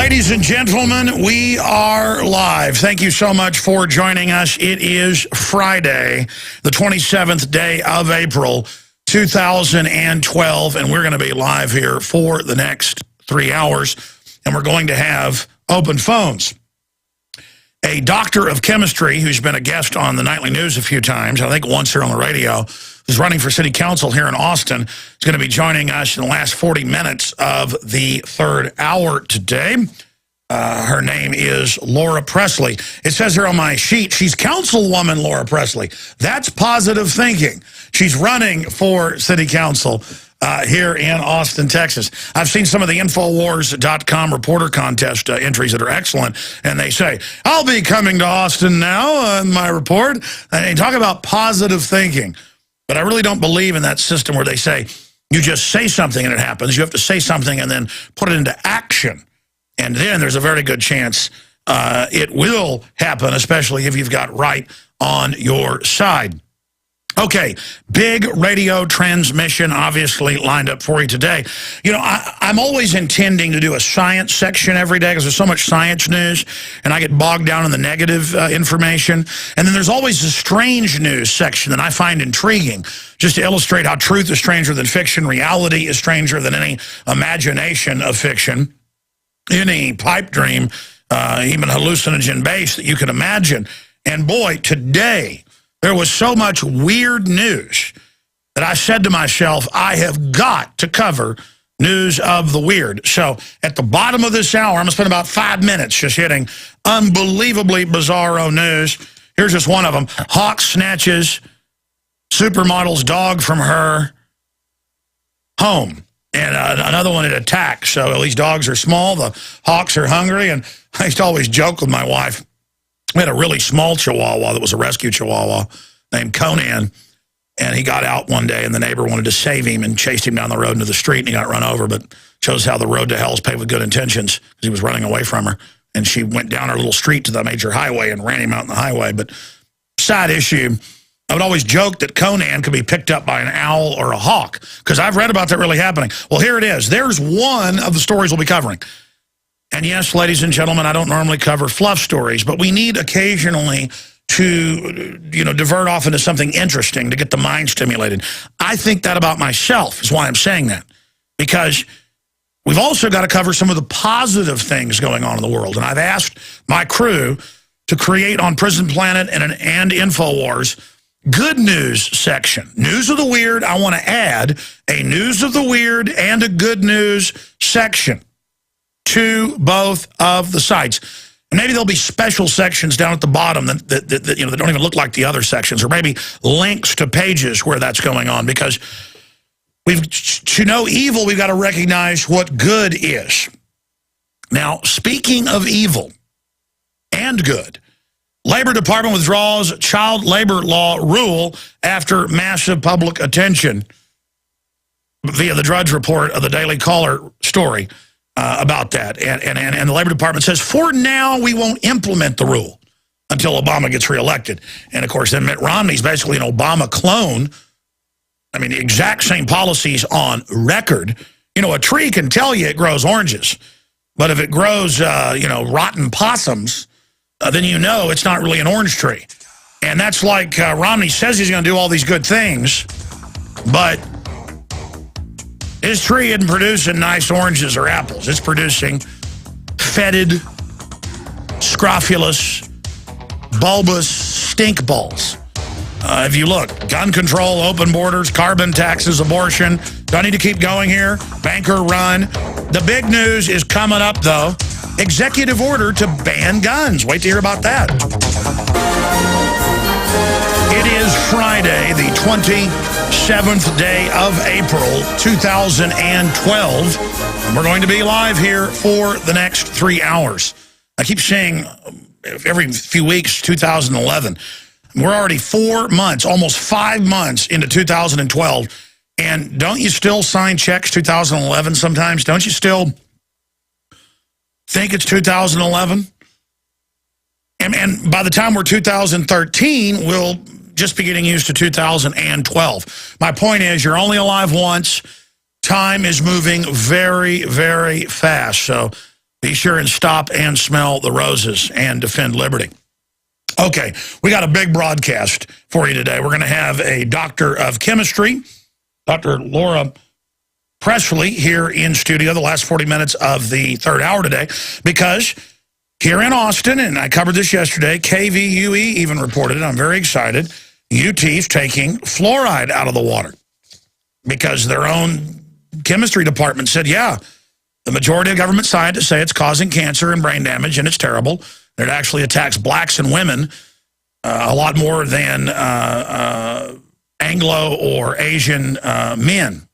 Ladies and gentlemen, we are live. Thank you so much for joining us. It is Friday, the 27th day of April, 2012, and we're going to be live here for the next 3 hours, and we're going to have open phones. A doctor of chemistry who's been a guest on the nightly news a few times, I think once here on the radio, who's running for city council here in Austin, is going to be joining us in the last 40 minutes of the third hour today. Her name is Laura Pressley. It says here on my sheet, she's Councilwoman Laura Pressley. That's positive thinking. She's running for city council here in Austin, Texas. I've seen some of the Infowars.com reporter contest entries that are excellent, and they say, I'll be coming to Austin now in my report. And they talk about positive thinking. But I really don't believe in that system where they say, you just say something and it happens. You have to say something and then put it into action. And then there's a very good chance it will happen, especially if you've got right on your side. Okay, big radio transmission obviously lined up for you today. You know, I'm always intending to do a science section every day because there's so much science news, and I get bogged down in the negative information. And then there's always the strange news section that I find intriguing, just to illustrate how truth is stranger than fiction, reality is stranger than any imagination of fiction, any pipe dream, even hallucinogen base that you can imagine. And boy, today there was so much weird news that I said to myself, I have got to cover news of the weird. So at the bottom of this hour, I'm going to spend about 5 minutes just hitting unbelievably bizarro news. Here's just one of them. Hawk snatches supermodel's dog from her home. And another one, it attacks. So these dogs are small. The hawks are hungry. And I used to always joke with my wife. We had a really small Chihuahua that was a rescue Chihuahua named Conan, and he got out one day, and the neighbor wanted to save him and chased him down the road into the street, and he got run over, but shows how the road to hell is paved with good intentions because he was running away from her, and she went down her little street to the major highway and ran him out in the highway. But side issue, I would always joke that Conan could be picked up by an owl or a hawk because I've read about that really happening. Well, here it is. There's one of the stories we'll be covering. And yes, ladies and gentlemen, I don't normally cover fluff stories, but we need occasionally to, divert off into something interesting to get the mind stimulated. I think that about myself is why I'm saying that. Because we've also got to cover some of the positive things going on in the world. And I've asked my crew to create on Prison Planet and Infowars good news section. News of the weird, I want to add a news of the weird and a good news section to both of the sites. And maybe there'll be special sections down at the bottom that don't even look like the other sections, or maybe links to pages where that's going on, because to know evil, we've got to recognize what good is. Now, speaking of evil and good, Labor Department withdraws child labor law rule after massive public attention via the Drudge Report of the Daily Caller story. About that. And the Labor Department says, for now, we won't implement the rule until Obama gets reelected. And, of course, then Mitt Romney's basically an Obama clone. I mean, the exact same policies on record. You know, a tree can tell you it grows oranges. But if it grows, rotten possums, then you know it's not really an orange tree. And that's like Romney says he's going to do all these good things, but his tree isn't producing nice oranges or apples. It's producing fetid, scrofulous, bulbous stink balls. If you look, gun control, open borders, carbon taxes, abortion. Do I need to keep going here? Banker run. The big news is coming up, though. Executive order to ban guns. Wait to hear about that. It is Friday, the 27th day of April, 2012. And we're going to be live here for the next 3 hours. I keep saying every few weeks, 2011. We're already 4 months, almost 5 months into 2012. And don't you still sign checks 2011 sometimes? Don't you still think it's 2011? And by the time we're 2013, we'll just be getting used to 2012. My point is, you're only alive once. Time is moving very, very fast. So Be sure and stop and smell the roses and defend liberty. Okay, we got a big broadcast for you today. We're going to have a doctor of chemistry, Dr. Laura Pressley, here in studio the last 40 minutes of the third hour today, because here in Austin, and I covered this yesterday, KVUE even reported it, I'm very excited, UT's taking fluoride out of the water because their own chemistry department said, yeah, the majority of government scientists say it's causing cancer and brain damage, and it's terrible. It actually attacks blacks and women a lot more than Anglo or Asian men.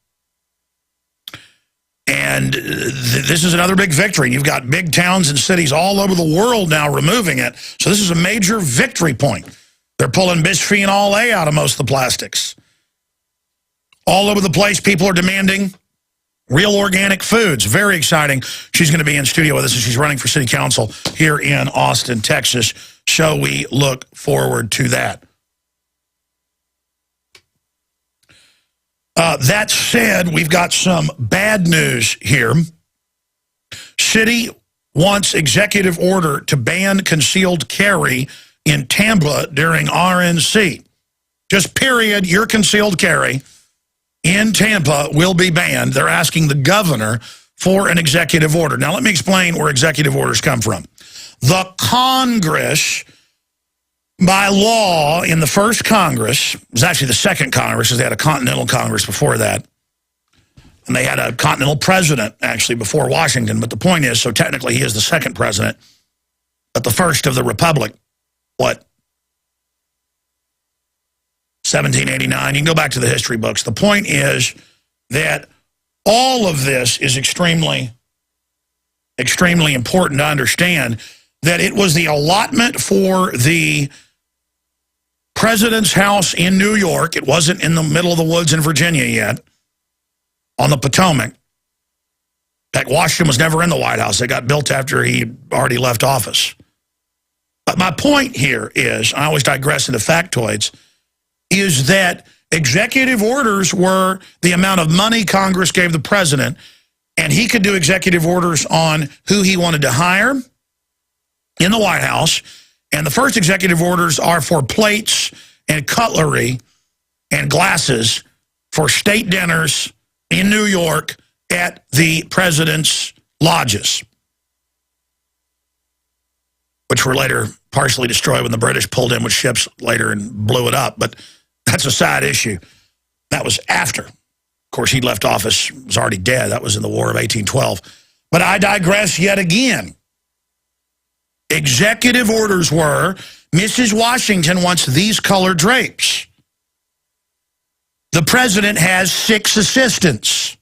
And this is another big victory. You've got big towns and cities all over the world now removing it. So this is a major victory point. They're pulling bisphenol A out of most of the plastics. All over the place, people are demanding real organic foods. Very exciting. She's going to be in studio with us, and she's running for city council here in Austin, Texas. So we look forward to that. That said, we've got some bad news here. City wants executive order to ban concealed carry in Tampa during RNC. Just period, your concealed carry in Tampa will be banned. They're asking the governor for an executive order. Now, let me explain where executive orders come from. The Congress, by law, in the first Congress, it was actually the second Congress, because they had a Continental Congress before that, and they had a Continental president, actually, before Washington. But the point is, so technically he is the second president, but the first of the Republic, what, 1789. You can go back to the history books. The point is that all of this is extremely, extremely important to understand, that it was the allotment for the president's house in New York. It wasn't in the middle of the woods in Virginia yet, on the Potomac. In fact, Washington was never in the White House. It got built after he already left office. But my point here is, I always digress into factoids, is that executive orders were the amount of money Congress gave the president, and he could do executive orders on who he wanted to hire in the White House. And the first executive orders are for plates and cutlery and glasses for state dinners in New York at the president's lodges, which were later partially destroyed when the British pulled in with ships later and blew it up. But that's a side issue. That was after. Of course, he left office, was already dead. That was in the War of 1812. But I digress yet again. Executive orders were, Mrs. Washington wants these colored drapes. The president has 6 assistants.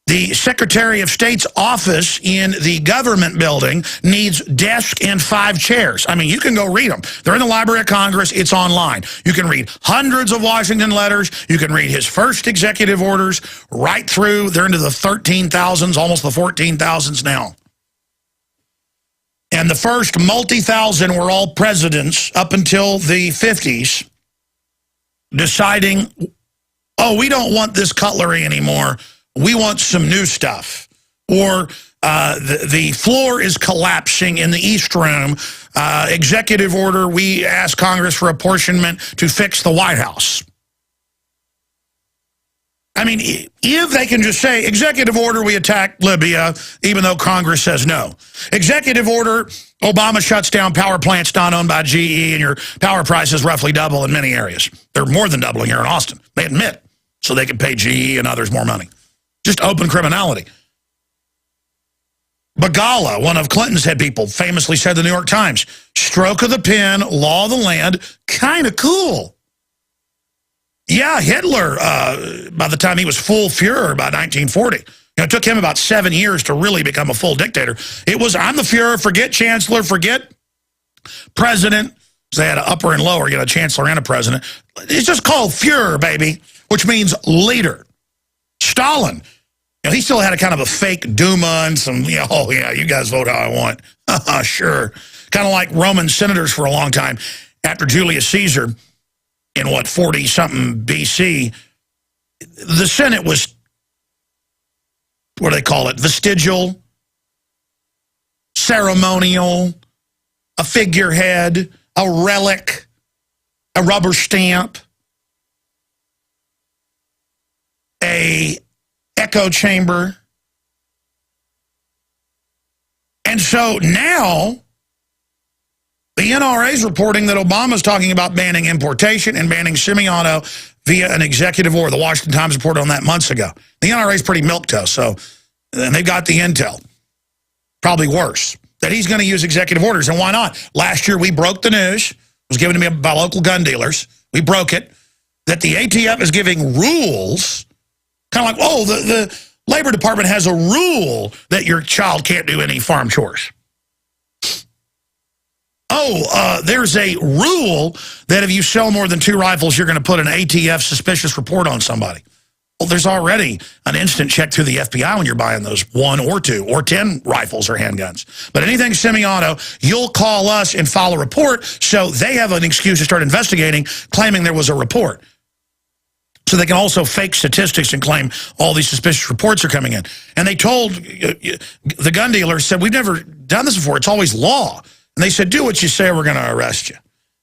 The Secretary of State's office in the government building needs desk and 5 chairs. I mean, you can go read them. They're in the Library of Congress. It's online. You can read hundreds of Washington letters. You can read his first executive orders right through. They're into the 13,000s, almost the 14,000s now. And the first multi-thousand were all presidents up until the 50s deciding, oh, we don't want this cutlery anymore. We want some new stuff. Or the floor is collapsing in the East Room. Executive order, we ask Congress for apportionment to fix the White House. I mean, if they can just say, executive order, we attack Libya, even though Congress says no. Executive order, Obama shuts down power plants not owned by GE, and your power prices roughly double in many areas. They're more than doubling here in Austin. They admit, so they can pay GE and others more money. Just open criminality. Begala, one of Clinton's head people, famously said to the New York Times, stroke of the pen, law of the land, kind of cool. Yeah, Hitler, by the time he was full Fuhrer, by 1940, it took him about 7 years to really become a full dictator. It was, I'm the Fuhrer, forget chancellor, forget president. They had an upper and lower, a chancellor and a president. It's just called Fuhrer, baby, which means leader. Stalin, he still had a kind of a fake Duma and some, oh yeah, you guys vote how I want. Sure. Kind of like Roman senators for a long time. After Julius Caesar, in what, 40-something BC, the Senate was, what do they call it, vestigial, ceremonial, a figurehead, a relic, a rubber stamp, a echo chamber. And so now the NRA is reporting that Obama's talking about banning importation and banning semi-auto via an executive order. The Washington Times reported on that months ago. The NRA is pretty milquetoast, so and they've got the intel. Probably worse. That he's going to use executive orders, and why not? Last year we broke the news. It was given to me by local gun dealers. We broke it. That the ATF is giving rules, kind of like, oh, the Labor Department has a rule that your child can't do any farm chores. Oh, there's a rule that if you sell more than 2 rifles, you're going to put an ATF suspicious report on somebody. Well, there's already an instant check through the FBI when you're buying those 1 or 2 or 10 rifles or handguns. But anything semi-auto, you'll call us and file a report, so they have an excuse to start investigating, claiming there was a report. So they can also fake statistics and claim all these suspicious reports are coming in. And they told, the gun dealers said, we've never done this before. It's always law. And they said, do what you say or we're going to arrest you.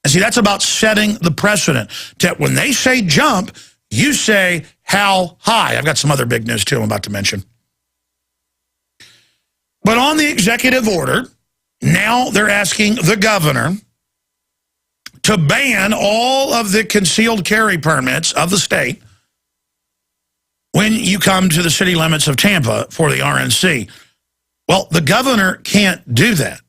And see, that's about setting the precedent. That when they say jump, you say how high. I've got some other big news, too, I'm about to mention. But on the executive order, now they're asking the governor to ban all of the concealed carry permits of the state when you come to the city limits of Tampa for the RNC. Well, the governor can't do that.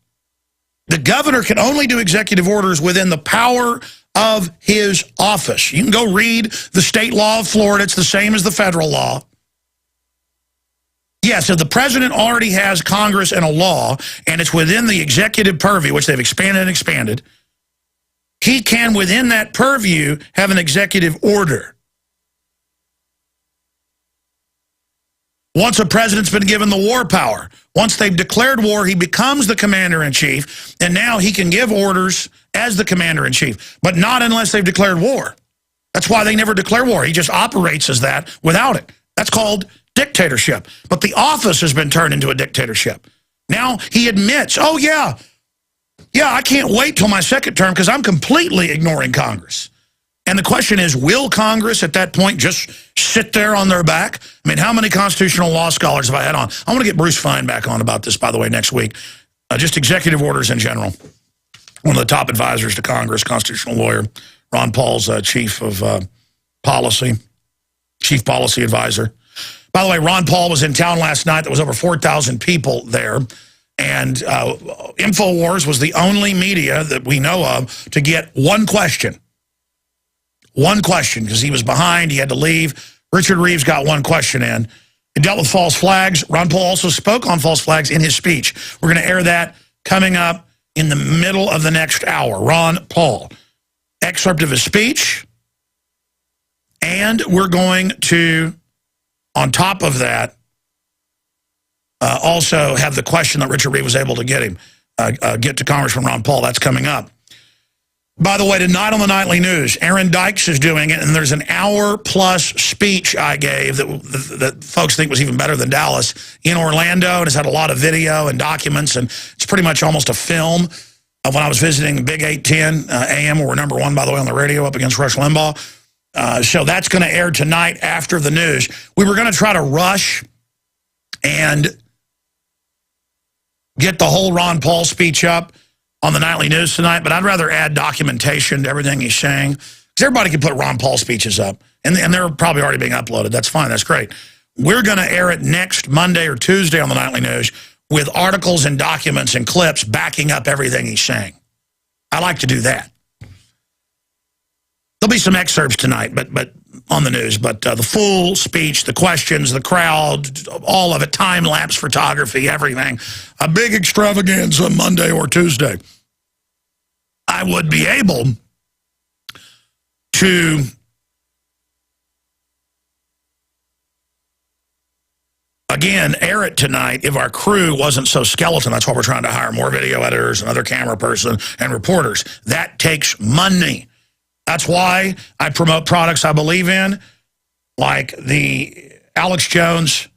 The governor can only do executive orders within the power of his office. You can go read the state law of Florida. It's the same as the federal law. Yes, if the president already has Congress and a law, and it's within the executive purview, which they've expanded and expanded, he can, within that purview, have an executive order. Once a president's been given the war power, once they've declared war, he becomes the commander-in-chief, and now he can give orders as the commander-in-chief, but not unless they've declared war. That's why they never declare war. He just operates as that without it. That's called dictatorship. But the office has been turned into a dictatorship. Now he admits, oh, yeah, I can't wait till my second term because I'm completely ignoring Congress. And the question is, will Congress at that point just sit there on their back? I mean, how many constitutional law scholars have I had on? I want to get Bruce Fein back on about this, by the way, next week. Just executive orders in general. One of the top advisors to Congress, constitutional lawyer. Ron Paul's chief policy advisor. By the way, Ron Paul was in town last night. There was over 4,000 people there. And InfoWars was the only media that we know of to get one question. One question, because he was behind. He had to leave. Richard Reeves got one question in. He dealt with false flags. Ron Paul also spoke on false flags in his speech. We're going to air that coming up in the middle of the next hour. Ron Paul. Excerpt of his speech. And we're going to, on top of that, also have the question that Richard Reeves was able to get to Congressman Ron Paul. That's coming up. By the way, tonight on the Nightly News, Aaron Dykes is doing it, and there's an hour-plus speech I gave that folks think was even better than Dallas in Orlando, and it's had a lot of video and documents, and it's pretty much almost a film of when I was visiting the Big 810 AM, where we're #1, by the way, on the radio up against Rush Limbaugh. So that's going to air tonight after the news. We were going to try to rush and get the whole Ron Paul speech up on the Nightly News tonight, but I'd rather add documentation to everything he's saying, because everybody can put Ron Paul speeches up, and they're probably already being uploaded. That's fine. That's great. We're going to air it next Monday or Tuesday on the Nightly News with articles and documents and clips backing up everything he's saying. I like to do that. There'll be some excerpts tonight, but on the news, but the full speech, the questions, the crowd, all of it, time-lapse photography, everything. A big extravaganza Monday or Tuesday. I would be able to again air it tonight if our crew wasn't so skeleton. That's why we're trying to hire more video editors, another camera person, and reporters. That takes money. That's why I promote products I believe in, like the Alex Jones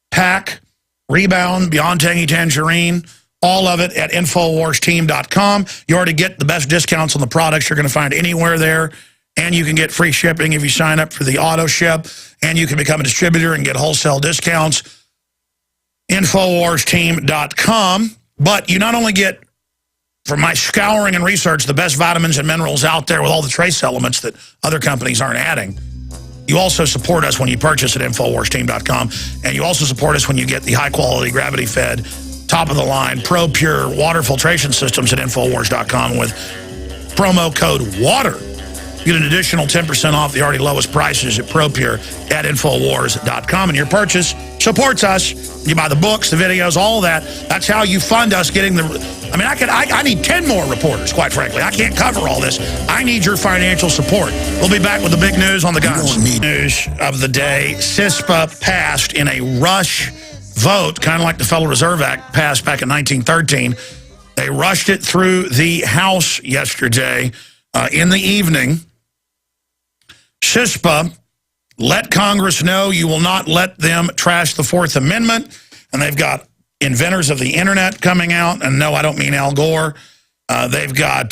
Pack, Rebound, Beyond Tangy Tangerine, all of it at InfoWarsTeam.com. You already get the best discounts on the products you're going to find anywhere there. And you can get free shipping if you sign up for the auto ship. And you can become a distributor and get wholesale discounts. InfoWarsTeam.com. But you not only get, from my scouring and research, the best vitamins and minerals out there with all the trace elements that other companies aren't adding. You also support us when you purchase at InfoWarsTeam.com. And you also support us when you get the high-quality, gravity-fed, top-of-the-line, Pro-Pure water filtration systems at InfoWars.com with promo code WATER. You get an additional 10% off the already lowest prices at Pro-Pure at Infowars.com. And your purchase supports us. You buy the books, the videos, all of that. That's how you fund us getting the... I mean, I need 10 more reporters, quite frankly. I can't cover all this. I need your financial support. We'll be back with the big news on the guns. News of the day. CISPA passed in a rush vote, kind of like the Federal Reserve Act passed back in 1913. They rushed it through the House yesterday in the evening. CISPA let Congress know you will not let them trash the Fourth Amendment. And they've got inventors of the internet coming out. And no, I don't mean Al Gore. They've got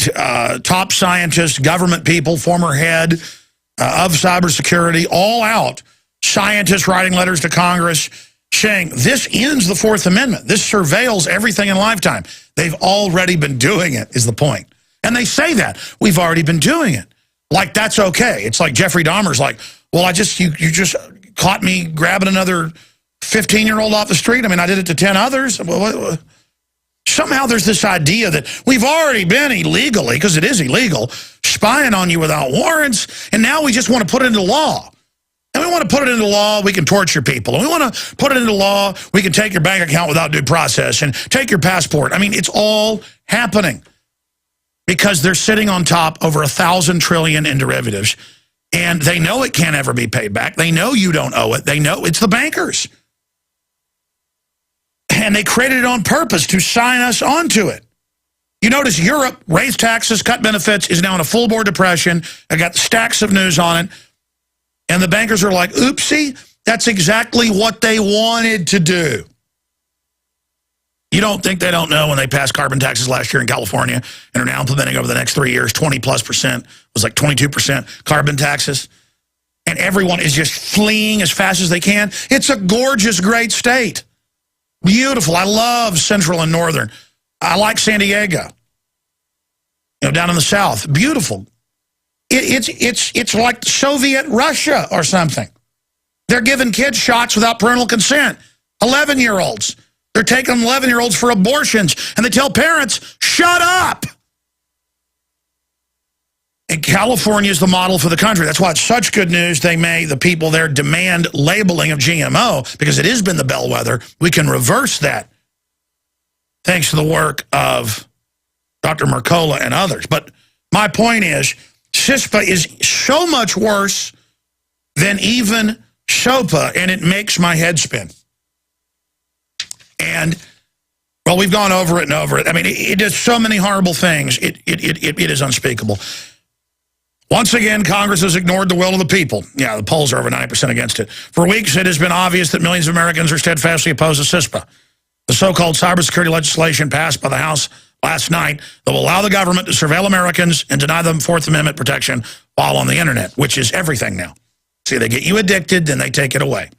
top scientists, government people, former head of cybersecurity, all out. Scientists writing letters to Congress saying this ends the Fourth Amendment. This surveils everything in lifetime. They've already been doing it, is the point. And they say that. We've already been doing it. Like, that's okay. It's like Jeffrey Dahmer's like, well, you just caught me grabbing another 15-year-old off the street. I mean, I did it to 10 others. Somehow there's this idea that we've already been illegally, because it is illegal, spying on you without warrants, and now we just want to put it into law. And we want to put it into law, we can torture people. And we want to put it into law, we can take your bank account without due process and take your passport. I mean, it's all happening because they're sitting on top over 1,000 trillion in derivatives. And they know it can't ever be paid back. They know you don't owe it. They know it's the bankers. And they created it on purpose to sign us onto it. You notice Europe raised taxes, cut benefits, is now in a full-bore depression. I got stacks of news on it. And the bankers are like, oopsie, that's exactly what they wanted to do. You don't think they don't know when they passed carbon taxes last year in California and are now implementing over the next 3 years, 20+%, it was like 22% carbon taxes. And everyone is just fleeing as fast as they can. It's a gorgeous, great state. Beautiful. I love Central and Northern. I like San Diego. You know, down in the South. Beautiful. It's like Soviet Russia or something. They're giving kids shots without parental consent. 11-year-olds. They're taking 11-year-olds for abortions, and they tell parents, shut up. And California is the model for the country. That's why it's such good news the people there demand labeling of GMO, because it has been the bellwether. We can reverse that thanks to the work of Dr. Mercola and others. But my point is, CISPA is so much worse than even SOPA, and it makes my head spin. And, well, we've gone over it and over it. I mean, it does so many horrible things. It is unspeakable. Once again, Congress has ignored the will of the people. Yeah, the polls are over 90% against it. For weeks, it has been obvious that millions of Americans are steadfastly opposed to CISPA, the so-called cybersecurity legislation passed by the House last night that will allow the government to surveil Americans and deny them Fourth Amendment protection while on the internet, which is everything now. See, they get you addicted, then they take it away.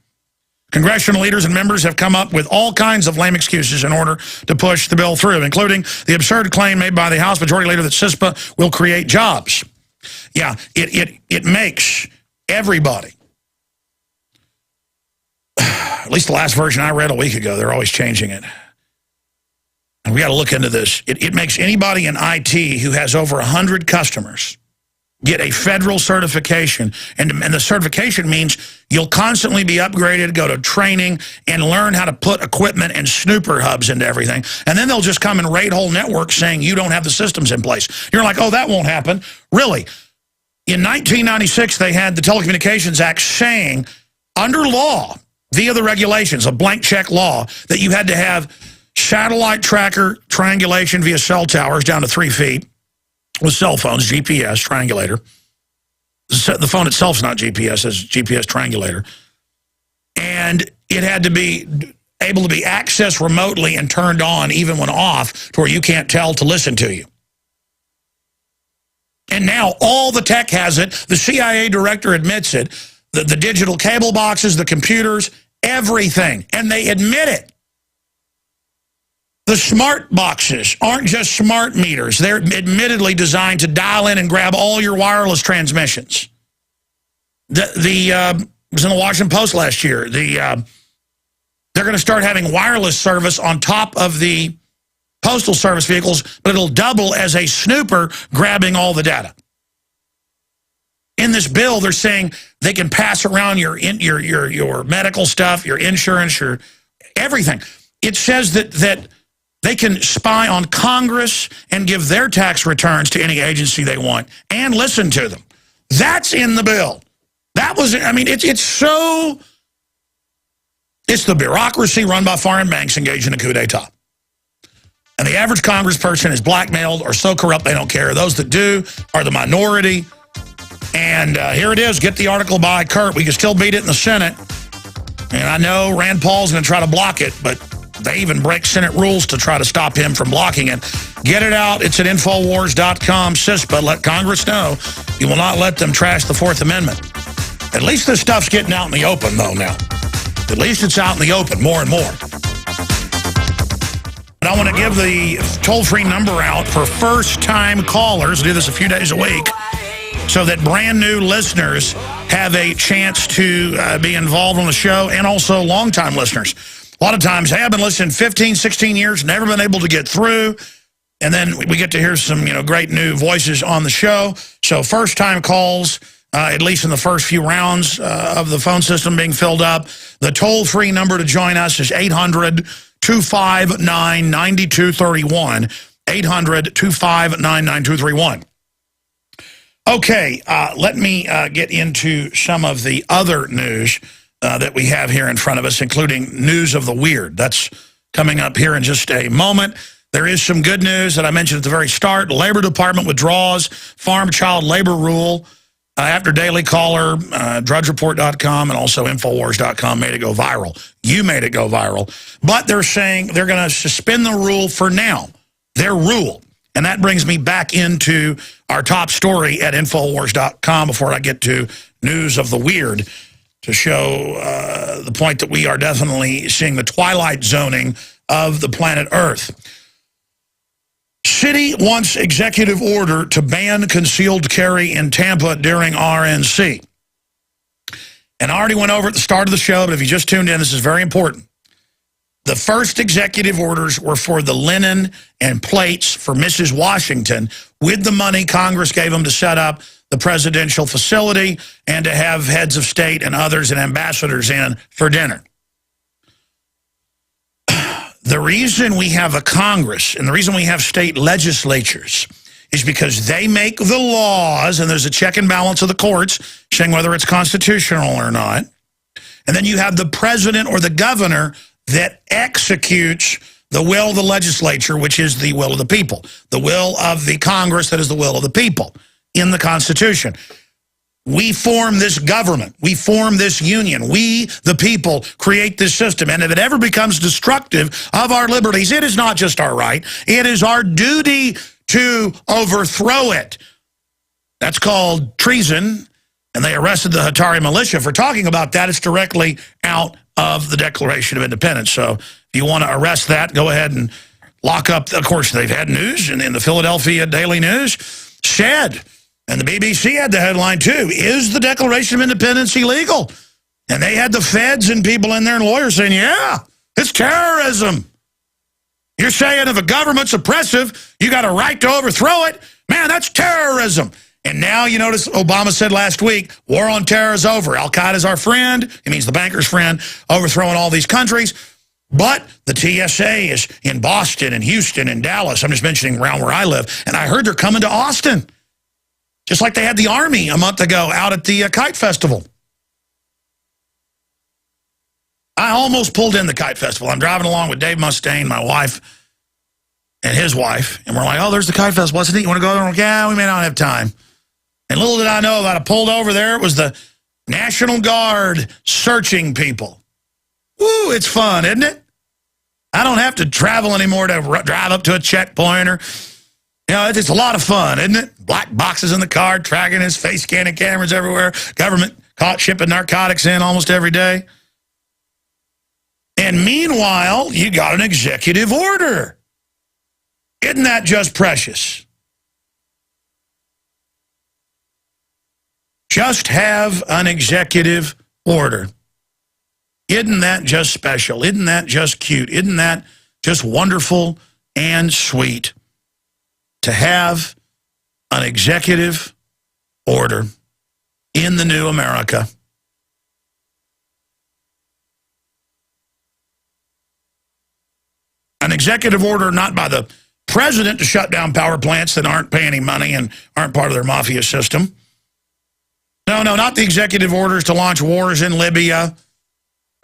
Congressional leaders and members have come up with all kinds of lame excuses in order to push the bill through, including the absurd claim made by the House Majority Leader that CISPA will create jobs. Yeah, it makes everybody, at least the last version I read a week ago, they're always changing it. And we got to look into this. It makes anybody in IT who has over 100 customers get a federal certification. And the certification means you'll constantly be upgraded, go to training, and learn how to put equipment and snooper hubs into everything. And then they'll just come and raid whole networks saying you don't have the systems in place. You're like, oh, that won't happen. Really? In 1996, they had the Telecommunications Act saying, under law, via the regulations, a blank check law, that you had to have satellite tracker triangulation via cell towers down to 3 feet with cell phones, GPS, triangulator. The phone itself is not GPS, it's GPS triangulator. And it had to be able to be accessed remotely and turned on even when off to where you can't tell to listen to you. And now all the tech has it. The CIA director admits it. The digital cable boxes, the computers, everything. And they admit it. The smart boxes aren't just smart meters. They're admittedly designed to dial in and grab all your wireless transmissions. It was in the Washington Post last year. They're going to start having wireless service on top of the postal service vehicles, but it'll double as a snooper grabbing all the data. In this bill, they're saying they can pass around your medical stuff, your insurance, your everything. It says that they can spy on Congress and give their tax returns to any agency they want and listen to them. That's in the bill. That was, I mean, it's the bureaucracy run by foreign banks engaged in a coup d'etat. And the average congressperson is blackmailed or so corrupt they don't care. Those that do are the minority. And here it is. Get the article by Kurt. We can still beat it in the Senate. And I know Rand Paul's going to try to block it, but they even break Senate rules to try to stop him from blocking it. Get it out. It's at Infowars.com. CISPA, let Congress know you will not let them trash the Fourth Amendment. At least this stuff's getting out in the open, though, now. At least it's out in the open more and more. And I want to give the toll-free number out for first-time callers. I do this a few days a week, so that brand new listeners have a chance to be involved on the show, and also long-time listeners. A lot of times, hey, I've been listening 15, 16 years, never been able to get through, and then we get to hear some great new voices on the show. So first-time calls, at least in the first few rounds of the phone system being filled up. The toll-free number to join us is 800-259-9231, 800-259-9231. Okay, let me get into some of the other news that we have here in front of us, including news of the weird. That's coming up here in just a moment. There is some good news that I mentioned at the very start. Labor Department withdraws farm child labor rule after Daily Caller, drudgereport.com, and also Infowars.com made it go viral. You made it go viral. But they're saying they're going to suspend the rule for now, their rule. And that brings me back into our top story at Infowars.com before I get to news of the weird, to show the point that we are definitely seeing the twilight zoning of the planet Earth. City wants executive order to ban concealed carry in Tampa during RNC. And I already went over at the start of the show, but if you just tuned in, this is very important. The first executive orders were for the linen and plates for Mrs. Washington with the money Congress gave them to set up the presidential facility and to have heads of state and others and ambassadors in for dinner. The reason we have a Congress and the reason we have state legislatures is because they make the laws, and there's a check and balance of the courts saying whether it's constitutional or not. And then you have the president or the governor that executes the will of the legislature, which is the will of the people. The will of the Congress, that is the will of the people in the Constitution. We form this government. We form this union. We, the people, create this system. And if it ever becomes destructive of our liberties, it is not just our right. It is our duty to overthrow it. That's called treason. And they arrested the Hatari militia for talking about that. It's directly out of the Declaration of Independence. So if you want to arrest that, go ahead and lock up. Of course, they've had news in the Philadelphia Daily News said, and the BBC had the headline too, is the Declaration of Independence illegal? And they had the feds and people in there and lawyers saying, yeah, it's terrorism. You're saying if a government's oppressive, you got a right to overthrow it? Man, that's terrorism. And now you notice Obama said last week, war on terror is over. Al-Qaeda's our friend. It means the banker's friend, overthrowing all these countries. But the TSA is in Boston and Houston and Dallas. I'm just mentioning around where I live. And I heard they're coming to Austin. Just like they had the Army a month ago out at the Kite Festival. I almost pulled in the Kite Festival. I'm driving along with Dave Mustaine, my wife, and his wife. And we're like, oh, there's the Kite Festival. What's it? You want to go there? I'm like, yeah, we may not have time. And little did I know that I pulled over there. It was the National Guard searching people. Woo, it's fun, isn't it? I don't have to travel anymore to drive up to a checkpoint or, it's a lot of fun, isn't it? Black boxes in the car, tracking his face scanning cameras everywhere. Government caught shipping narcotics in almost every day. And meanwhile, you got an executive order. Isn't that just precious? Just have an executive order. Isn't that just special? Isn't that just cute? Isn't that just wonderful and sweet to have an executive order in the new America? An executive order not by the president to shut down power plants that aren't paying any money and aren't part of their mafia system. No, not the executive orders to launch wars in Libya.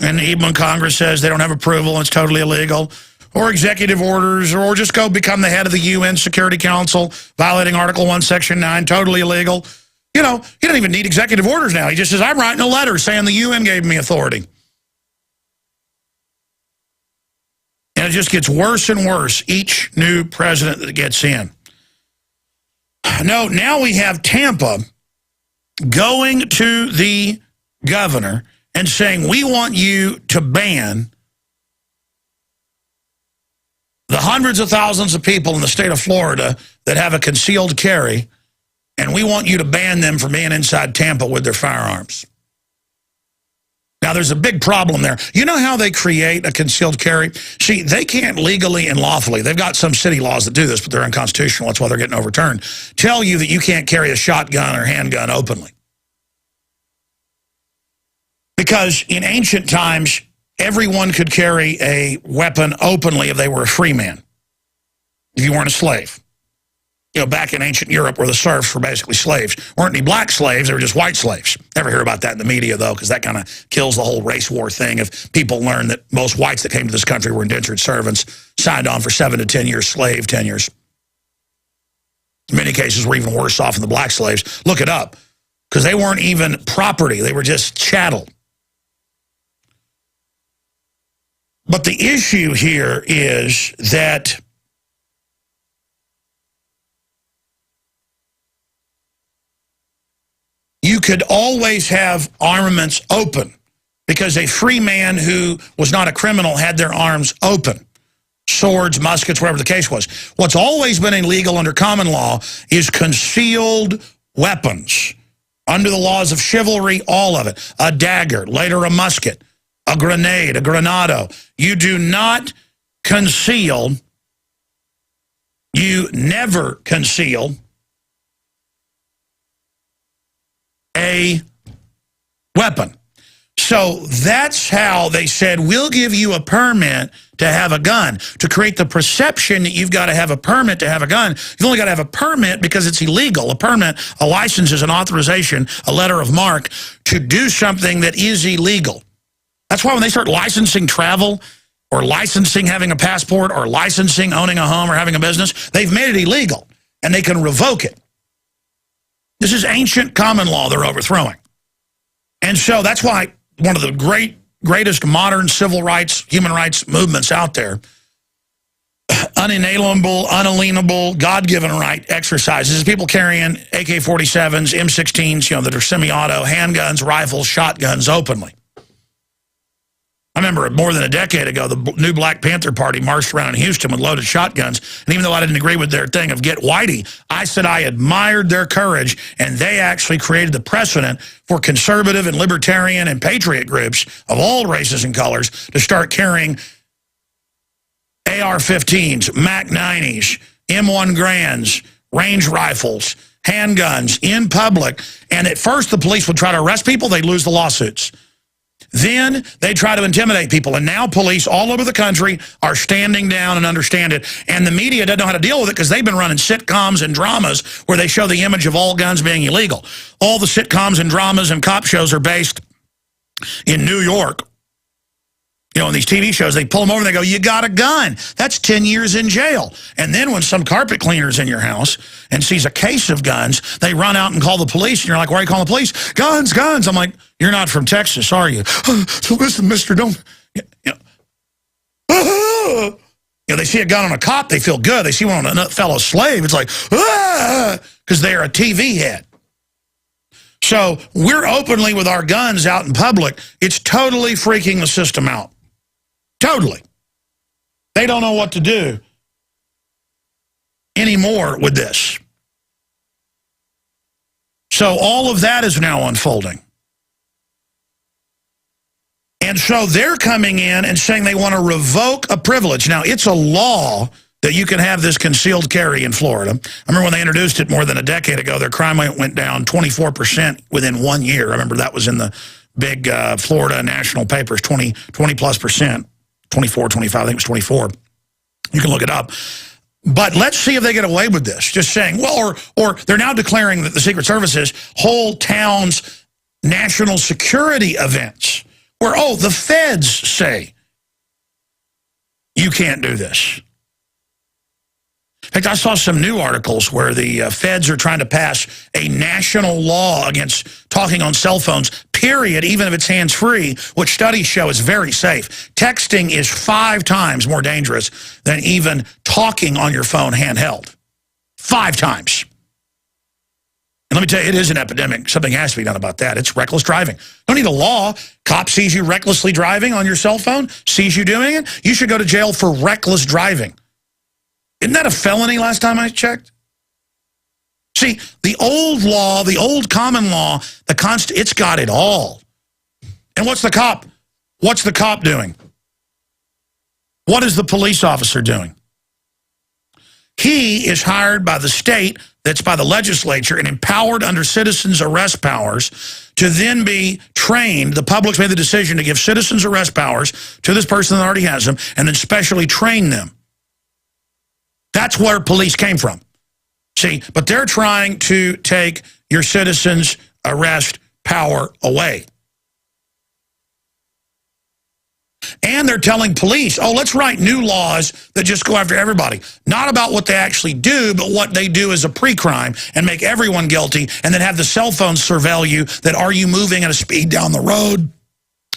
And even when Congress says they don't have approval, it's totally illegal. Or executive orders, or just go become the head of the UN Security Council, violating Article 1, Section 9, totally illegal. He don't even need executive orders now. He just says, I'm writing a letter saying the UN gave me authority. And it just gets worse and worse, each new president that gets in. No, now we have Tampa going to the governor and saying, we want you to ban the hundreds of thousands of people in the state of Florida that have a concealed carry, and we want you to ban them from being inside Tampa with their firearms. Now, there's a big problem there. You know how they create a concealed carry? See, they can't legally and lawfully, they've got some city laws that do this, but they're unconstitutional, that's why they're getting overturned, tell you that you can't carry a shotgun or handgun openly. Because in ancient times, everyone could carry a weapon openly if they were a free man, if you weren't a slave. Back in ancient Europe where the serfs were basically slaves. Weren't any black slaves, they were just white slaves. Never hear about that in the media, though, because that kind of kills the whole race war thing. If people learn that most whites that came to this country were indentured servants, signed on for 7 to 10 years slave tenures. In many cases, we're even worse off than the black slaves. Look it up, because they weren't even property. They were just chattel. But the issue here is that you could always have armaments open because a free man who was not a criminal had their arms open. Swords, muskets, whatever the case was. What's always been illegal under common law is concealed weapons. Under the laws of chivalry, all of it. A dagger, later a musket, a grenade, a granado. You do not conceal, you never conceal a weapon. So that's how they said, we'll give you a permit to have a gun. To create the perception that you've got to have a permit to have a gun, you've only got to have a permit because it's illegal. A permit, a license is an authorization, a letter of mark to do something that is illegal. That's why when they start licensing travel or licensing having a passport or licensing owning a home or having a business, they've made it illegal and they can revoke it. This is ancient common law they're overthrowing. And so that's why one of the greatest modern civil rights, human rights movements out there, unalienable, unalienable, God-given right exercises, people carrying AK-47s, M16s, that are semi-auto, handguns, rifles, shotguns openly. I remember more than a decade ago, the new Black Panther Party marched around in Houston with loaded shotguns. And even though I didn't agree with their thing of get whitey, I said I admired their courage. And they actually created the precedent for conservative and libertarian and patriot groups of all races and colors to start carrying AR-15s, MAC-90s, M1 Grands, range rifles, handguns in public. And at first the police would try to arrest people, they'd lose the lawsuits. Then they try to intimidate people, and now police all over the country are standing down and understand it, and the media doesn't know how to deal with it because they've been running sitcoms and dramas where they show the image of all guns being illegal. All the sitcoms and dramas and cop shows are based in New York. In these TV shows, they pull them over and they go, you got a gun. That's 10 years in jail. And then when some carpet cleaner's in your house and sees a case of guns, they run out and call the police. And you're like, why are you calling the police? Guns, guns. I'm like, you're not from Texas, are you? So listen, mister, don't. You know, they see a gun on a cop, they feel good. They see one on a fellow slave, it's like, because they're a TV head. So we're openly with our guns out in public. It's totally freaking the system out. Totally. They don't know what to do anymore with this. So all of that is now unfolding. And so they're coming in and saying they want to revoke a privilege. Now, it's a law that you can have this concealed carry in Florida. I remember when they introduced it more than a decade ago, their crime rate went down 24% within 1 year. I remember that was in the big Florida national papers, 20+%, 24, 25, I think it was 24. You can look it up. But let's see if they get away with this. Just saying, well, or they're now declaring that the Secret Services hold towns' national security events where, oh, the feds say you can't do this. In fact, I saw some new articles where the feds are trying to pass a national law against talking on cell phones, period, even if it's hands-free, which studies show is very safe. Texting is 5 times more dangerous than even talking on your phone handheld. 5 times. And let me tell you, it is an epidemic. Something has to be done about that. It's reckless driving. Don't need a law. Cop sees you recklessly driving on your cell phone, sees you doing it, you should go to jail for reckless driving. Isn't that a felony last time I checked? See, the old law, the old common law, it's got it all. And what's the cop? What's the cop doing? What is the police officer doing? He is hired by the state, that's by the legislature, and empowered under citizens' arrest powers to then be trained. The public's made the decision to give citizens' arrest powers to this person that already has them and then specially train them. That's where police came from. See, but they're trying to take your citizens' arrest power away. And they're telling police, oh, let's write new laws that just go after everybody. Not about what they actually do, but what they do as a pre-crime and make everyone guilty and then have the cell phones surveil you that are you moving at a speed down the road?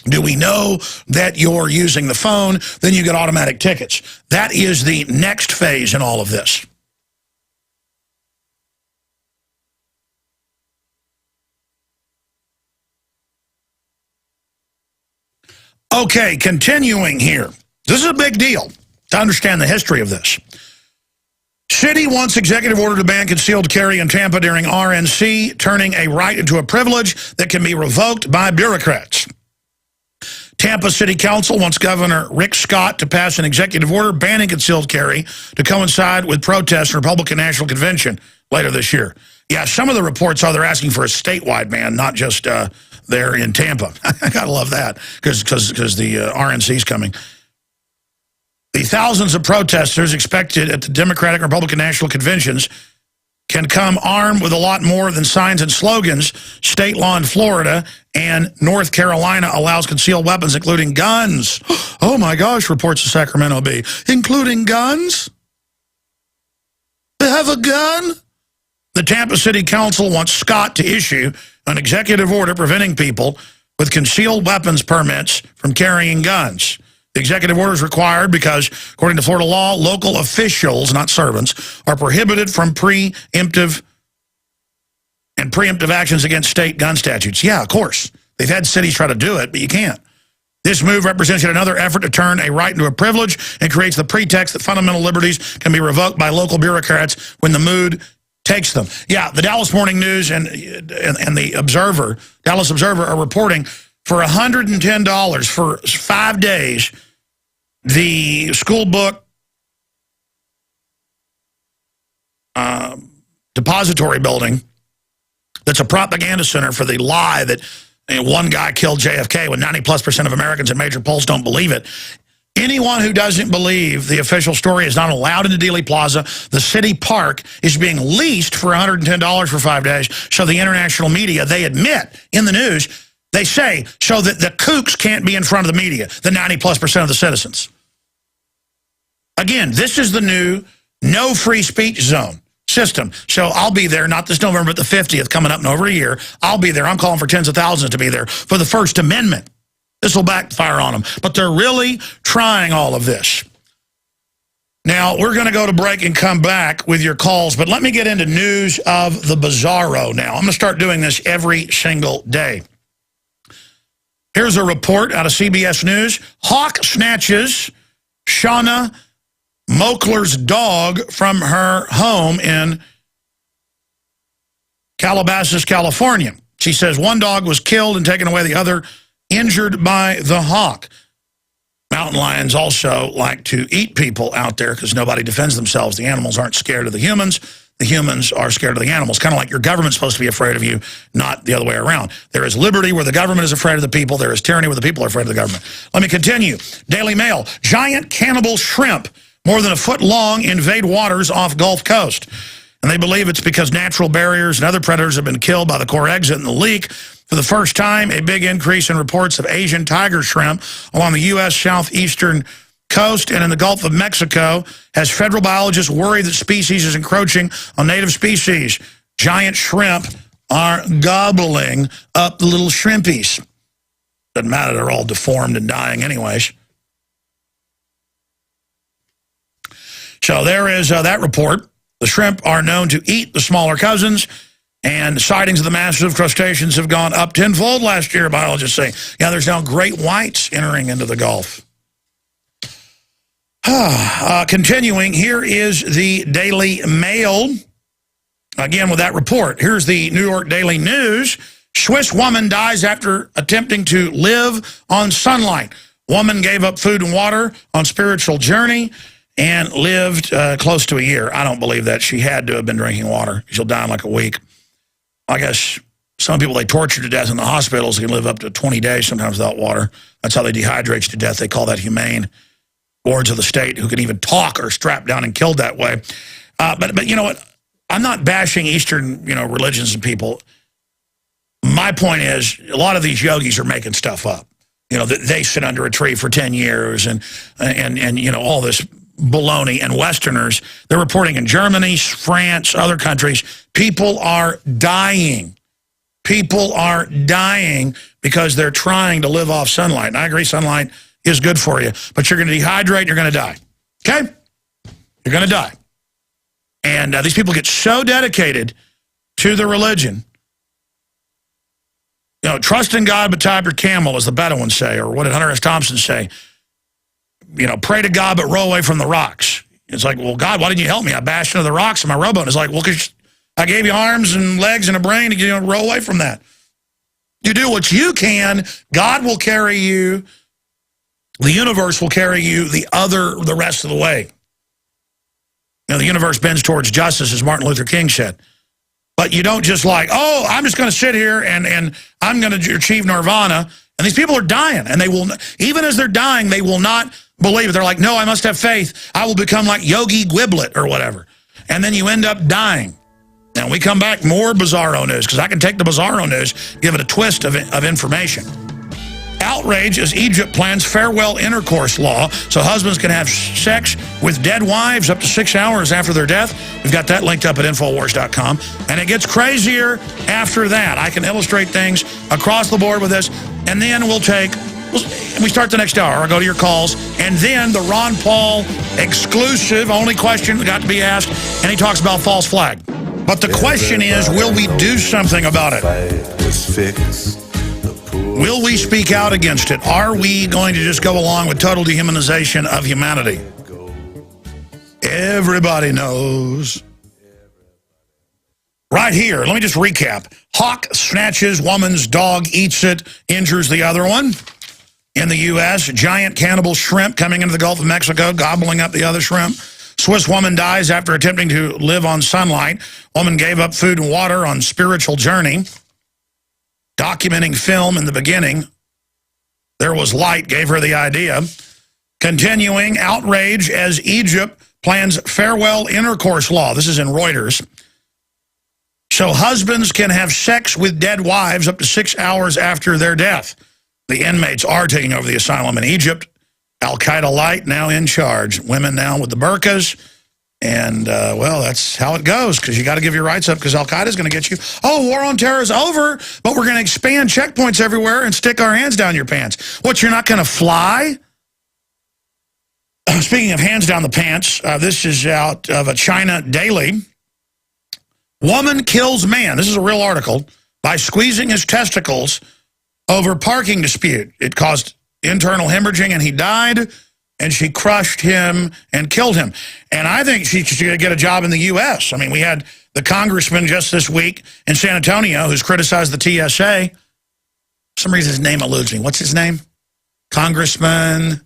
Do we know that you're using the phone? Then you get automatic tickets. That is the next phase in all of this. Okay, continuing here. This is a big deal to understand the history of this. City wants executive order to ban concealed carry in Tampa during RNC, turning a right into a privilege that can be revoked by bureaucrats. Tampa City Council wants Governor Rick Scott to pass an executive order banning concealed carry to coincide with protests in Republican National Convention later this year. Yeah, some of the reports are they're asking for a statewide ban, not just there in Tampa. I gotta love that because the RNC's coming. The thousands of protesters expected at the Democratic and Republican National Conventions can come armed with a lot more than signs and slogans. State law in Florida and North Carolina allows concealed weapons, including guns. Oh my gosh, reports the Sacramento Bee. Including guns? They have a gun? The Tampa City Council wants Scott to issue an executive order preventing people with concealed weapons permits from carrying guns. The executive order is required because, according to Florida law, local officials, not servants, are prohibited from preemptive actions against state gun statutes. Yeah, of course. They've had cities try to do it, but you can't. This move represents yet another effort to turn a right into a privilege and creates the pretext that fundamental liberties can be revoked by local bureaucrats when the mood takes them. Yeah, the Dallas Morning News and the Observer, Dallas Observer, are reporting for $110 for 5 days, the school book depository building that's a propaganda center for the lie that one guy killed JFK when 90+% of Americans in major polls don't believe it. Anyone who doesn't believe the official story is not allowed into Dealey Plaza. The city park is being leased for $110 for 5 days. So the international media, they admit in the news, they say, so that the kooks can't be in front of the media, the 90+% of the citizens. Again, this is the new no free speech zone system. So I'll be there, not this November, but the 50th, coming up in over a year. I'll be there. I'm calling for tens of thousands to be there for the First Amendment. This will backfire on them. But they're really trying all of this. Now, we're going to go to break and come back with your calls, but let me get into news of the bizarro now. I'm going to start doing this every single day. Here's a report out of CBS News. Hawk snatches Shauna Moakler's dog from her home in Calabasas, California. She says one dog was killed and taken away, the other injured by the hawk. Mountain lions also like to eat people out there because nobody defends themselves. The animals aren't scared of the humans. The humans are scared of the animals. Kind of like your government's supposed to be afraid of you, not the other way around. There is liberty where the government is afraid of the people. There is tyranny where the people are afraid of the government. Let me continue. Daily Mail. Giant cannibal shrimp, more than a foot long, invade waters off Gulf Coast. And they believe it's because natural barriers and other predators have been killed by the core exit and the leak. For the first time, a big increase in reports of Asian tiger shrimp along the U.S. southeastern coast and in the Gulf of Mexico as federal biologists worry that species is encroaching on native species. Giant shrimp are gobbling up the little shrimpies. Doesn't matter, they're all deformed and dying anyways. So there is that report. The shrimp are known to eat the smaller cousins, and sightings of the massive crustaceans have gone up tenfold last year, biologists say. Yeah, there's now great whites entering into the Gulf. Continuing, here is the Daily Mail. Again, with that report. Here's the New York Daily News. Swiss woman dies after attempting to live on sunlight. Woman gave up food and water on spiritual journey and lived close to a year. I don't believe that. She had to have been drinking water. She'll die in like a week. I guess some people they torture to death in the hospitals can live up to 20 days sometimes without water. That's how they dehydrate you to death. They call that humane. Wards of the state who can even talk are strapped down and killed that way. But you know what? I'm not bashing Eastern religions and people. My point is a lot of these yogis are making stuff up. They sit under a tree for 10 years and all this baloney. And Westerners, they're reporting in Germany, France, other countries, people are dying. People are dying because they're trying to live off sunlight. And I agree, sunlight is good for you, but you're going to dehydrate, you're going to die. Okay? You're going to die. And these people get so dedicated to the religion. Trust in God, but tie up your camel, as the Bedouins say, or what did Hunter S. Thompson say? Pray to God, but roll away from the rocks. It's like, well, God, why didn't you help me? I bashed into the rocks in my rowboat. It's like, well, because I gave you arms and legs and a brain to roll away from that. You do what you can, God will carry you. The universe will carry you the rest of the way. The universe bends towards justice, as Martin Luther King said. But you don't just like, oh, I'm just going to sit here and I'm going to achieve nirvana. And these people are dying. And they will, even as they're dying, they will not believe it. They're like, no, I must have faith. I will become like Yogi Gwiblet or whatever. And then you end up dying. Now, when we come back, more bizarro news, because I can take the bizarro news, give it a twist of information. Outrage as Egypt plans farewell intercourse law so husbands can have sex with dead wives up to 6 hours after their death. We've got that linked up at Infowars.com. And it gets crazier after that. I can illustrate things across the board with this. And then we start the next hour. I'll go to your calls. And then the Ron Paul exclusive, only question that got to be asked, and he talks about false flag. But the question is, will we do something about it? Will we speak out against it? Are we going to just go along with total dehumanization of humanity? Everybody knows. Right here, let me just recap. Hawk snatches woman's dog, eats it, injures the other one. In the U.S., giant cannibal shrimp coming into the Gulf of Mexico, gobbling up the other shrimp. Swiss woman dies after attempting to live on sunlight. Woman gave up food and water on spiritual journey. Documenting film in the beginning. There was light, gave her the idea. Continuing, outrage as Egypt plans farewell intercourse law. This is in Reuters. So husbands can have sex with dead wives up to 6 hours after their death. The inmates are taking over the asylum in Egypt. Al-Qaeda light now in charge. Women now with the burqas. And, well, that's how it goes, because you got to give your rights up, because Al-Qaeda is going to get you. Oh, war on terror is over, but we're going to expand checkpoints everywhere and stick our hands down your pants. What, you're not going to fly? speaking of hands down the pants, this is out of a China Daily. Woman kills man, this is a real article, by squeezing his testicles over parking dispute. It caused internal hemorrhaging and he died, and she crushed him and killed him. And I think she should get a job in the U.S. I mean, we had the congressman just this week in San Antonio who's criticized the TSA. For some reason his name eludes me. What's his name? Congressman,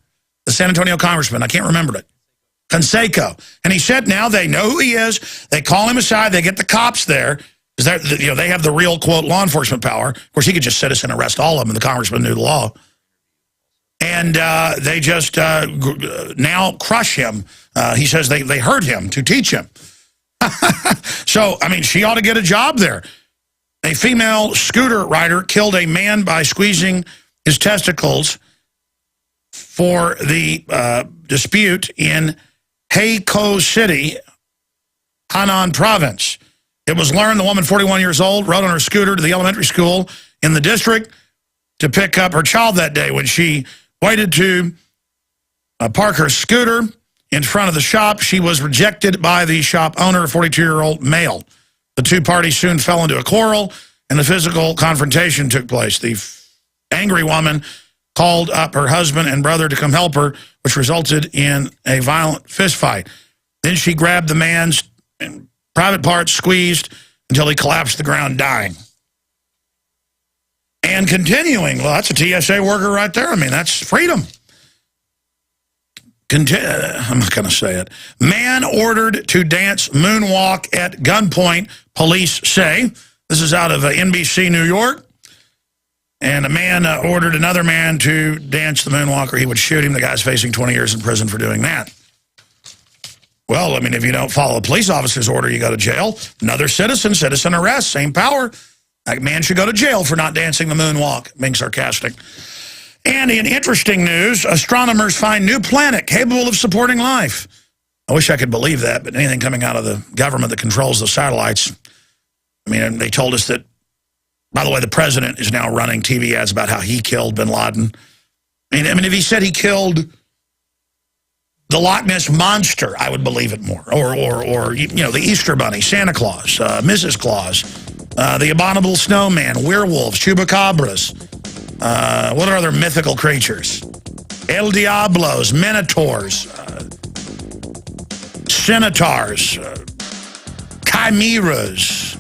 the San Antonio congressman. I can't remember it. Canseco. And he said now they know who he is. They call him aside. They get the cops there. Because they have the real, quote, law enforcement power. Of course, he could just citizen arrest all of them, and the congressman knew the law. And they just now crush him. He says they hurt him to teach him. So, I mean, she ought to get a job there. A female scooter rider killed a man by squeezing his testicles for the dispute in Heiko City, Henan Province. It was learned the woman, 41 years old, rode on her scooter to the elementary school in the district to pick up her child that day. When she waited to park her scooter in front of the shop, she was rejected by the shop owner, a 42-year-old male. The two parties soon fell into a quarrel, and a physical confrontation took place. The angry woman called up her husband and brother to come help her, which resulted in a violent fistfight. Then she grabbed the man's private parts, squeezed until he collapsed to the ground, dying. And continuing, well, that's a TSA worker right there. I mean, that's freedom. I'm not going to say it. Man ordered to dance moonwalk at gunpoint, police say. This is out of NBC New York. And a man ordered another man to dance the moonwalk or he would shoot him. The guy's facing 20 years in prison for doing that. Well, I mean, if you don't follow a police officer's order, you go to jail. Another citizen arrest, same power. That man should go to jail for not dancing the moonwalk, being sarcastic. And in interesting news, astronomers find new planet capable of supporting life. I wish I could believe that, but anything coming out of the government that controls the satellites. I mean, they told us that, by the way, the president is now running TV ads about how he killed bin Laden. I mean, if he said he killed the Loch Ness Monster, I would believe it more. Or you know, the Easter Bunny, Santa Claus, Mrs. Claus, the abominable snowman, werewolves, chupacabras. What are other mythical creatures? El Diablos, minotaurs, centaurs, chimeras,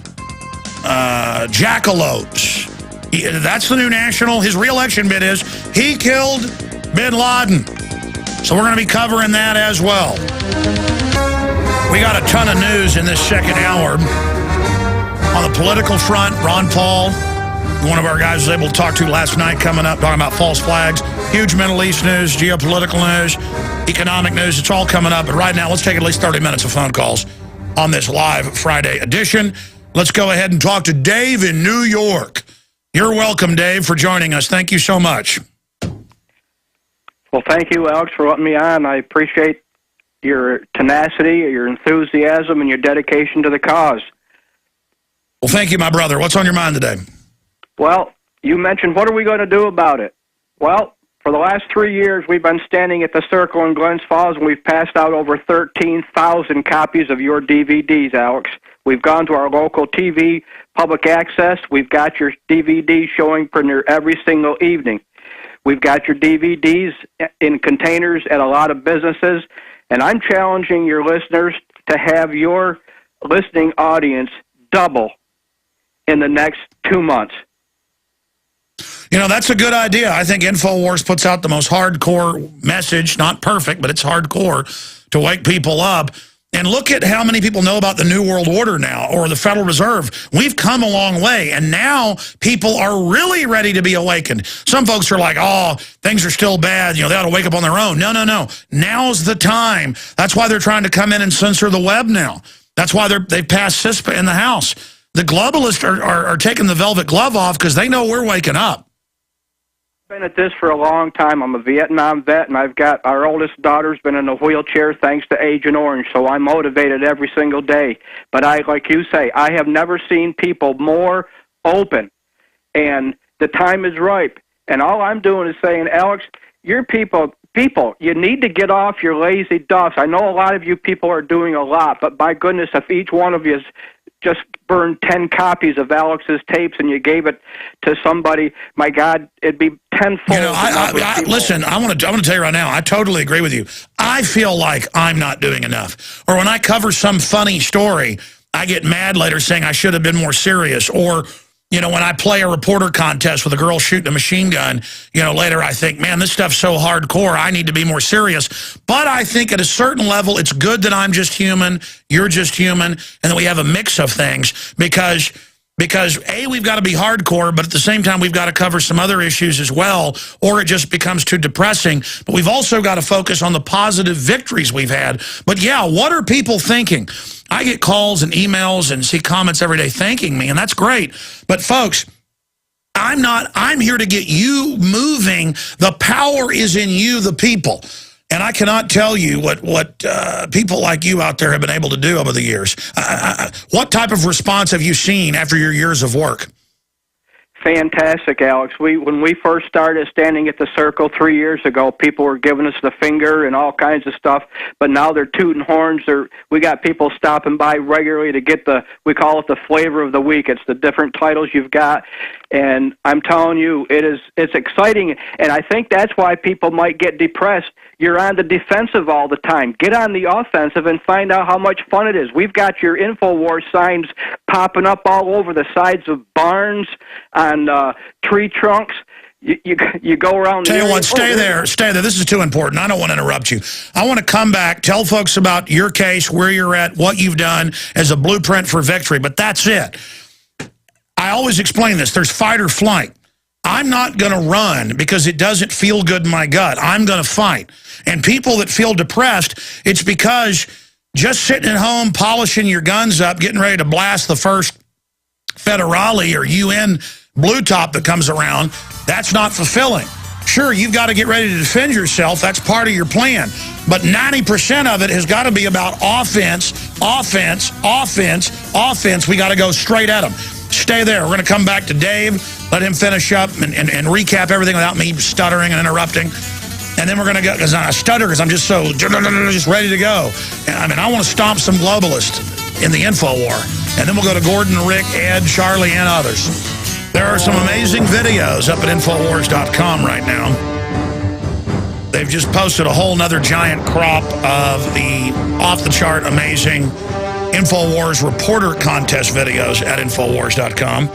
jackalopes. That's the new national. His re-election bid is he killed bin Laden. So we're going to be covering that as well. We got a ton of news in this second hour. On the political front, Ron Paul, one of our guys was able to talk to last night, coming up, talking about false flags. Huge Middle East news, geopolitical news, economic news. It's all coming up. But right now, let's take at least 30 minutes of phone calls on this live Friday edition. Let's go ahead and talk to Dave in New York. You're welcome, Dave, for joining us. Thank you so much. Well, thank you, Alex, for letting me on. I appreciate your tenacity, your enthusiasm, and your dedication to the cause. Well, thank you, my brother. What's on your mind today? Well, you mentioned, what are we going to do about it? Well, for the last 3 years, we've been standing at the Circle in Glens Falls, and we've passed out over 13,000 copies of your DVDs, Alex. We've gone to our local TV, public access. We've got your DVD showing premiere every single evening. We've got your DVDs in containers at a lot of businesses, and I'm challenging your listeners to have your listening audience double in the next 2 months. You know, that's a good idea. I think InfoWars puts out the most hardcore message, not perfect, but it's hardcore to wake people up. And look at how many people know about the New World Order now, or the Federal Reserve. We've come a long way, and now people are really ready to be awakened. Some folks are like, oh, things are still bad. You know, they ought to wake up on their own. No, no, no. Now's the time. That's why they're trying to come in and censor the web now. That's why they've passed CISPA in the House. The globalists are taking the velvet glove off because they know we're waking up. I've been at this for a long time. I'm a Vietnam vet, and I've got our oldest daughter's been in a wheelchair thanks to Agent Orange, so I'm motivated every single day. But like you say, I have never seen people more open, and the time is ripe. And all I'm doing is saying, Alex, your people people, you need to get off your lazy duffs. I know a lot of you people are doing a lot, but my goodness, if each one of you just burned 10 copies of Alex's tapes and you gave it to somebody, my God, it'd be tenfold. You know, listen, I want to tell you right now, I totally agree with you. I feel like I'm not doing enough. Or when I cover some funny story, I get mad later saying I should have been more serious. Or, you know, when I play a reporter contest with a girl shooting a machine gun, you know, later I think, man, this stuff's so hardcore, I need to be more serious. But I think at a certain level, it's good that I'm just human, you're just human, and that we have a mix of things because A, we've got to be hardcore, but at the same time, we've got to cover some other issues as well, or it just becomes too depressing. But we've also got to focus on the positive victories we've had. But yeah, what are people thinking? I get calls and emails and see comments every day thanking me, and that's great. But folks, I'm here to get you moving. The power is in you, the people. And I cannot tell you what people like you out there have been able to do over the years. What type of response have you seen after your years of work? Fantastic, Alex. When we first started standing at the circle 3 years ago, people were giving us the finger and all kinds of stuff, but now they're tooting horns. We got people stopping by regularly to get we call it the flavor of the week. It's the different titles you've got, and I'm telling you, it's exciting, and I think that's why people might get depressed. You're on the defensive all the time. Get on the offensive and find out how much fun it is. We've got your InfoWars signs popping up all over the sides of barns, on tree trunks. You go around. Tell you what, stay there. This is too important. I don't want to interrupt you. I want to come back, tell folks about your case, where you're at, what you've done as a blueprint for victory. But that's it. I always explain this. There's fight or flight. I'm not going to run because it doesn't feel good in my gut. I'm going to fight. And people that feel depressed, it's because just sitting at home, polishing your guns up, getting ready to blast the first federale or UN blue top that comes around, that's not fulfilling. Sure, you've got to get ready to defend yourself. That's part of your plan. But 90% of it has got to be about offense, offense, offense, offense. We got to go straight at them. Stay there. We're going to come back to Dave, let him finish up and recap everything without me stuttering and interrupting. And then we're going to go, because I stutter because I'm just just ready to go. I mean, I want to stomp some globalists in the info war. And then we'll go to Gordon, Rick, Ed, Charlie, and others. There are some amazing videos up at Infowars.com right now. They've just posted a whole nother giant crop of the off-the-chart amazing InfoWars reporter contest videos at Infowars.com.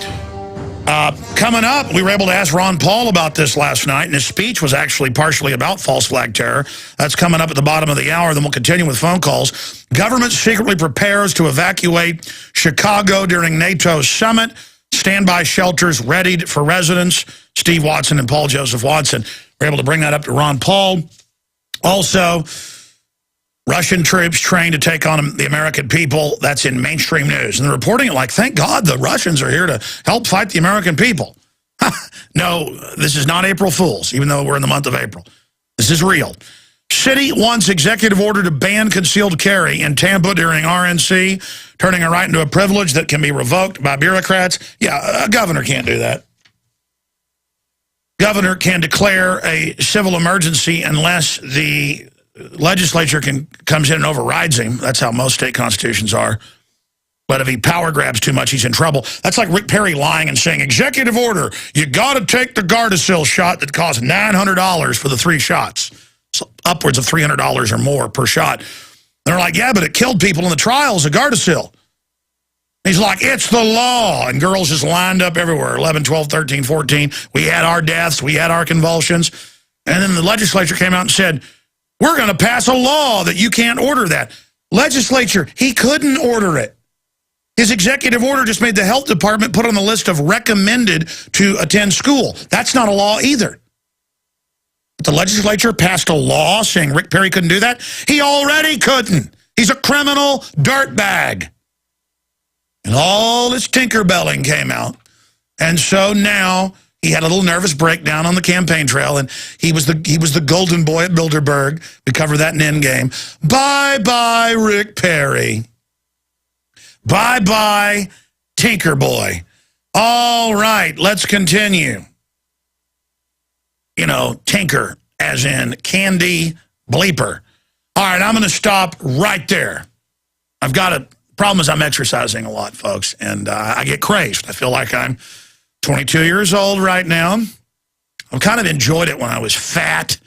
Coming up, we were able to ask Ron Paul about this last night, and his speech was actually partially about false flag terror. That's coming up at the bottom of the hour. Then we'll continue with phone calls. Government secretly prepares to evacuate Chicago during NATO's summit. Standby shelters readied for residents. Steve Watson and Paul Joseph Watson were able to bring that up to Ron Paul. Also, Russian troops trained to take on the American people. That's in mainstream news. And they're reporting it like, thank God the Russians are here to help fight the American people. No, this is not April Fool's, even though we're in the month of April. This is real. City wants executive order to ban concealed carry in Tampa during RNC, turning a right into a privilege that can be revoked by bureaucrats. Yeah, a governor can't do that. Governor can declare a civil emergency unless the legislature comes in and overrides him. That's how most state constitutions are. But if he power grabs too much, he's in trouble. That's like Rick Perry lying and saying, executive order, you got to take the Gardasil shot that costs $900 for the 3 shots. So upwards of $300 or more per shot. And they're like, yeah, but it killed people in the trials of Gardasil. He's like, it's the law. And girls just lined up everywhere, 11, 12, 13, 14. We had our deaths. We had our convulsions. And then the legislature came out and said, we're going to pass a law that you can't order that. Legislature, he couldn't order it. His executive order just made the health department put on the list of recommended to attend school. That's not a law either. The legislature passed a law saying Rick Perry couldn't do that. He already couldn't. He's a criminal dirtbag. And all this tinkerbelling came out. And so now he had a little nervous breakdown on the campaign trail, and he was the golden boy at Bilderberg. We covered that in Endgame. Bye-bye, Rick Perry. Bye-bye, Tinker Boy. All right, let's continue. You know, Tinker, as in candy bleeper. All right, I'm going to stop right there. I've got a problem is I'm exercising a lot, folks, and I get crazed. I feel like I'm 22 years old right now. I've kind of enjoyed it when I was fat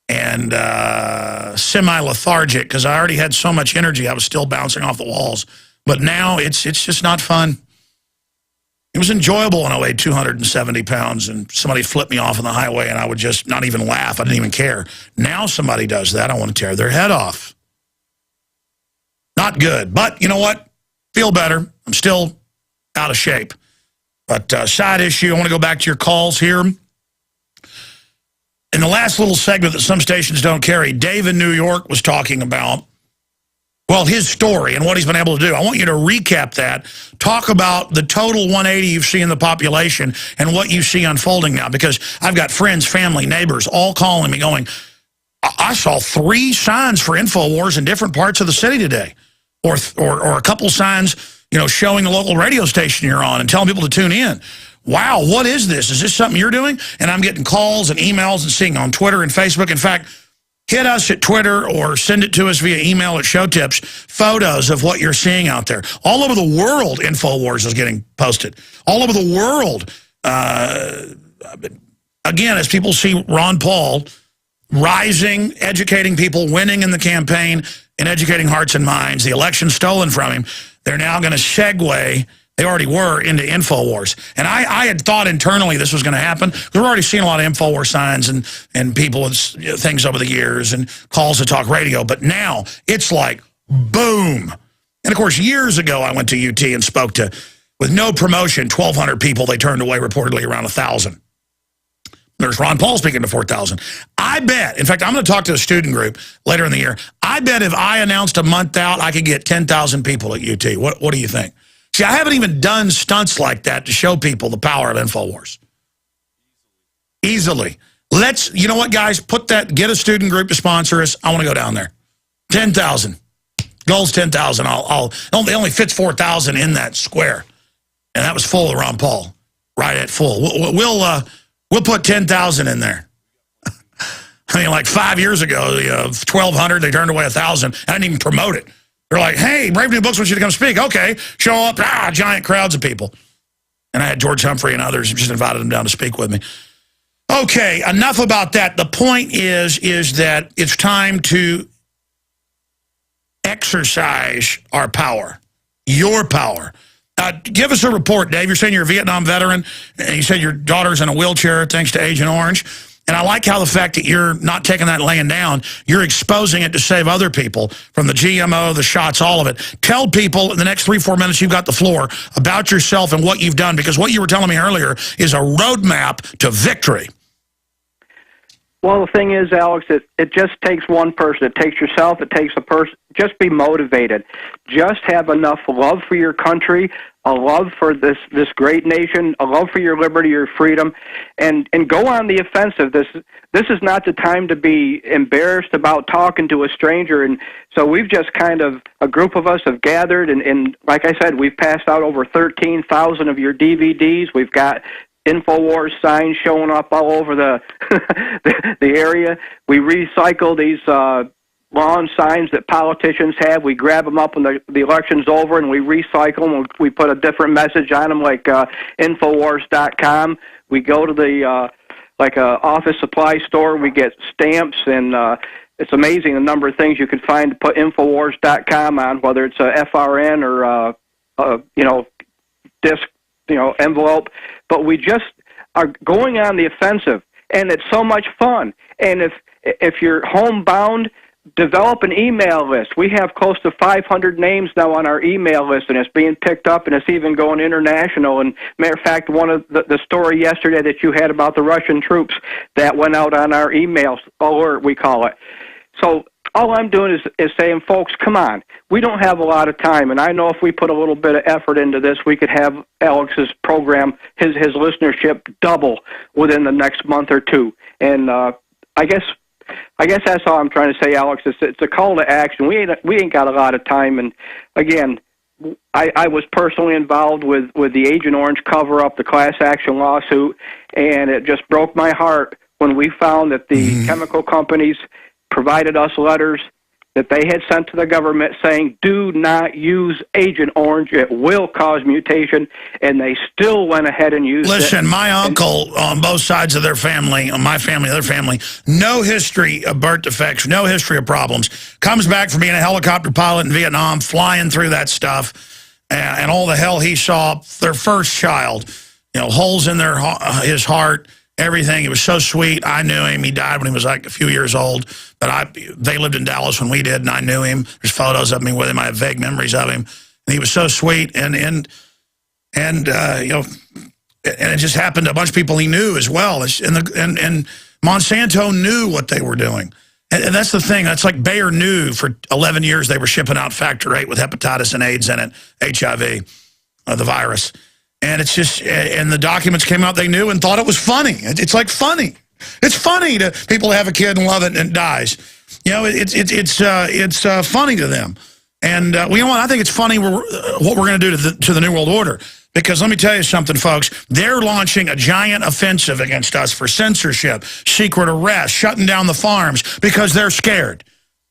and semi-lethargic because I already had so much energy. I was still bouncing off the walls. But now it's just not fun. It was enjoyable when I weighed 270 pounds and somebody flipped me off on the highway and I would just not even laugh. I didn't even care. Now somebody does that, I want to tear their head off. Not good. But you know what? Feel better. I'm still out of shape. But side issue, I want to go back to your calls here. In the last little segment that some stations don't carry, Dave in New York was talking about, well, his story and what he's been able to do. I want you to recap that. Talk about the total 180 you've seen in the population and what you see unfolding now. Because I've got friends, family, neighbors all calling me going, I saw 3 signs for InfoWars in different parts of the city today. Or a couple signs, you know, showing the local radio station you're on and telling people to tune in. Wow, what is this? Is this something you're doing? And I'm getting calls and emails and seeing on Twitter and Facebook. In fact, hit us at Twitter or send it to us via email at Show Tips, photos of what you're seeing out there. All over the world, InfoWars is getting posted. All over the world. Again, as people see Ron Paul rising, educating people, winning in the campaign, and educating hearts and minds, the election stolen from him, they're now going to segue, they already were, into InfoWars. And I had thought internally this was going to happen. We've already seen a lot of InfoWars signs and people with things over the years and calls to talk radio. But now it's like, boom. And, of course, years ago I went to UT and spoke to, with no promotion, 1,200 people. They turned away reportedly around 1,000. There's Ron Paul speaking to 4,000. I bet, in fact, I'm going to talk to a student group later in the year. I bet if I announced a month out, I could get 10,000 people at UT. What do you think? See, I haven't even done stunts like that to show people the power of InfoWars. Easily. You know what, guys? Get a student group to sponsor us. I want to go down there. 10,000. Goal's 10,000. They only fits 4,000 in that square. And that was full of Ron Paul. Right at full. We'll put 10,000 in there. I mean, like 5 years ago, 1,200, they turned away 1,000. I didn't even promote it. They're like, hey, Brave New Books wants you to come speak. Okay, show up. Giant crowds of people. And I had George Humphrey and others, just invited them down to speak with me. Okay, enough about that. The point is that it's time to exercise our power, your power. Give us a report, Dave. You're saying you're a Vietnam veteran, and you said your daughter's in a wheelchair thanks to Agent Orange. And I like how the fact that you're not taking that laying down, you're exposing it to save other people from the GMO, the shots, all of it. Tell people in the next 3-4 minutes you've got the floor about yourself and what you've done, because what you were telling me earlier is a roadmap to victory. Well, the thing is, Alex, it just takes one person. It takes yourself. It takes a person. Just be motivated. Just have enough love for your country, a love for this great nation, a love for your liberty, your freedom, and go on the offensive. This is not the time to be embarrassed about talking to a stranger. And so we've just a group of us have gathered, and like I said, we've passed out over 13,000 of your DVDs. We've got InfoWars signs showing up all over the the area. We recycle these lawn signs that politicians have. We grab them up when the election's over, and we recycle them. We put a different message on them, like Infowars.com. We go to the office supply store. We get stamps, and it's amazing the number of things you can find to put Infowars.com on, whether it's a FRN or disc, envelope. But we just are going on the offensive, and it's so much fun. And if you're homebound, develop an email list. We have close to 500 names now on our email list, and it's being picked up, and it's even going international. And matter of fact, one of the story yesterday that you had about the Russian troops, that went out on our email alert, we call it. So all I'm doing is saying, folks, come on. We don't have a lot of time, and I know if we put a little bit of effort into this, we could have Alex's program, his listenership, double within the next month or two. And I guess that's all I'm trying to say, Alex. It's a call to action. We ain't got a lot of time, and again, I was personally involved with the Agent Orange cover-up, the class action lawsuit, and it just broke my heart when we found that the chemical companies provided us letters that they had sent to the government saying, do not use Agent Orange, it will cause mutation, and they still went ahead and used it. Listen, my uncle on both sides of their family, on my family, their family, no history of birth defects, no history of problems, comes back from being a helicopter pilot in Vietnam, flying through that stuff, and all the hell he saw, their first child, holes in his heart, everything. It was so sweet. I knew him. He died when he was like a few years old. But they lived in Dallas when we did, and I knew him. There's photos of me with him. I have vague memories of him. And he was so sweet. And it just happened to a bunch of people he knew as well. And Monsanto knew what they were doing. And that's the thing. That's like Bayer knew for 11 years they were shipping out Factor 8 with hepatitis and AIDS in it, HIV, the virus. And it's just, and the documents came out, they knew and thought it was funny. It's like funny. It's funny to people to have a kid and love it and it dies. It's funny to them. And you know what? I think it's funny what we're going to do to the New World Order. Because let me tell you something, folks. They're launching a giant offensive against us for censorship, secret arrest, shutting down the farms because they're scared.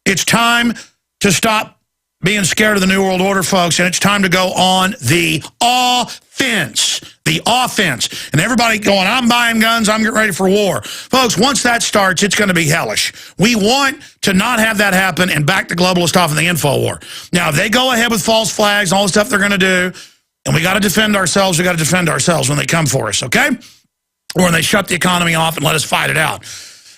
It's time to stop being scared of the New World Order, folks, and it's time to go on the offense. The offense. And everybody going, I'm buying guns, I'm getting ready for war. Folks, once that starts, it's going to be hellish. We want to not have that happen and back the globalists off in the info war. Now, if they go ahead with false flags and all the stuff they're going to do, and we got to defend ourselves, we got to defend ourselves when they come for us, okay? Or when they shut the economy off and let us fight it out.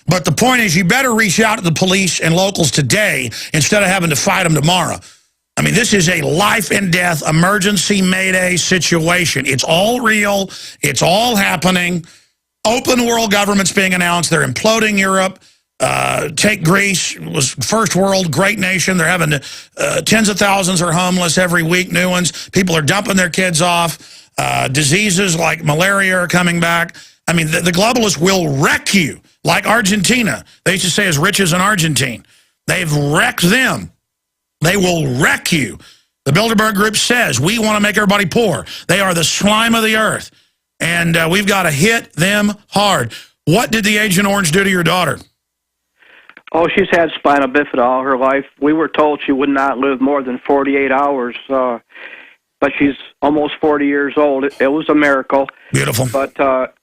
But the point is, you better reach out to the police and locals today instead of having to fight them tomorrow. I mean, this is a life and death emergency Mayday situation. It's all real. It's all happening. Open world government's being announced. They're imploding Europe. Take Greece. It was first world, great nation. They're having tens of thousands are homeless every week, new ones. People are dumping their kids off. Diseases like malaria are coming back. I mean, the globalists will wreck you. Like Argentina. They used to say as rich as an Argentine. They've wrecked them. They will wreck you. The Bilderberg Group says, we want to make everybody poor. They are the slime of the earth. And we've got to hit them hard. What did the Agent Orange do to your daughter? Oh, she's had spinal bifida all her life. We were told she would not live more than 48 hours. But she's almost 40 years old. It was a miracle. Beautiful. But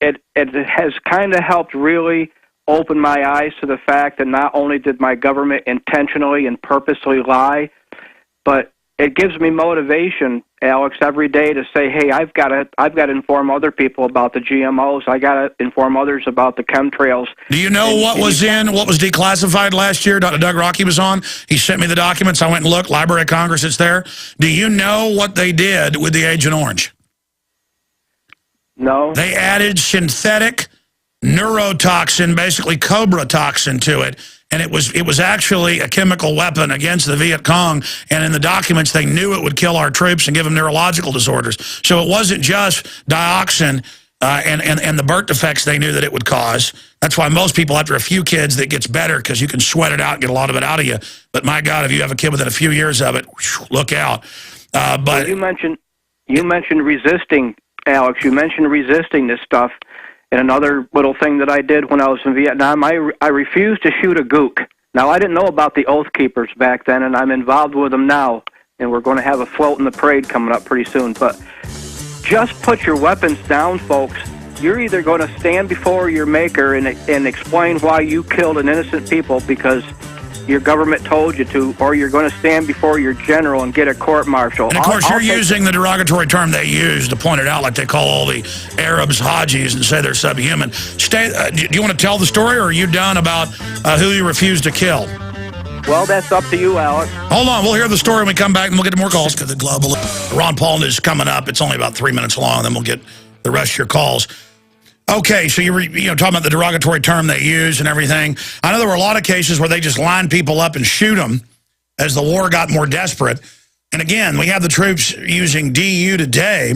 it has kind of helped really open my eyes to the fact that not only did my government intentionally and purposely lie, but it gives me motivation, Alex, every day to say, hey, I've got to inform other people about the GMOs. I got to inform others about the chemtrails. Do you know what was declassified last year? Dr. Doug Rockey was on. He sent me the documents. I went and looked. Library of Congress, it's there. Do you know what they did with the Agent Orange? No. They added synthetic neurotoxin, basically cobra toxin to it. And it was actually a chemical weapon against the Viet Cong. And in the documents, they knew it would kill our troops and give them neurological disorders. So it wasn't just dioxin and the birth defects they knew that it would cause. That's why most people, after a few kids, that gets better because you can sweat it out and get a lot of it out of you. But my God, if you have a kid within a few years of it, look out. But you mentioned resisting, Alex. You mentioned resisting this stuff. And another little thing that I did when I was in Vietnam, I refused to shoot a gook. Now, I didn't know about the Oath Keepers back then, and I'm involved with them now. And we're going to have a float in the parade coming up pretty soon. But just put your weapons down, folks. You're either going to stand before your maker and explain why you killed an innocent people because your government told you to, or you're going to stand before your general and get a court-martial. And, of course, you're using the derogatory term they use to point it out, like they call all the Arabs Hajis and say they're subhuman. Do you want to tell the story, or are you done about who you refused to kill? Well, that's up to you, Alex. Hold on. We'll hear the story when we come back, and we'll get to more calls. The global Ron Paul is coming up. It's only about 3 minutes long, then we'll get the rest of your calls. Okay, so you're talking about the derogatory term they use and everything. I know there were a lot of cases where they just line people up and shoot them as the war got more desperate. And again, we have the troops using DU today,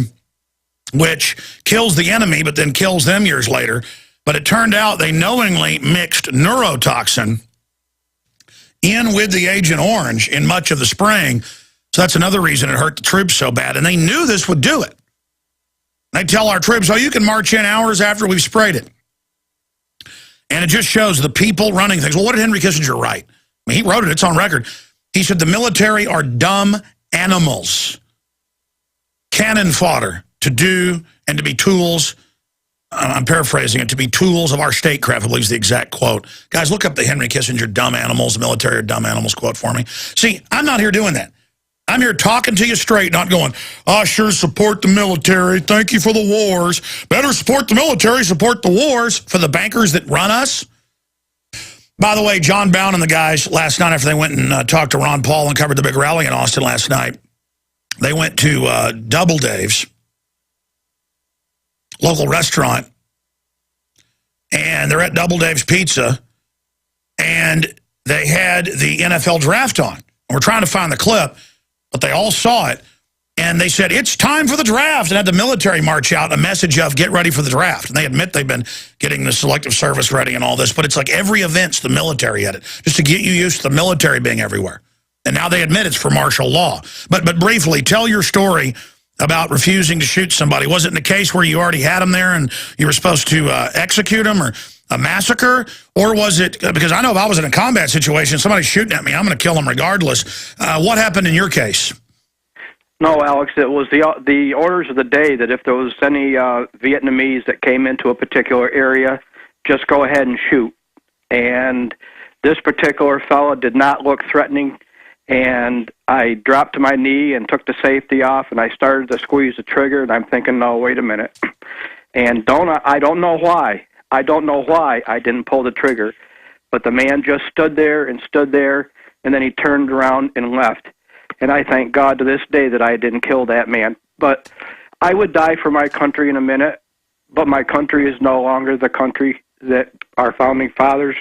which kills the enemy but then kills them years later. But it turned out they knowingly mixed neurotoxin in with the Agent Orange in much of the spraying. So that's another reason it hurt the troops so bad. And they knew this would do it. They tell our troops, oh, you can march in hours after we've sprayed it. And it just shows the people running things. Well, what did Henry Kissinger write? I mean, he wrote it. It's on record. He said the military are dumb animals, cannon fodder to do and to be tools. I'm paraphrasing it, to be tools of our statecraft, I believe is the exact quote. Guys, look up the Henry Kissinger dumb animals, the military are dumb animals quote for me. See, I'm not here doing that. I'm here talking to you straight, not going, I sure support the military. Thank you for the wars. Better support the military, support the wars for the bankers that run us. By the way, John Bound and the guys last night after they went and talked to Ron Paul and covered the big rally in Austin last night, they went to Double Dave's, local restaurant, and they're at Double Dave's Pizza, and they had the NFL draft on. We're trying to find the clip, but they all saw it, and they said, it's time for the draft, and had the military march out a message of get ready for the draft. And they admit they've been getting the Selective Service ready and all this, but it's like every event's the military at it, just to get you used to the military being everywhere. And now they admit it's for martial law. But briefly, tell your story about refusing to shoot somebody. Was it in the case where you already had them there and you were supposed to execute them, or a massacre? Or was it, because I know if I was in a combat situation, somebody's shooting at me, I'm going to kill them regardless. What happened in your case? No, Alex, it was the orders of the day that if there was any Vietnamese that came into a particular area, just go ahead and shoot. And this particular fellow did not look threatening, and I dropped to my knee and took the safety off, and I started to squeeze the trigger, and I'm thinking, no, wait a minute. And I don't know why. I don't know why I didn't pull the trigger, but the man just stood there, and then he turned around and left. And I thank God to this day that I didn't kill that man. But I would die for my country in a minute, but my country is no longer the country that our founding fathers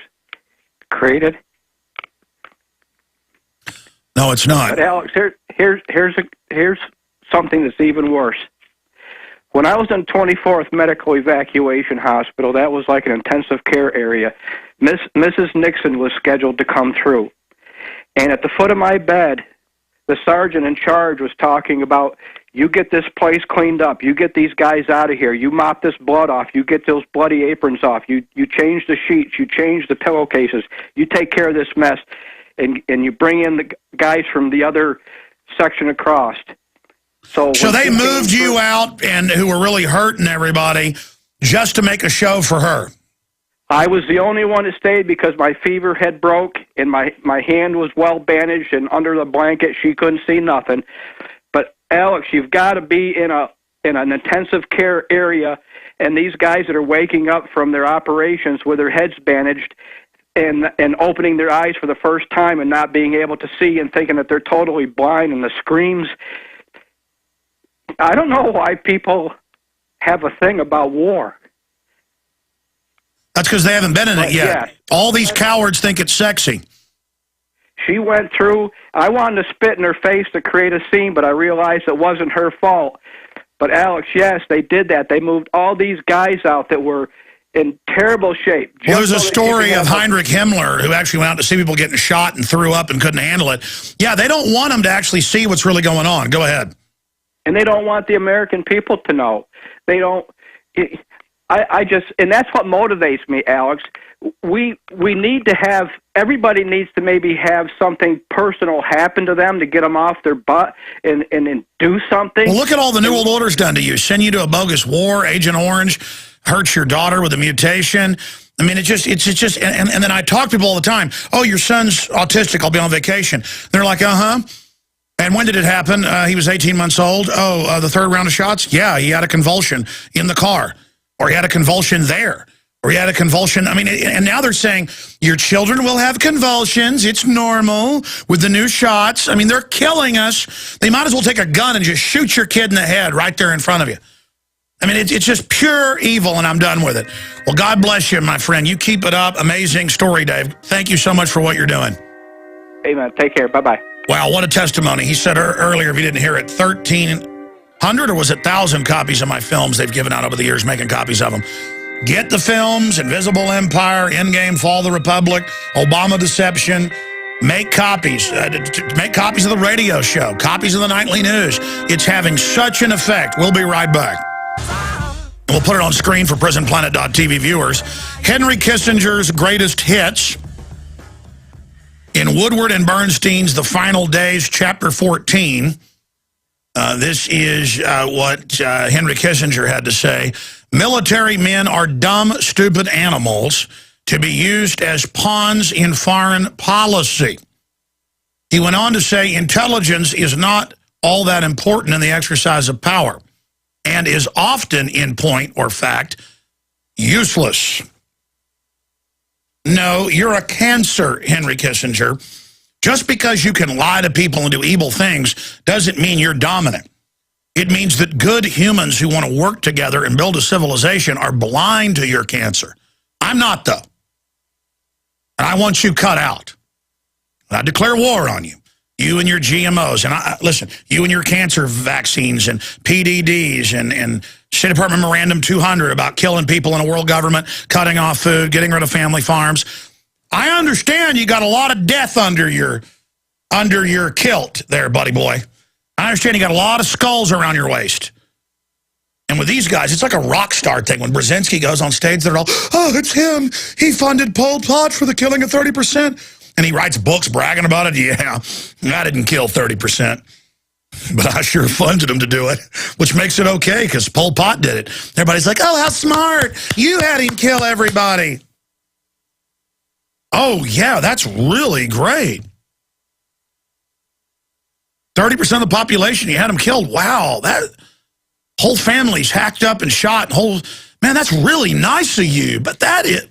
created. No, it's not. But Alex, here's something that's even worse. When I was in 24th Medical Evacuation Hospital, that was like an intensive care area, Mrs. Nixon was scheduled to come through. And at the foot of my bed, the sergeant in charge was talking about, you get this place cleaned up, you get these guys out of here, you mop this blood off, you get those bloody aprons off, you change the sheets, you change the pillowcases, you take care of this mess, and you bring in the guys from the other section across. So they moved you out, and who were really hurting everybody, just to make a show for her. I was the only one that stayed because my fever had broke, and my hand was well bandaged, and under the blanket she couldn't see nothing. But Alex, you've got to be in an intensive care area, and these guys that are waking up from their operations with their heads bandaged and opening their eyes for the first time and not being able to see and thinking that they're totally blind, and the screams. I don't know why people have a thing about war. That's because they haven't been in it yet. Yes. All these cowards think it's sexy. She went through, I wanted to spit in her face to create a scene, but I realized it wasn't her fault. But Alex, yes, they did that. They moved all these guys out that were in terrible shape. Well, there's a story of Heinrich Himmler, who actually went out to see people getting shot and threw up and couldn't handle it. Yeah, they don't want them to actually see what's really going on. Go ahead. And they don't want the American people to know. They don't. I just, and that's what motivates me, Alex. We need to have, everybody needs to maybe have something personal happen to them to get them off their butt and do something. Well, look at all the New World Order's done to you. Send you to a bogus war, Agent Orange, hurts your daughter with a mutation. I mean, it's just, and then I talk to people all the time. Oh, your son's autistic. I'll be on vacation. They're like, uh-huh. And when did it happen? He was 18 months old. Oh, the third round of shots? Yeah, he had a convulsion in the car. Or he had a convulsion there. Or he had a convulsion. I mean, and now they're saying, your children will have convulsions. It's normal with the new shots. I mean, they're killing us. They might as well take a gun and just shoot your kid in the head right there in front of you. I mean, it's just pure evil, and I'm done with it. Well, God bless you, my friend. You keep it up. Amazing story, Dave. Thank you so much for what you're doing. Amen. Take care. Bye-bye. Wow, what a testimony. He said earlier, if you didn't hear it, 1,300 or was it 1,000 copies of my films they've given out over the years, making copies of them. Get the films, Invisible Empire, Endgame, Fall of the Republic, Obama Deception. Make copies. Make copies of the radio show, copies of the nightly news. It's having such an effect. We'll be right back. We'll put it on screen for PrisonPlanet.tv viewers. Henry Kissinger's greatest hits in Woodward and Bernstein's The Final Days, Chapter 14. This is what Henry Kissinger had to say. Military men are dumb, stupid animals to be used as pawns in foreign policy. He went on to say intelligence is not all that important in the exercise of power and is often, in point or fact, useless. No, you're a cancer, Henry Kissinger. Just because you can lie to people and do evil things doesn't mean you're dominant. It means that good humans who want to work together and build a civilization are blind to your cancer. I'm not, though. And I want you cut out. I declare war on you. You and your GMOs. And listen, you and your cancer vaccines and PDDs and State Department Memorandum 200 about killing people in a world government, cutting off food, getting rid of family farms. I understand you got a lot of death under your kilt there, buddy boy. I understand you got a lot of skulls around your waist. And with these guys, it's like a rock star thing. When Brzezinski goes on stage, they're all, oh, it's him. He funded Pol Pot for the killing of 30%. And he writes books bragging about it. Yeah, I didn't kill 30%. But I sure funded him to do it, which makes it okay because Pol Pot did it. Everybody's like, oh, how smart. You had him kill everybody. Oh, yeah, that's really great. 30% of the population, you had them killed. Wow, that whole family's hacked up and shot. Man, that's really nice of you. But that is,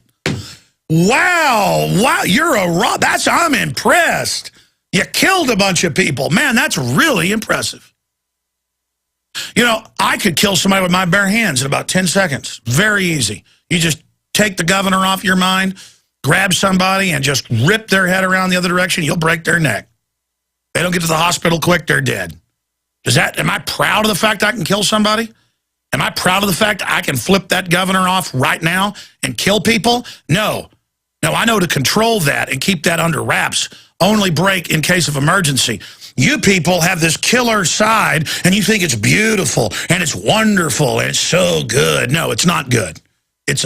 wow, you're I'm impressed. You killed a bunch of people. Man, that's really impressive. You know, I could kill somebody with my bare hands in about 10 seconds. Very easy. You just take the governor off your mind, grab somebody, and just rip their head around the other direction. You'll break their neck. They don't get to the hospital quick, they're dead. Am I proud of the fact I can kill somebody? Am I proud of the fact I can flip that governor off right now and kill people? No. No, I know to control that and keep that under wraps. Only break in case of emergency. You people have this killer side, and you think it's beautiful, and it's wonderful, and it's so good. No, it's not good. And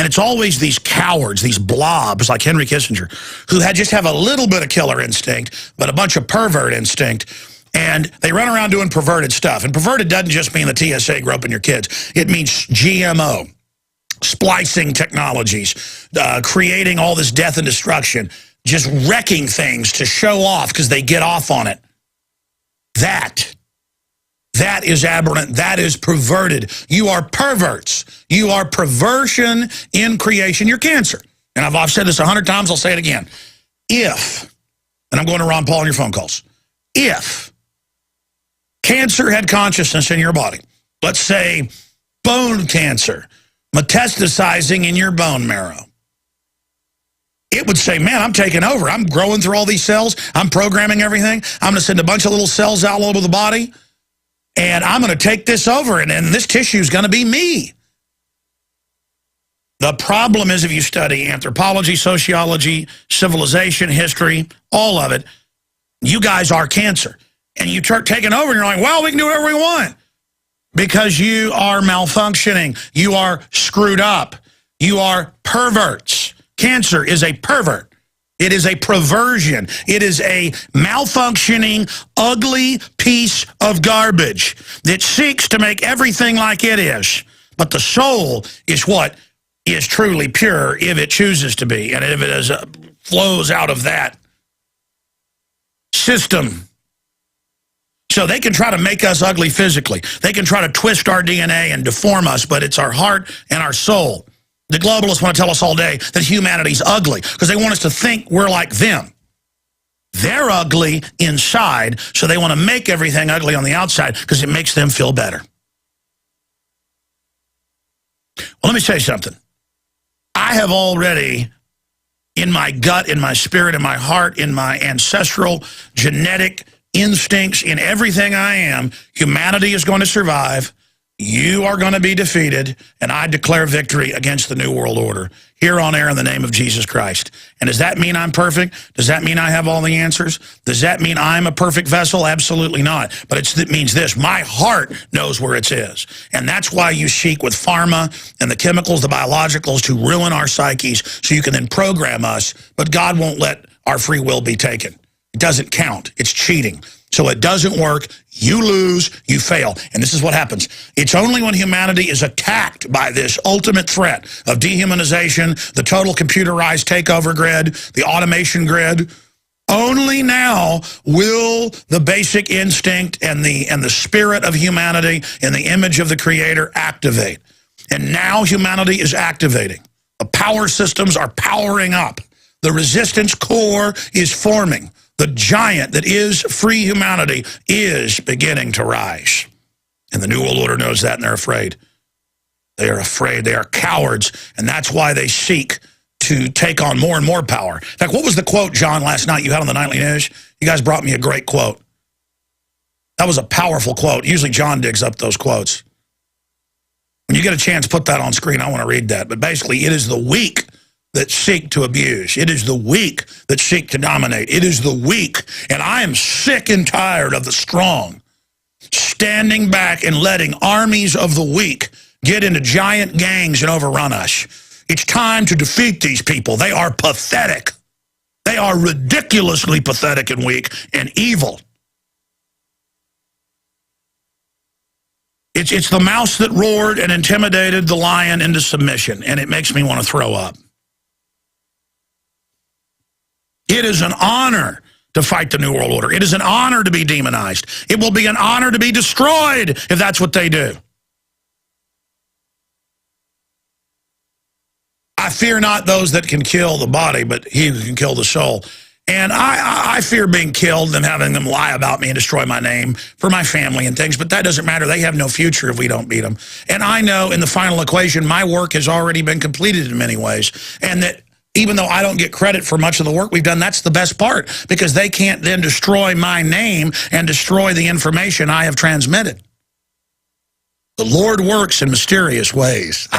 it's always these cowards, these blobs like Henry Kissinger, who just have a little bit of killer instinct, but a bunch of pervert instinct, and they run around doing perverted stuff. And perverted doesn't just mean the TSA groping your kids. It means GMO, splicing technologies, creating all this death and destruction, just wrecking things to show off because they get off on it. That is aberrant. That is perverted. You are perverts. You are perversion in creation. You're cancer. And I've said this 100 times. I'll say it again. If, and I'm going to Ron Paul on your phone calls, if cancer had consciousness in your body, let's say bone cancer, metastasizing in your bone marrow, it would say, man, I'm taking over. I'm growing through all these cells. I'm programming everything. I'm going to send a bunch of little cells out all over the body. And I'm going to take this over, and this tissue is going to be me. The problem is if you study anthropology, sociology, civilization, history, all of it, you guys are cancer. And you start taking over, and you're like, well, we can do whatever we want. Because you are malfunctioning. You are screwed up. You are perverts. Cancer is a pervert. It is a perversion. It is a malfunctioning, ugly piece of garbage that seeks to make everything like it is. But the soul is what is truly pure if it chooses to be, and if it flows out of that system. So they can try to make us ugly physically. They can try to twist our DNA and deform us, but it's our heart and our soul. The globalists want to tell us all day that humanity's ugly because they want us to think we're like them. They're ugly inside, so they want to make everything ugly on the outside because it makes them feel better. Well, let me tell you something. I have already, in my gut, in my spirit, in my heart, in my ancestral genetic instincts, in everything I am, humanity is going to survive. You are going to be defeated, and I declare victory against the New World Order. here on air in the name of Jesus Christ. And does that mean I'm perfect? Does that mean I have all the answers? Does that mean I'm a perfect vessel? Absolutely not. But it means this: my heart knows where it is. And that's why you seek with pharma and the chemicals, the biologicals, to ruin our psyches so you can then program us. But God won't let our free will be taken. It doesn't count. It's cheating. So it doesn't work. You lose, you fail. And this is what happens. It's only when humanity is attacked by this ultimate threat of dehumanization, the total computerized takeover grid, the automation grid, only now will the basic instinct and the spirit of humanity in the image of the Creator activate. And now humanity is activating. The power systems are powering up. The resistance core is forming. The giant that is free humanity is beginning to rise. And the New World Order knows that, and they're afraid. They are afraid. They are cowards, and that's why they seek to take on more and more power. In fact, what was the quote, John, last night you had on the Nightly News? You guys brought me a great quote. That was a powerful quote. Usually John digs up those quotes. When you get a chance, put that on screen. I want to read that. But basically, it is the weak that seek to abuse. It is the weak that seek to dominate. It is the weak, and I am sick and tired of the strong standing back and letting armies of the weak get into giant gangs and overrun us. It's time to defeat these people. They are pathetic. They are ridiculously pathetic and weak and evil. It's the mouse that roared and intimidated the lion into submission, and it makes me want to throw up. It is an honor to fight the New World Order. It is an honor to be demonized. It will be an honor to be destroyed if that's what they do. I fear not those that can kill the body, but he who can kill the soul. And I fear being killed and having them lie about me and destroy my name for my family and things, but that doesn't matter. They have no future if we don't beat them. And I know in the final equation, my work has already been completed in many ways, and that even though I don't get credit for much of the work we've done, that's the best part, because they can't then destroy my name and destroy the information I have transmitted. The Lord works in mysterious ways.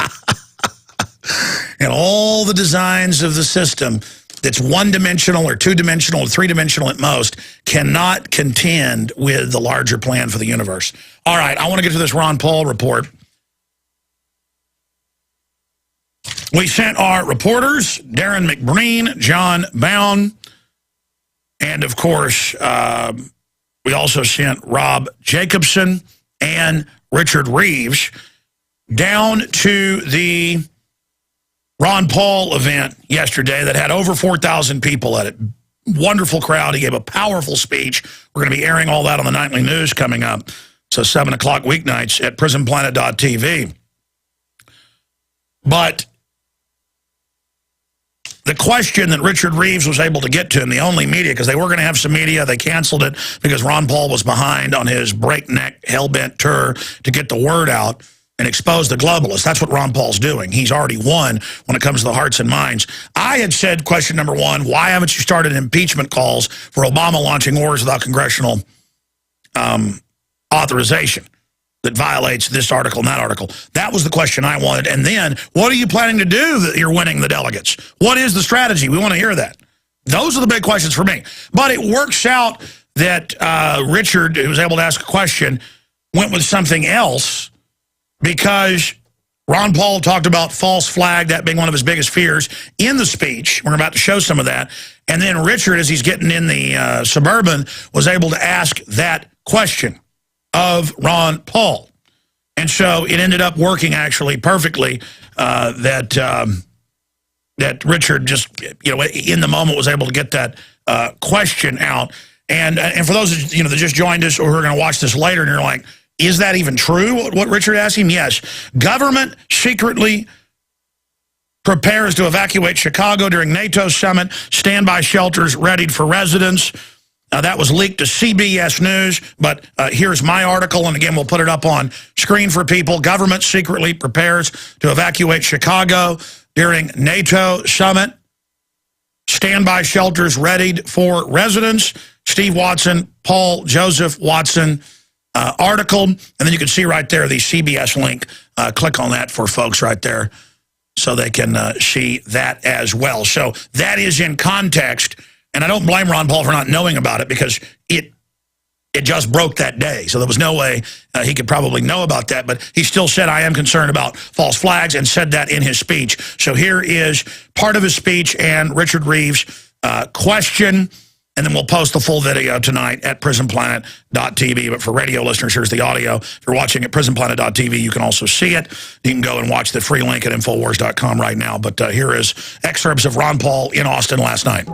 And all the designs of the system that's one-dimensional or two-dimensional or three-dimensional at most cannot contend with the larger plan for the universe. All right, I want to get to this Ron Paul report. We sent our reporters, Darren McBreen, John Bound, and, of course, we also sent Rob Jacobson and Richard Reeves down to the Ron Paul event yesterday that had over 4,000 people at it. Wonderful crowd. He gave a powerful speech. We're going to be airing all that on the Nightly News coming up. So 7 o'clock weeknights at prisonplanet.tv. But the question that Richard Reeves was able to get to, and the only media, because they were going to have some media, they canceled it because Ron Paul was behind on his breakneck, hell-bent tour to get the word out and expose the globalists. That's what Ron Paul's doing. He's already won when it comes to the hearts and minds. I had said, question number one, why haven't you started impeachment calls for Obama launching wars without congressional authorization that violates this article and that article? That was the question I wanted. And then, what are you planning to do that you're winning the delegates? What is the strategy? We want to hear that. Those are the big questions for me. But it works out that Richard, who was able to ask a question, went with something else, because Ron Paul talked about false flag, that being one of his biggest fears, in the speech. We're about to show some of that. And then Richard, as he's getting in the Suburban, was able to ask that question of Ron Paul. And so it ended up working actually perfectly that Richard just, in the moment was able to get that question out. And for those that just joined us or who are going to watch this later and you're like, is that even true, what Richard asked him? Yes. Government secretly prepares to evacuate Chicago during NATO summit. Standby shelters readied for residents. That was leaked to CBS News, but here's my article, and again, we'll put it up on screen for people. Government secretly prepares to evacuate Chicago during NATO summit. Standby shelters readied for residents. Steve Watson, Paul Joseph Watson article, and then you can see right there the CBS link. Click on that for folks right there. so they can see that as well. So that is in context, and I don't blame Ron Paul for not knowing about it because it just broke that day. So there was no way he could probably know about that, but he still said, I am concerned about false flags, and said that in his speech. So here is part of his speech and Richard Reeves' question, and then we'll post the full video tonight at prisonplanet.tv. But for radio listeners, here's the audio. If you're watching at prisonplanet.tv, you can also see it. You can go and watch the free link at Infowars.com right now. But here is excerpts of Ron Paul in Austin last night.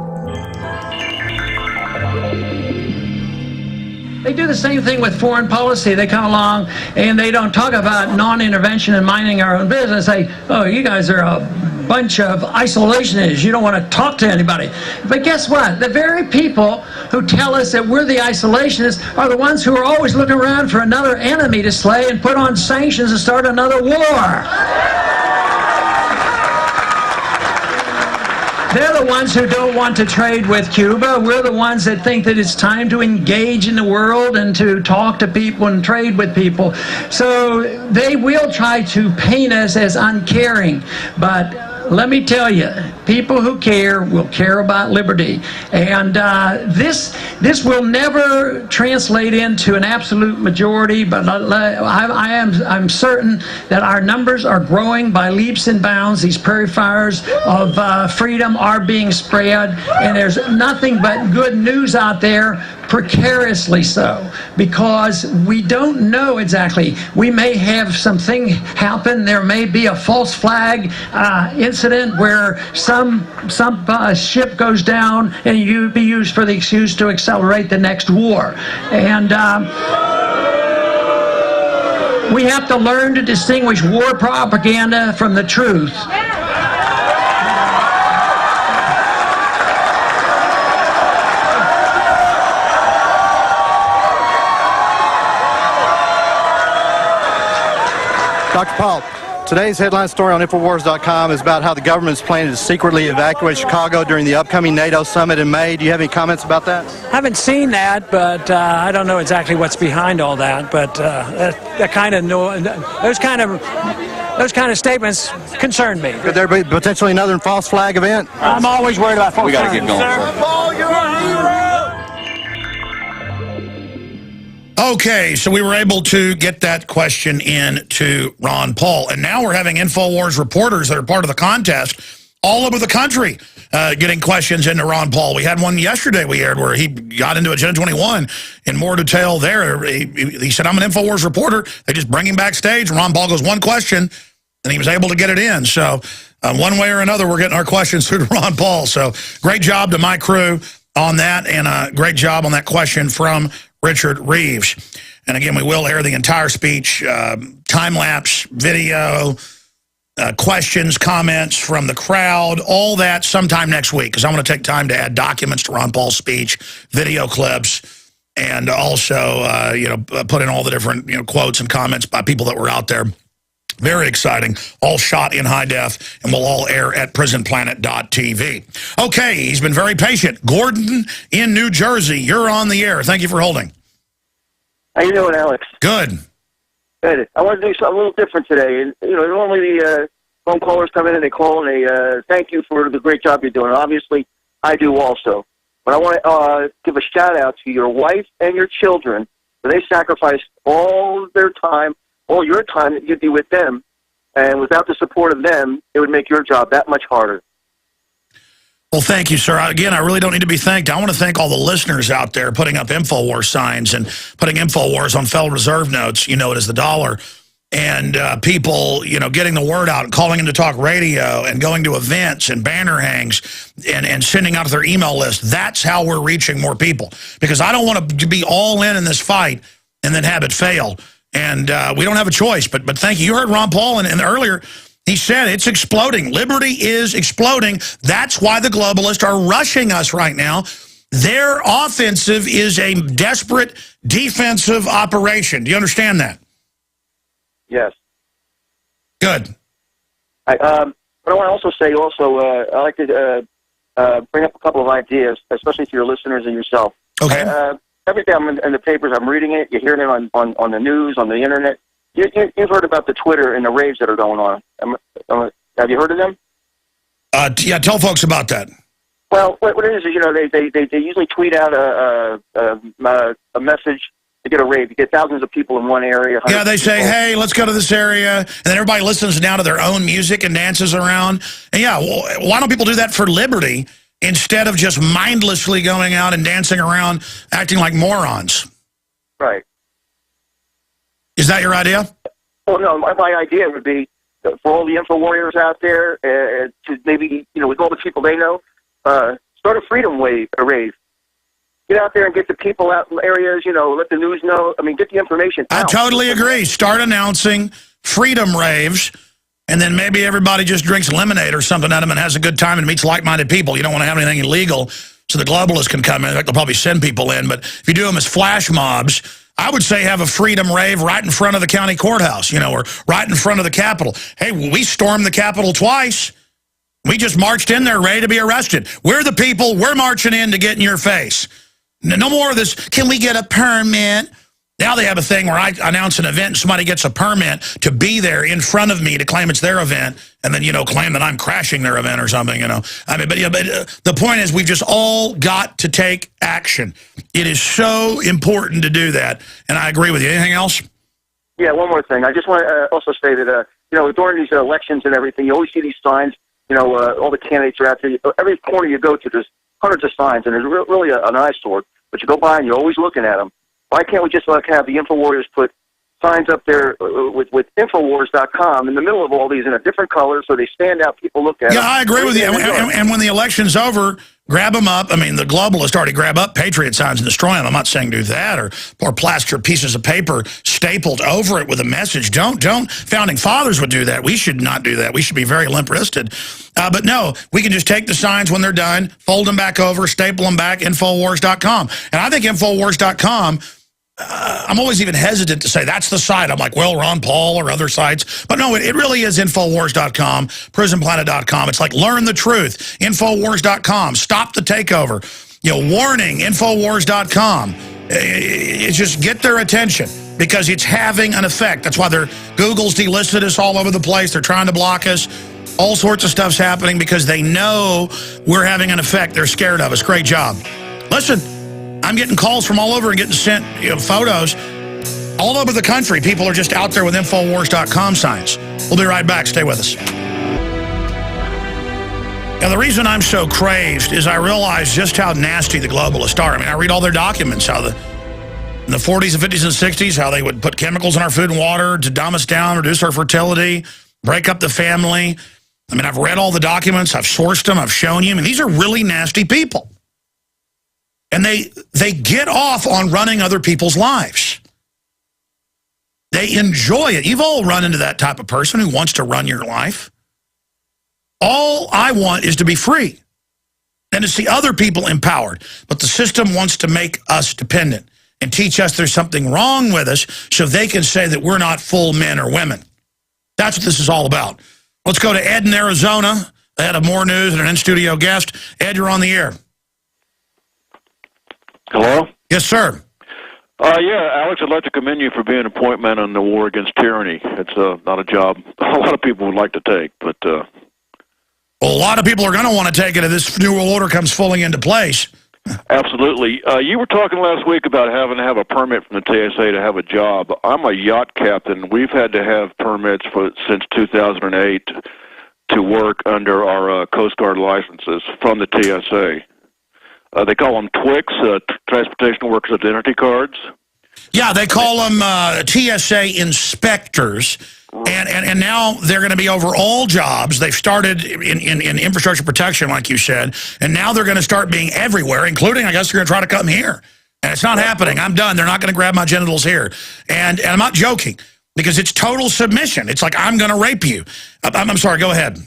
They do the same thing with foreign policy. They come along and they don't talk about non-intervention and minding our own business. They say, oh, you guys are a bunch of isolationists. You don't want to talk to anybody. But guess what? The very people who tell us that we're the isolationists are the ones who are always looking around for another enemy to slay and put on sanctions and start another war. They're the ones who don't want to trade with Cuba. We're the ones that think that it's time to engage in the world and to talk to people and trade with people. So they will try to paint us as uncaring, but let me tell you, people who care will care about liberty, and this will never translate into an absolute majority. But I'm certain that our numbers are growing by leaps and bounds. These prairie fires of freedom are being spread, and there's nothing but good news out there. Precariously so, because we don't know exactly. We may have something happen. There may be a false flag incident where some ship goes down and you be used for the excuse to accelerate the next war. And we have to learn to distinguish war propaganda from the truth. Dr. Paul, today's headline story on Infowars.com is about how the government is planning to secretly evacuate Chicago during the upcoming NATO summit in May. Do you have any comments about that? I haven't seen that, but I don't know exactly what's behind all that. But those kind of statements concern me. Could there be potentially another false flag event? I'm always worried about false We got to get going. Paul, you're a hero! Okay, so we were able to get that question in to Ron Paul, and now we're having InfoWars reporters that are part of the contest all over the country getting questions into Ron Paul. We had one yesterday we aired where he got into Agenda 21 in more detail there. He said, I'm an InfoWars reporter. They just bring him backstage, and Ron Paul goes, one question, and he was able to get it in. So one way or another, we're getting our questions through to Ron Paul. So great job to my crew on that, and a great job on that question from Richard Reeves. And again, we will air the entire speech, time-lapse video, questions, comments from the crowd, all that sometime next week, because I want to take time to add documents to Ron Paul's speech, video clips, and also put in all the different quotes and comments by people that were out there. Very exciting, all shot in high def, and we'll all air at prisonplanet.tv. Okay, he's been very patient. Gordon in New Jersey, you're on the air. Thank you for holding. How you doing, Alex? Good. Good. I want to do something a little different today. And, normally the phone callers come in and they call and they thank you for the great job you're doing. Obviously, I do also. But I want to give a shout-out to your wife and your children. They sacrificed all their time, all your time that you'd be with them, and without the support of them, it would make your job that much harder. Well, thank you, sir. Again, I really don't need to be thanked. I want to thank all the listeners out there putting up InfoWars signs and putting InfoWars on Federal Reserve notes, it as the dollar, and people, getting the word out and calling into talk radio and going to events and banner hangs and sending out their email list. That's how we're reaching more people, because I don't want to be all in this fight and then have it fail. And we don't have a choice, but thank you. You heard Ron Paul and earlier, he said it's exploding. Liberty is exploding. That's why the globalists are rushing us right now. Their offensive is a desperate defensive operation. Do you understand that? Yes. Good. But I want to also say, I like to bring up a couple of ideas, especially to your listeners and yourself. Okay. Every day I'm in the papers, I'm reading it. You're hearing it on the news, on the internet. You've heard about the Twitter and the raves that are going on. Have you heard of them? Yeah, tell folks about that. Well, what it is, they usually tweet out a message to get a rave. You get thousands of people in one area. Yeah, they say, hey, let's go to this area, and then everybody listens now to their own music and dances around. And yeah, well, why don't people do that for liberty instead of just mindlessly going out and dancing around, acting like morons? Right. Is that your idea? Well, no, my idea would be for all the info warriors out there to maybe, with all the people they know, start a freedom rave. Get out there and get the people out in areas, let the news know. I mean, get the information out. I totally agree. Start announcing freedom raves, and then maybe everybody just drinks lemonade or something at them and has a good time and meets like-minded people. You don't want to have anything illegal so the globalists can come in. In fact, they'll probably send people in. But if you do them as flash mobs, I would say have a freedom rave right in front of the county courthouse, or right in front of the Capitol. Hey, we stormed the Capitol twice. We just marched in there ready to be arrested. We're the people. We're marching in to get in your face. No more of this, can we get a permit? Now they have a thing where I announce an event and somebody gets a permit to be there in front of me to claim it's their event and then, claim that I'm crashing their event or something, I mean, but the point is we've just all got to take action. It is so important to do that, and I agree with you. Anything else? Yeah, one more thing. I just want to also say that, during these elections and everything, you always see these signs, all the candidates are out there. Every corner you go to, there's hundreds of signs, and there's really an eyesore. But you go by and you're always looking at them. Why can't we just have the InfoWarriors put signs up there with Infowars.com in the middle of all these in a different color so they stand out, people look at them? Yeah, I agree with you. And when the election's over, grab them up. I mean, the globalists already grab up Patriot signs and destroy them. I'm not saying do that or plaster pieces of paper stapled over it with a message. Don't. Founding fathers would do that. We should not do that. We should be very limp-wristed. But no, we can just take the signs when they're done, fold them back over, staple them back, Infowars.com. And I think Infowars.com, I'm always even hesitant to say that's the site. I'm like, well, Ron Paul or other sites. But no, it really is Infowars.com, PrisonPlanet.com. It's like learn the truth. Infowars.com. Stop the takeover. Warning, Infowars.com. It's just get their attention because it's having an effect. That's why Google's delisted us all over the place. They're trying to block us. All sorts of stuff's happening because they know we're having an effect. They're scared of us. Great job. Listen, I'm getting calls from all over and getting sent photos all over the country. People are just out there with Infowars.com signs. We'll be right back. Stay with us. Now, the reason I'm so crazed is I realize just how nasty the globalists are. I mean, I read all their documents, how in the 40s and 50s and 60s, how they would put chemicals in our food and water to dumb us down, reduce our fertility, break up the family. I mean, I've read all the documents. I've sourced them. I've shown you. I mean, these are really nasty people. And they get off on running other people's lives. They enjoy it. You've all run into that type of person who wants to run your life. All I want is to be free and to see other people empowered. But the system wants to make us dependent and teach us there's something wrong with us so they can say that we're not full men or women. That's what this is all about. Let's go to Ed in Arizona. Ahead of more news and an in-studio guest. Ed, you're on the air. Hello? Yes, sir. Yeah, Alex, I'd like to commend you for being a point man on the war against tyranny. It's not a job a lot of people would like to take, but... Well, a lot of people are going to want to take it if this new world order comes fully into place. Absolutely. You were talking last week about having to have a permit from the TSA to have a job. I'm a yacht captain. We've had to have permits since 2008 to work under our Coast Guard licenses from the TSA. They call them TWICs, Transportation Workers Identity Cards. Yeah, they call them TSA inspectors, and now they're going to be over all jobs. They've started in infrastructure protection, like you said, and now they're going to start being everywhere, including, I guess, they're going to try to come here. And it's not happening. I'm done. They're not going to grab my genitals here. And I'm not joking, because it's total submission. It's like, I'm going to rape you. I'm sorry, go ahead.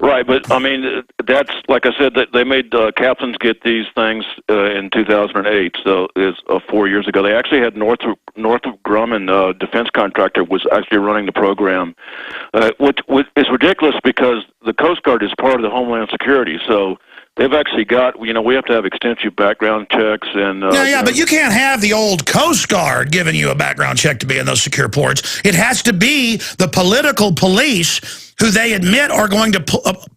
Right, but I mean, that's, like I said, they made captains get these things in 2008, so it's 4 years ago. They actually had Northrop Grumman, defense contractor, was actually running the program, which is ridiculous because the Coast Guard is part of the Homeland Security, so they've actually got, we have to have extensive background checks and. Yeah, but you can't have the old Coast Guard giving you a background check to be in those secure ports. It has to be the political police who they admit are going to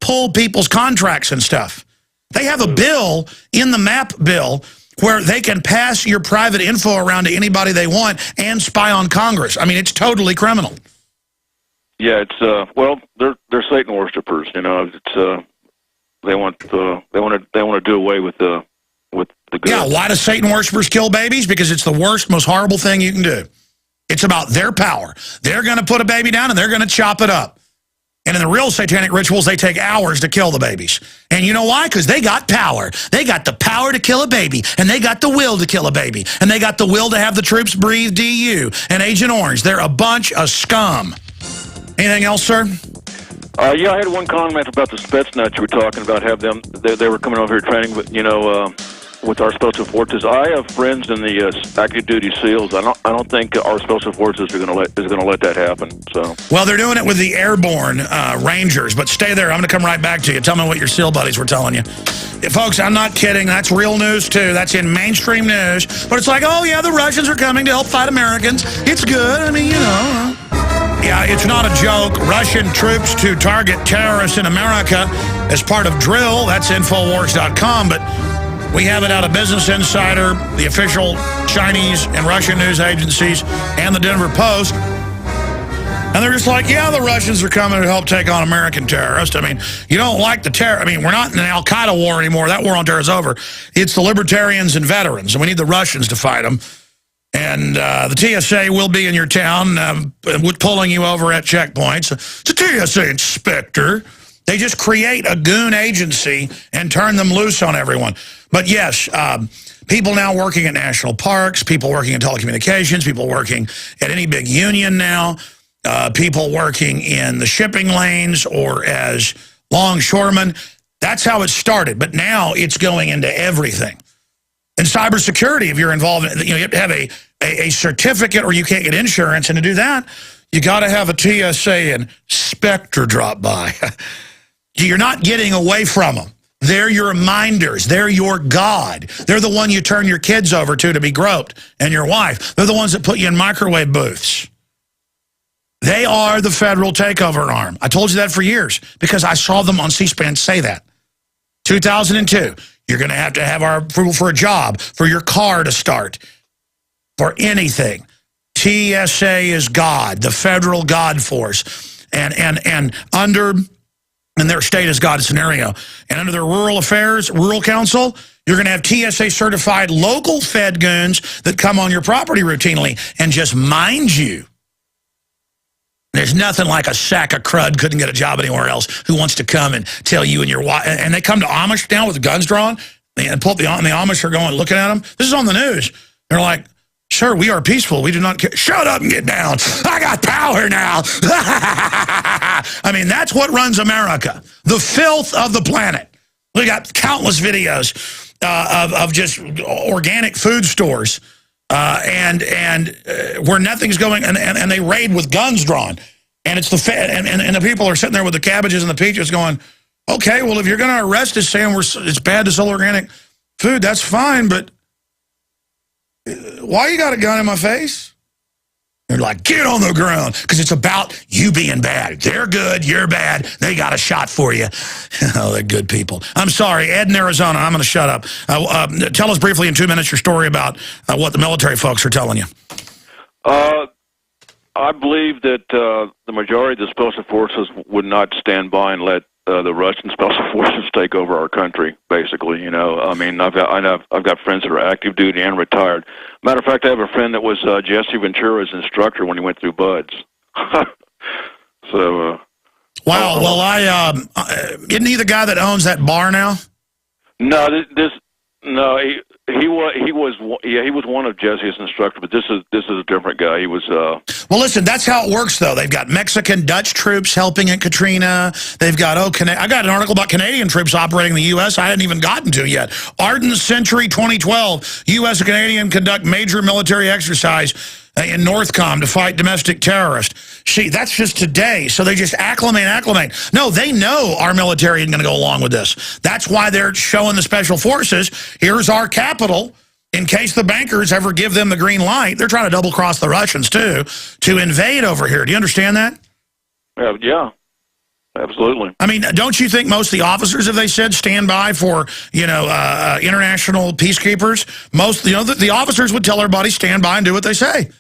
pull people's contracts and stuff. They have a bill in the MAP bill where they can pass your private info around to anybody they want and spy on Congress. I mean, it's totally criminal. Yeah, it's well, they're Satan worshipers. It's they want to do away with the good. Yeah, why do Satan worshipers kill babies? Because it's the worst, most horrible thing you can do. It's about their power. They're going to put a baby down and they're going to chop it up. And in the real satanic rituals, they take hours to kill the babies. And you know why? Because they got power. They got the power to kill a baby. And they got the will to kill a baby. And they got the will to have the troops breathe DU and Agent Orange. They're a bunch of scum. Anything else, sir? Yeah, I had one comment about the Spetsnaz you were talking about. They were coming over here training with our special forces. I have friends in the active duty SEALs. I don't think our special forces is going to let that happen. So. Well, they're doing it with the airborne Rangers. But stay there. I'm going to come right back to you. Tell me what your SEAL buddies were telling you. Yeah, folks, I'm not kidding. That's real news too. That's in mainstream news. But it's like, oh yeah, the Russians are coming to help fight Americans. It's good. I mean, Yeah, it's not a joke. Russian troops to target terrorists in America as part of drill. That's Infowars.com. But we have it out of Business Insider, the official Chinese and Russian news agencies, and the Denver Post. And they're just like, yeah, the Russians are coming to help take on American terrorists. I mean, you don't like the terror. I mean, we're not in an Al-Qaeda war anymore. That war on terror is over. It's the libertarians and veterans, and we need the Russians to fight them. And the TSA will be in your town pulling you over at checkpoints. It's a TSA inspector. They just create a goon agency and turn them loose on everyone. But yes, people now working at national parks, people working in telecommunications, people working at any big union now, people working in the shipping lanes or as longshoremen. That's how it started. But now it's going into everything. And cybersecurity, if you're involved in it, you have to have a certificate or you can't get insurance. And to do that, you got to have a TSA inspector drop by. You're not getting away from them. They're your minders. They're your God. They're the one you turn your kids over to be groped, and your wife. They're the ones that put you in microwave booths. They are the federal takeover arm. I told you that for years because I saw them on C-SPAN say that. 2002, you're going to have our approval for a job, for your car to start, for anything. TSA is God, the federal God force. And under... in their state as God scenario. And under their rural affairs, rural council, you're going to have TSA-certified local Fed goons that come on your property routinely and just mind you. There's nothing like a sack of crud couldn't get a job anywhere else who wants to come and tell you and your wife. And they come to Amish now with guns drawn and pull up the Amish are going looking at them. This is on the news. They're like, sir, we are peaceful. We do not care. Shut up and get down. I got power now. I mean, that's what runs America. The filth of the planet. We got countless videos of just organic food stores and where nothing's going, and they raid with guns drawn. And it's and the people are sitting there with the cabbages and the peaches going, okay, well, if you're going to arrest us saying it's bad to sell organic food, that's fine, but why you got a gun in my face? They're like, get on the ground, because it's about you being bad. They're good, you're bad, they got a shot for you. Oh, they're good people. I'm sorry, Ed in Arizona, I'm going to shut up. Tell us briefly in 2 minutes your story about what the military folks are telling you. I believe that the majority of the special forces would not stand by and let the Russian special forces take over our country, basically. I mean, I've got friends that are active duty and retired. Matter of fact, I have a friend that was Jesse Ventura's instructor when he went through BUD/S. So. Wow. Well, isn't he the guy that owns that bar now? No, he was one of Jesse's instructors, but this is a different guy. He was. Well, listen, that's how it works, though. They've got Mexican, Dutch troops helping at Katrina. They've got I got an article about Canadian troops operating in the U.S. I hadn't even gotten to yet. Ardent Century 2012, U.S. and Canadian conduct major military exercise in Northcom to fight domestic terrorists. See, that's just today, so they just acclimate. No, they know our military isn't going to go along with this. That's why they're showing the special forces, here's our capital, in case the bankers ever give them the green light. They're trying to double-cross the Russians, too, to invade over here. Do you understand that? Yeah, absolutely. I mean, don't you think most of the officers, if they said stand by for, international peacekeepers, most, the officers would tell everybody stand by and do what they say?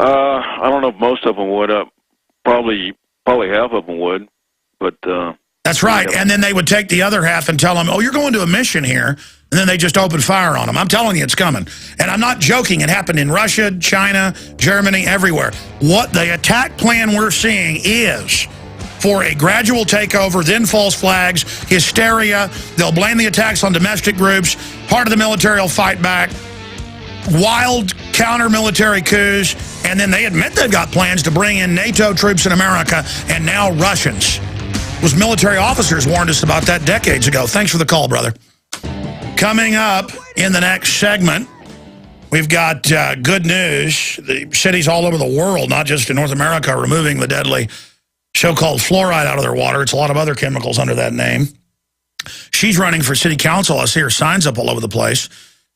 I don't know if most of them would. Probably half of them would, but... That's right, and then they would take the other half and tell them, oh, you're going to a mission here, and then they just open fire on them. I'm telling you, it's coming. And I'm not joking. It happened in Russia, China, Germany, everywhere. What the attack plan we're seeing is for a gradual takeover, then false flags, hysteria. They'll blame the attacks on domestic groups. Part of the military will fight back. Wild counter-military coups. And then they admit they've got plans to bring in NATO troops in America and now Russians. Those military officers warned us about that decades ago. Thanks for the call, brother. Coming up in the next segment, we've got good news. The cities all over the world, not just in North America, are removing the deadly so-called fluoride out of their water. It's a lot of other chemicals under that name. She's running for city council. I see her signs up all over the place.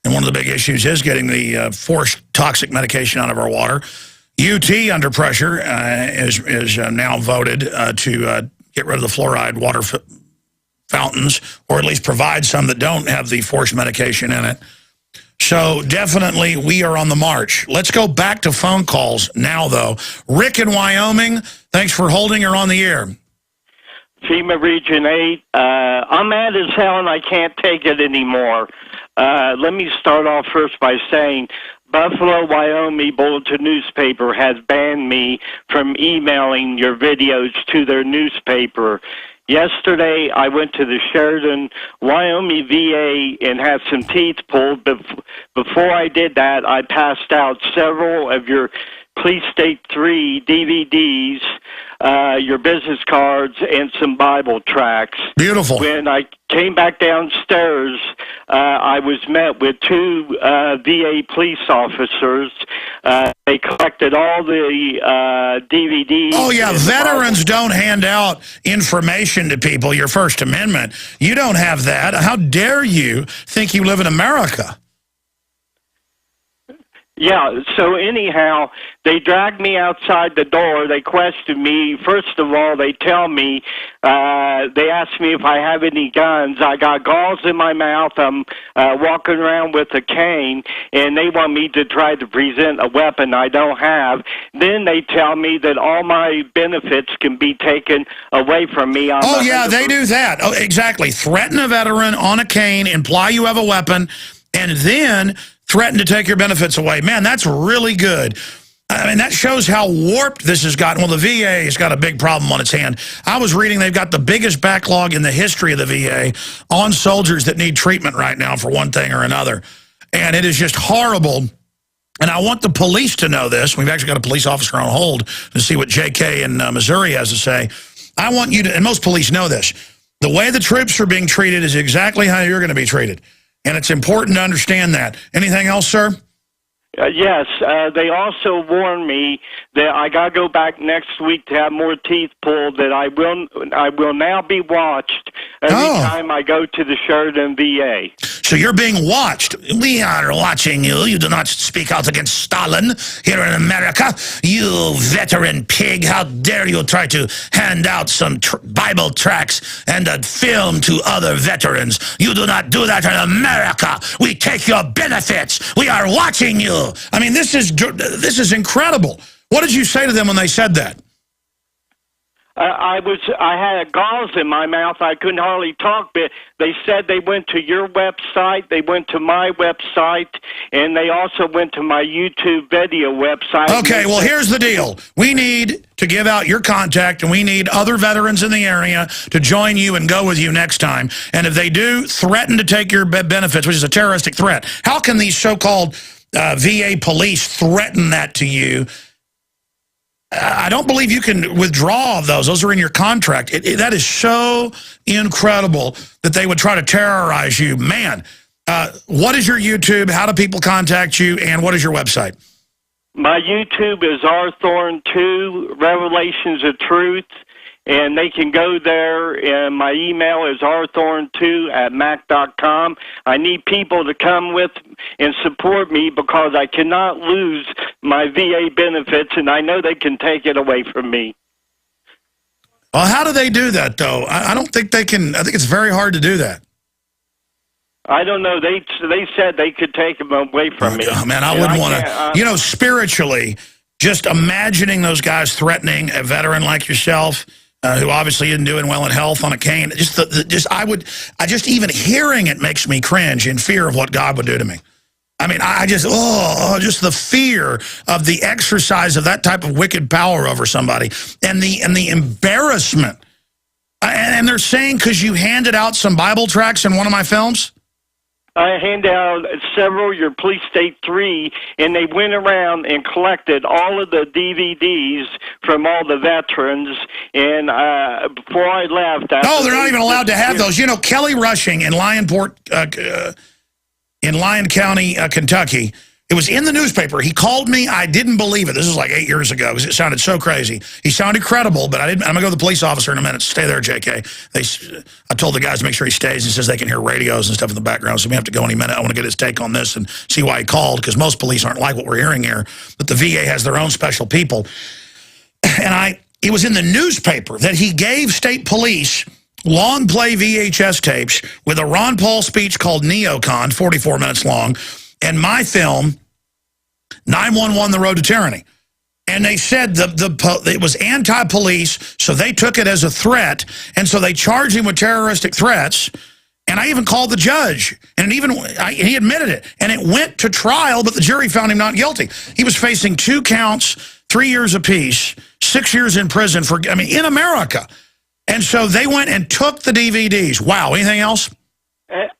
And one of the big issues is getting the forced toxic medication out of our water. UT, under pressure, is now voted to get rid of the fluoride water fountains, or at least provide some that don't have the forced medication in it. So definitely we are on the march. Let's go back to phone calls now, though. Rick in Wyoming, thanks for holding her on the air. FEMA Region 8, I'm mad as hell and I can't take it anymore. Let me start off first by saying Buffalo, Wyoming Bulletin newspaper has banned me from emailing your videos to their newspaper. Yesterday, I went to the Sheridan, Wyoming VA and had some teeth pulled. Before I did that, I passed out several of your Police State 3 DVDs, your business cards, and some Bible tracts. Beautiful. When I came back downstairs, I was met with two VA police officers. They collected all the DVDs. Oh, yeah, veterans don't hand out information to people, your First Amendment. You don't have that. How dare you think you live in America? Yeah, so anyhow, they dragged me outside the door. They questioned me. First of all, they tell me, they asked me if I have any guns. I got galls in my mouth. I'm walking around with a cane, and they want me to try to present a weapon I don't have. Then they tell me that all my benefits can be taken away from me. Oh, yeah, they do that. Oh, exactly. Threaten a veteran on a cane, imply you have a weapon, and then threaten to take your benefits away. Man, that's really good. I mean, that shows how warped this has gotten. Well, the VA has got a big problem on its hand. I was reading they've got the biggest backlog in the history of the VA on soldiers that need treatment right now for one thing or another. And it is just horrible. And I want the police to know this. We've actually got a police officer on hold to see what JK in Missouri has to say. I want you to, and most police know this, the way the troops are being treated is exactly how you're going to be treated. And it's important to understand that. Anything else, sir? Yes, they also warned me that I got to go back next week to have more teeth pulled, that I will now be watched every time I go to the Sheridan VA. So you're being watched. We are watching you. You do not speak out against Stalin here in America. You veteran pig, how dare you try to hand out some Bible tracts and a film to other veterans. You do not do that in America. We take your benefits. We are watching you. I mean, this is incredible. What did you say to them when they said that? I had galls in my mouth. I couldn't hardly talk, but they said they went to your website, they went to my website, and they also went to my YouTube video website. Okay, well, here's the deal. We need to give out your contact, and we need other veterans in the area to join you and go with you next time. And if they do threaten to take your benefits, which is a terroristic threat, how can these so-called VA police threaten that to you? I don't believe you can withdraw those. Those are in your contract. That is so incredible that they would try to terrorize you. Man, What is your YouTube? How do people contact you? And what is your website? My YouTube is rthorn2, Revelations of Truth, and they can go there, and my email is rthorn2@mac.com. I need people to come with and support me because I cannot lose my VA benefits, and I know they can take it away from me. Well, how do they do that, though? I don't think they can. I think it's very hard to do that. I don't know. They said they could take them away from me. Oh, man, I wouldn't want to. Spiritually, just imagining those guys threatening a veteran like yourself, who obviously isn't doing well in health on a cane. Just even hearing it makes me cringe in fear of what God would do to me. I mean, just the fear of the exercise of that type of wicked power over somebody, and the embarrassment. And they're saying because you handed out some Bible tracts in one of my films. I handed out several, your Police State 3, and they went around and collected all of the DVDs from all the veterans, and before I left... No, they're not even allowed to have those. You know, Kelly Rushing in Lyon County, Kentucky, it was in the newspaper. He called me. I didn't believe it. This was like 8 years ago because it sounded so crazy. He sounded credible, but I didn't. I'm going to go to the police officer in a minute. Stay there, JK. I told the guys to make sure he stays. He says they can hear radios and stuff in the background, so we have to go any minute. I want to get his take on this and see why he called, because most police aren't like what we're hearing here, but the VA has their own special people. And it was in the newspaper that he gave state police long play VHS tapes with a Ron Paul speech called Neocon, 44 minutes long, and my film, 911, The Road to Tyranny. And they said it was anti-police, so they took it as a threat, and so they charged him with terroristic threats. And I even called the judge, and he admitted it. And it went to trial, but the jury found him not guilty. He was facing 2 counts, 3 years apiece, 6 years in prison in America. And so they went and took the DVDs. Wow, anything else?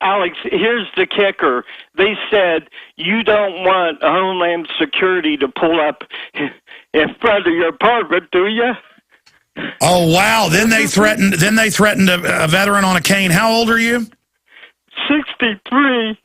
Alex, here's the kicker. They said you don't want Homeland Security to pull up in front of your apartment, do you? Oh wow! Then they threatened. A veteran on a cane. How old are you? 63.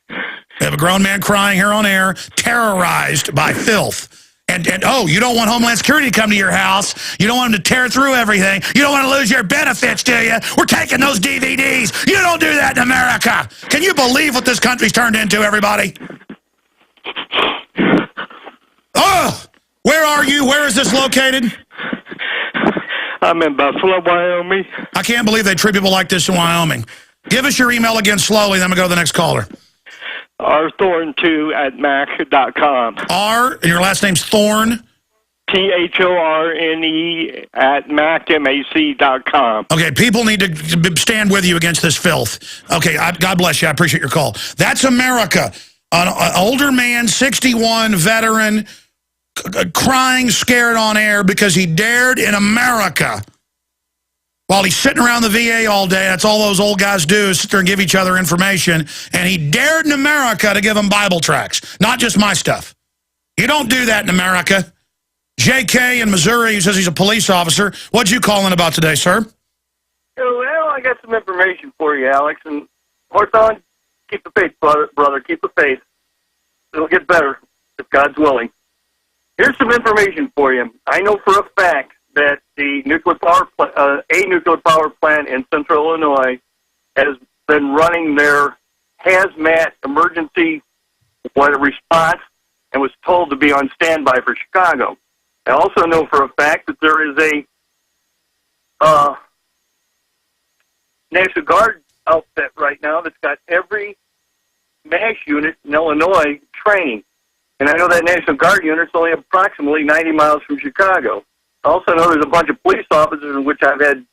We have a grown man crying here on air, terrorized by filth. And you don't want Homeland Security to come to your house. You don't want them to tear through everything. You don't want to lose your benefits, do you? We're taking those DVDs. You don't do that in America. Can you believe what this country's turned into, everybody? Oh, where are you? Where is this located? I'm in Buffalo, Wyoming. I can't believe they treat people like this in Wyoming. Give us your email again slowly, then I'm going to go to the next caller. rthorn2@mac.com. And your last name's Thorn? THORNE@mac.com. Okay, people need to stand with you against this filth. Okay, God bless you. I appreciate your call. That's America. An older man, 61, veteran, crying, scared on air because he dared in America. While he's sitting around the VA all day, that's all those old guys do is sit there and give each other information, and he dared in America to give them Bible tracts, not just my stuff. You don't do that in America. JK in Missouri, who says he's a police officer. What'd you call in about today, sir? Well, I got some information for you, Alex. And Horton, keep the faith, brother. Keep the faith. It'll get better if God's willing. Here's some information for you. I know for a fact that the nuclear power plant in Central Illinois has been running their hazmat emergency response and was told to be on standby for Chicago. I also know for a fact that there is a National Guard outfit right now that's got every MASH unit in Illinois training. And I know that National Guard unit's only approximately 90 miles from Chicago. I also know there's a bunch of police officers in which I've had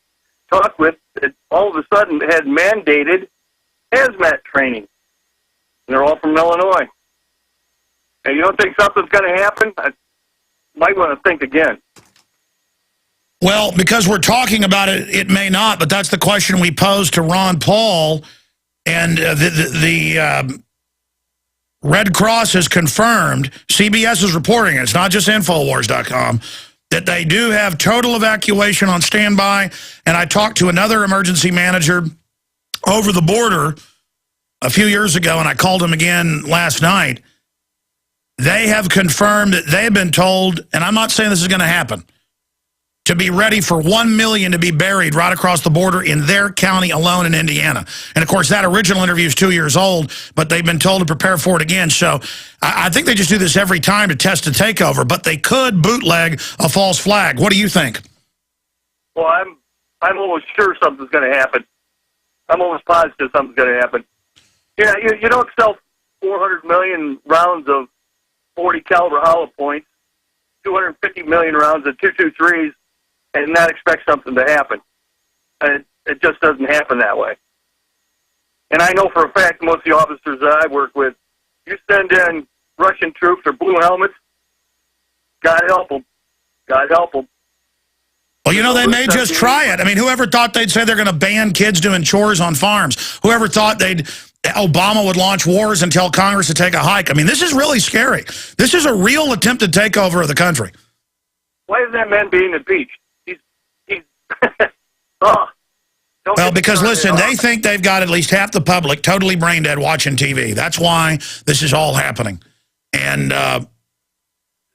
talk with that all of a sudden had mandated hazmat training. And they're all from Illinois. And you don't think something's going to happen? I might want to think again. Well, because we're talking about it, it may not, but that's the question we posed to Ron Paul. And the Red Cross has confirmed, CBS is reporting it, it's not just Infowars.com, that they do have total evacuation on standby. And I talked to another emergency manager over the border a few years ago, and I called them again last night. They have confirmed that they have been told, and I'm not saying this is going to happen, to be ready for 1 million to be buried right across the border in their county alone in Indiana. And, of course, that original interview is 2 years old, but they've been told to prepare for it again. So I think they just do this every time to test a takeover, but they could bootleg a false flag. What do you think? Well, I'm almost sure something's going to happen. I'm almost positive something's going to happen. Yeah, you don't sell 400 million rounds of 40 caliber hollow points, 250 million rounds of 223s, and not expect something to happen. And it just doesn't happen that way. And I know for a fact most of the officers that I work with, you send in Russian troops or blue helmets, God help them. God help them. Well, you know, they may just try it. I mean, whoever thought they'd say they're going to ban kids doing chores on farms? Whoever thought Obama would launch wars and tell Congress to take a hike? I mean, this is really scary. This is a real attempted takeover of the country. Why is that man being impeached? He's well, because, listen, they think they've got at least half the public totally brain dead watching TV. That's why this is all happening. And it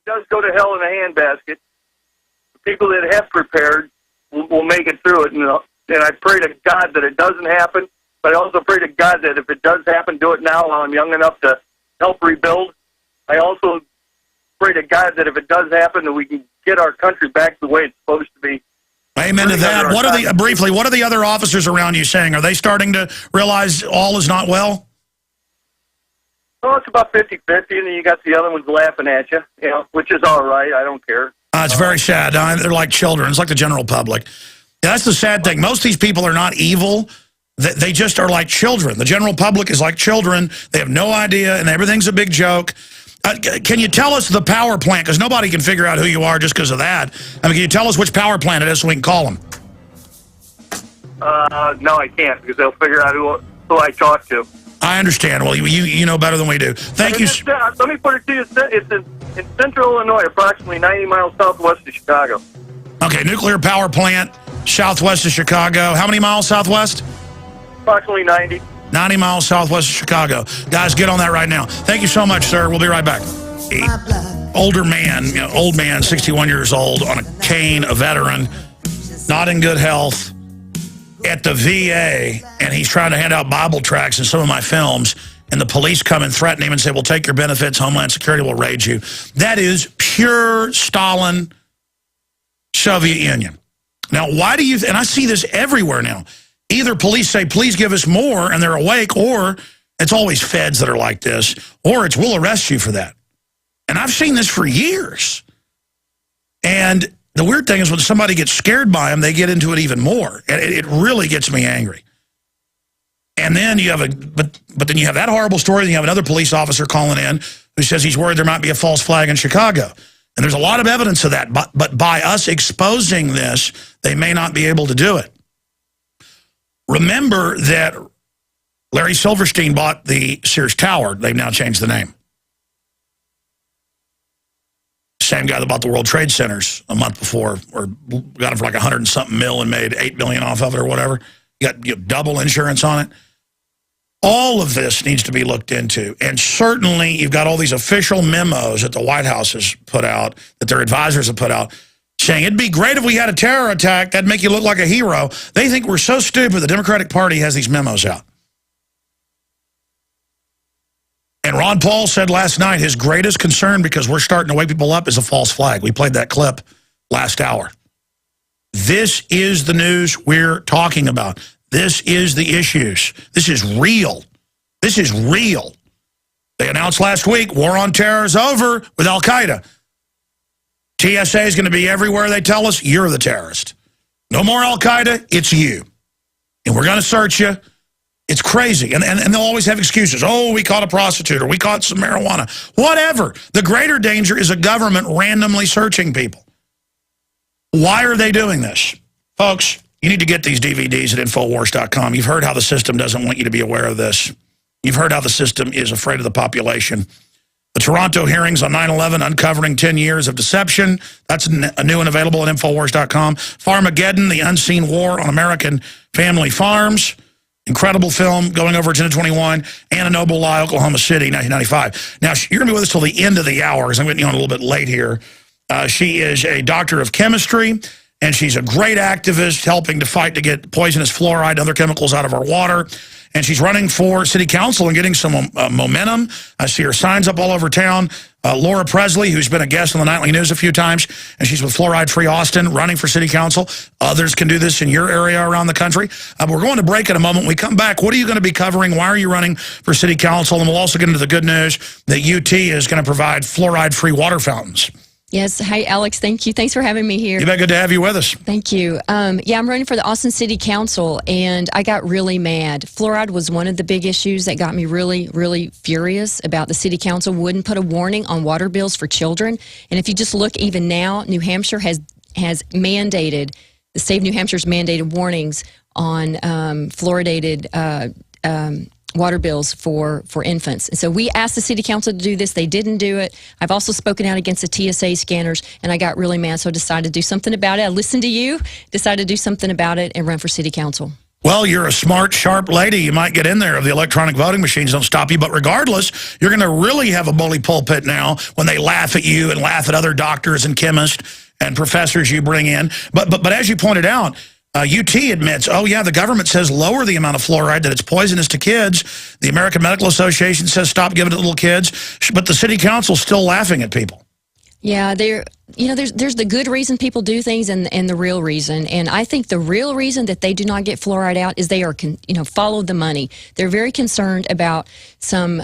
does go to hell in a handbasket. The people that have prepared will make it through it. And I pray to God that it doesn't happen. But I also pray to God that if it does happen, do it now while I'm young enough to help rebuild. I also pray to God that if it does happen, that we can get our country back the way it's supposed to be. Amen to that. What are the other officers around you saying? Are they starting to realize all is not well? Well, it's about 50-50, and then you got the other ones laughing at you, which is all right. I don't care. It's very sad. They're like children. It's like the general public. Yeah, that's the sad thing. Most of these people are not evil. They just are like children. The general public is like children. They have no idea, and everything's a big joke. Can you tell us the power plant? Because nobody can figure out who you are just because of that. I mean, can you tell us which power plant it is so we can call them? No, I can't, because they'll figure out who I talk to. I understand. Well, you know better than we do. Thank you. Let me put it to you. It's in central Illinois, approximately 90 miles southwest of Chicago. Okay, nuclear power plant, southwest of Chicago. How many miles southwest? Approximately 90. 90 miles southwest of Chicago. Guys, get on that right now. Thank you so much, sir. We'll be right back. Older man, old man, 61 years old, on a cane, a veteran, not in good health, at the VA, and he's trying to hand out Bible tracts in some of my films, and the police come and threaten him and say, we'll take your benefits, Homeland Security will raid you. That is pure Stalin, Soviet Union. Now, why do you, and I see this everywhere now, either police say, please give us more, and they're awake, or it's always feds that are like this, or it's we'll arrest you for that. And I've seen this for years. And the weird thing is when somebody gets scared by them, they get into it even more. And it really gets me angry. And then you have but then you have that horrible story, then you have another police officer calling in who says he's worried there might be a false flag in Chicago. And there's a lot of evidence of that, but by us exposing this, they may not be able to do it. Remember that Larry Silverstein bought the Sears Tower. They've now changed the name. Same guy that bought the World Trade Centers a month before, or got it for like 100 and something mil and made $8 billion off of it or whatever. You got double insurance on it. All of this needs to be looked into. And certainly you've got all these official memos that the White House has put out, that their advisors have put out, saying it'd be great if we had a terror attack. That'd make you look like a hero. They think we're so stupid the Democratic Party has these memos out. And Ron Paul said last night his greatest concern, because we're starting to wake people up, is a false flag. We played that clip last hour. This is the news we're talking about. This is the issues. This is real. This is real. They announced last week war on terror is over with Al-Qaeda. TSA is going to be everywhere they tell us you're the terrorist. No more Al-Qaeda, it's you. And we're going to search you. It's crazy. And they'll always have excuses. Oh, we caught a prostitute, or we caught some marijuana. Whatever. The greater danger is a government randomly searching people. Why are they doing this? Folks, you need to get these DVDs at Infowars.com. You've heard how the system doesn't want you to be aware of this. You've heard how the system is afraid of the population. The Toronto hearings on 9/11, uncovering 10 years of deception. That's a new and available at Infowars.com. Farmageddon, the unseen war on American family farms. Incredible film, going over 10-21, Anna Noble Lie, Oklahoma City, 1995. Now, you're going to be with us till the end of the hour, because I'm getting you on a little bit late here. She is a doctor of chemistry, and she's a great activist helping to fight to get poisonous fluoride and other chemicals out of our water. And she's running for city council and getting some momentum. I see her signs up all over town. Laura Pressley, who's been a guest on the Nightly News a few times, and she's with Fluoride-Free Austin, running for city council. Others can do this in your area around the country. We're going to break in a moment. When we come back, what are you going to be covering? Why are you running for city council? And we'll also get into the good news that UT is going to provide fluoride-free water fountains. Yes. Hi, Alex. Thank you. Thanks for having me here. You bet. Good to have you with us. Thank you. Yeah, I'm running for the Austin City Council, and I got really mad. Fluoride was one of the big issues that got me really, really furious about the city council wouldn't put a warning on water bills for children. And if you just look even now, New Hampshire has mandated, the state of New Hampshire's mandated warnings on fluoridated water bills for infants. And so we asked the city council to do this. They didn't do it. I've also spoken out against the TSA scanners, and I got really mad, so I decided to do something about it. I listened to you, decided to do something about it, and run for city council. Well, you're a smart, sharp lady. You might get in there if the electronic voting machines don't stop you. But regardless, you're going to really have a bully pulpit now when they laugh at you and laugh at other doctors and chemists and professors you bring in. But as you pointed out, UT admits, oh, yeah, the government says lower the amount of fluoride, that it's poisonous to kids. The American Medical Association says stop giving it to little kids. But the city council's still laughing at people. Yeah, there's the good reason people do things and the real reason. And I think the real reason that they do not get fluoride out is they are, follow the money. They're very concerned about some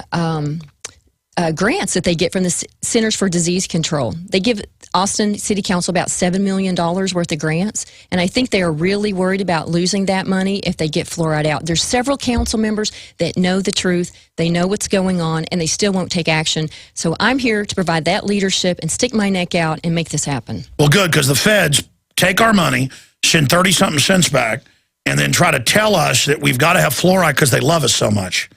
grants that they get from the Centers for Disease Control. They give Austin City Council about $7 million worth of grants, and I think they are really worried about losing that money if they get fluoride out. There's several council members that know the truth, they know what's going on, and they still won't take action. So I'm here to provide that leadership and stick my neck out and make this happen. Well, good, because the feds take our money, send 30-something cents back, and then try to tell us that we've got to have fluoride because they love us so much.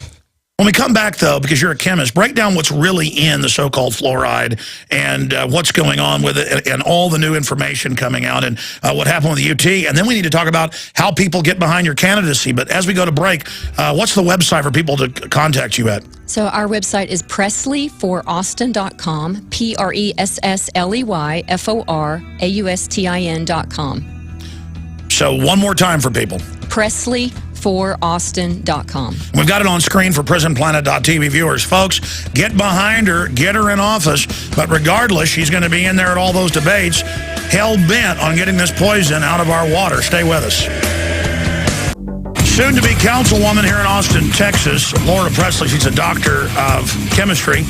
When we come back, though, because you're a chemist, break down what's really in the so-called fluoride and what's going on with it and all the new information coming out and what happened with the UT. And then we need to talk about how people get behind your candidacy. But as we go to break, what's the website for people to contact you at? So our website is PressleyForAustin.com, PressleyForAustin.com. So one more time for people. PressleyForAustin.com. We've got it on screen for PrisonPlanet.tv viewers. Folks, get behind her, get her in office. But regardless, she's going to be in there at all those debates, hell-bent on getting this poison out of our water. Stay with us. Soon-to-be councilwoman here in Austin, Texas, Laura Pressley. She's a doctor of chemistry.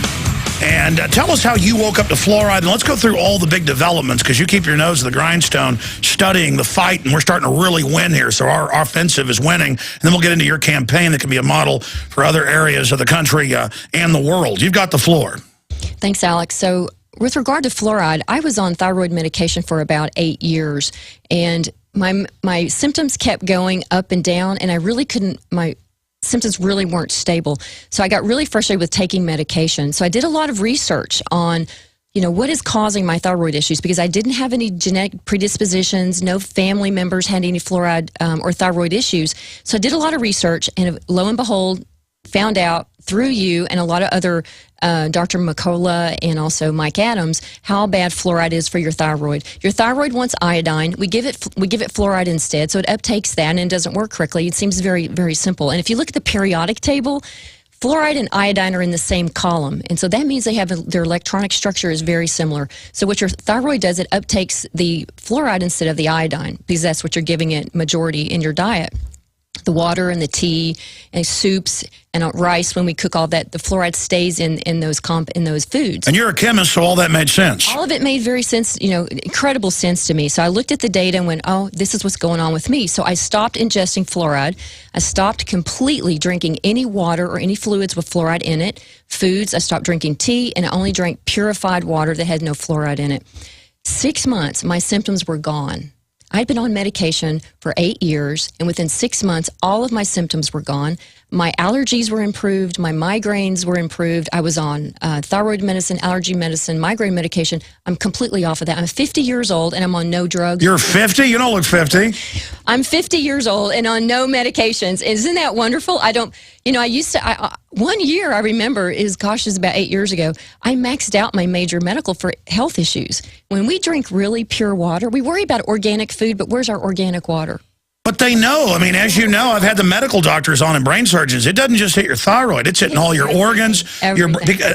And tell us how you woke up to fluoride, and let's go through all the big developments, because you keep your nose to the grindstone studying the fight, and we're starting to really win here, so our offensive is winning. And then we'll get into your campaign that can be a model for other areas of the country and the world. You've got the floor. Thanks, Alex. So with regard to fluoride, I was on thyroid medication for about 8 years, and my symptoms kept going up and down, and I really couldn't, my symptoms really weren't stable. So I got really frustrated with taking medication. So I did a lot of research on, what is causing my thyroid issues, because I didn't have any genetic predispositions, no family members had any fluoride or thyroid issues. So I did a lot of research, and lo and behold, found out through you and a lot of other Dr. McCullough and also Mike Adams how bad fluoride is for your thyroid. Your thyroid wants iodine. We give it fluoride instead, so it uptakes that and it doesn't work correctly. It seems very, very simple. And if you look at the periodic table, fluoride and iodine are in the same column, and so that means they have their electronic structure is very similar. So what your thyroid does, it uptakes the fluoride instead of the iodine, because that's what you're giving it majority in your diet. The water and the tea and soups and rice, when we cook all that, the fluoride stays in those foods. And you're a chemist, so all that made sense. All of it made very sense, incredible sense to me. So I looked at the data and went, oh, this is what's going on with me. So I stopped ingesting fluoride. I stopped completely drinking any water or any fluids with fluoride in it. Foods, I stopped drinking tea, and I only drank purified water that had no fluoride in it. 6 months, my symptoms were gone. I'd been on medication for 8 years, and within 6 months, all of my symptoms were gone. My allergies were improved. My migraines were improved. I was on thyroid medicine, allergy medicine, migraine medication. I'm completely off of that. I'm 50 years old, and I'm on no drugs. You're 50? You don't look 50. I'm 50 years old and on no medications. Isn't that wonderful? I don't, I used to, 1 year I remember is about 8 years ago, I maxed out my major medical for health issues. When we drink really pure water, we worry about organic food, but where's our organic water? But they know. I mean, as you know, I've had the medical doctors on and brain surgeons. It doesn't just hit your thyroid. It's hitting all your organs.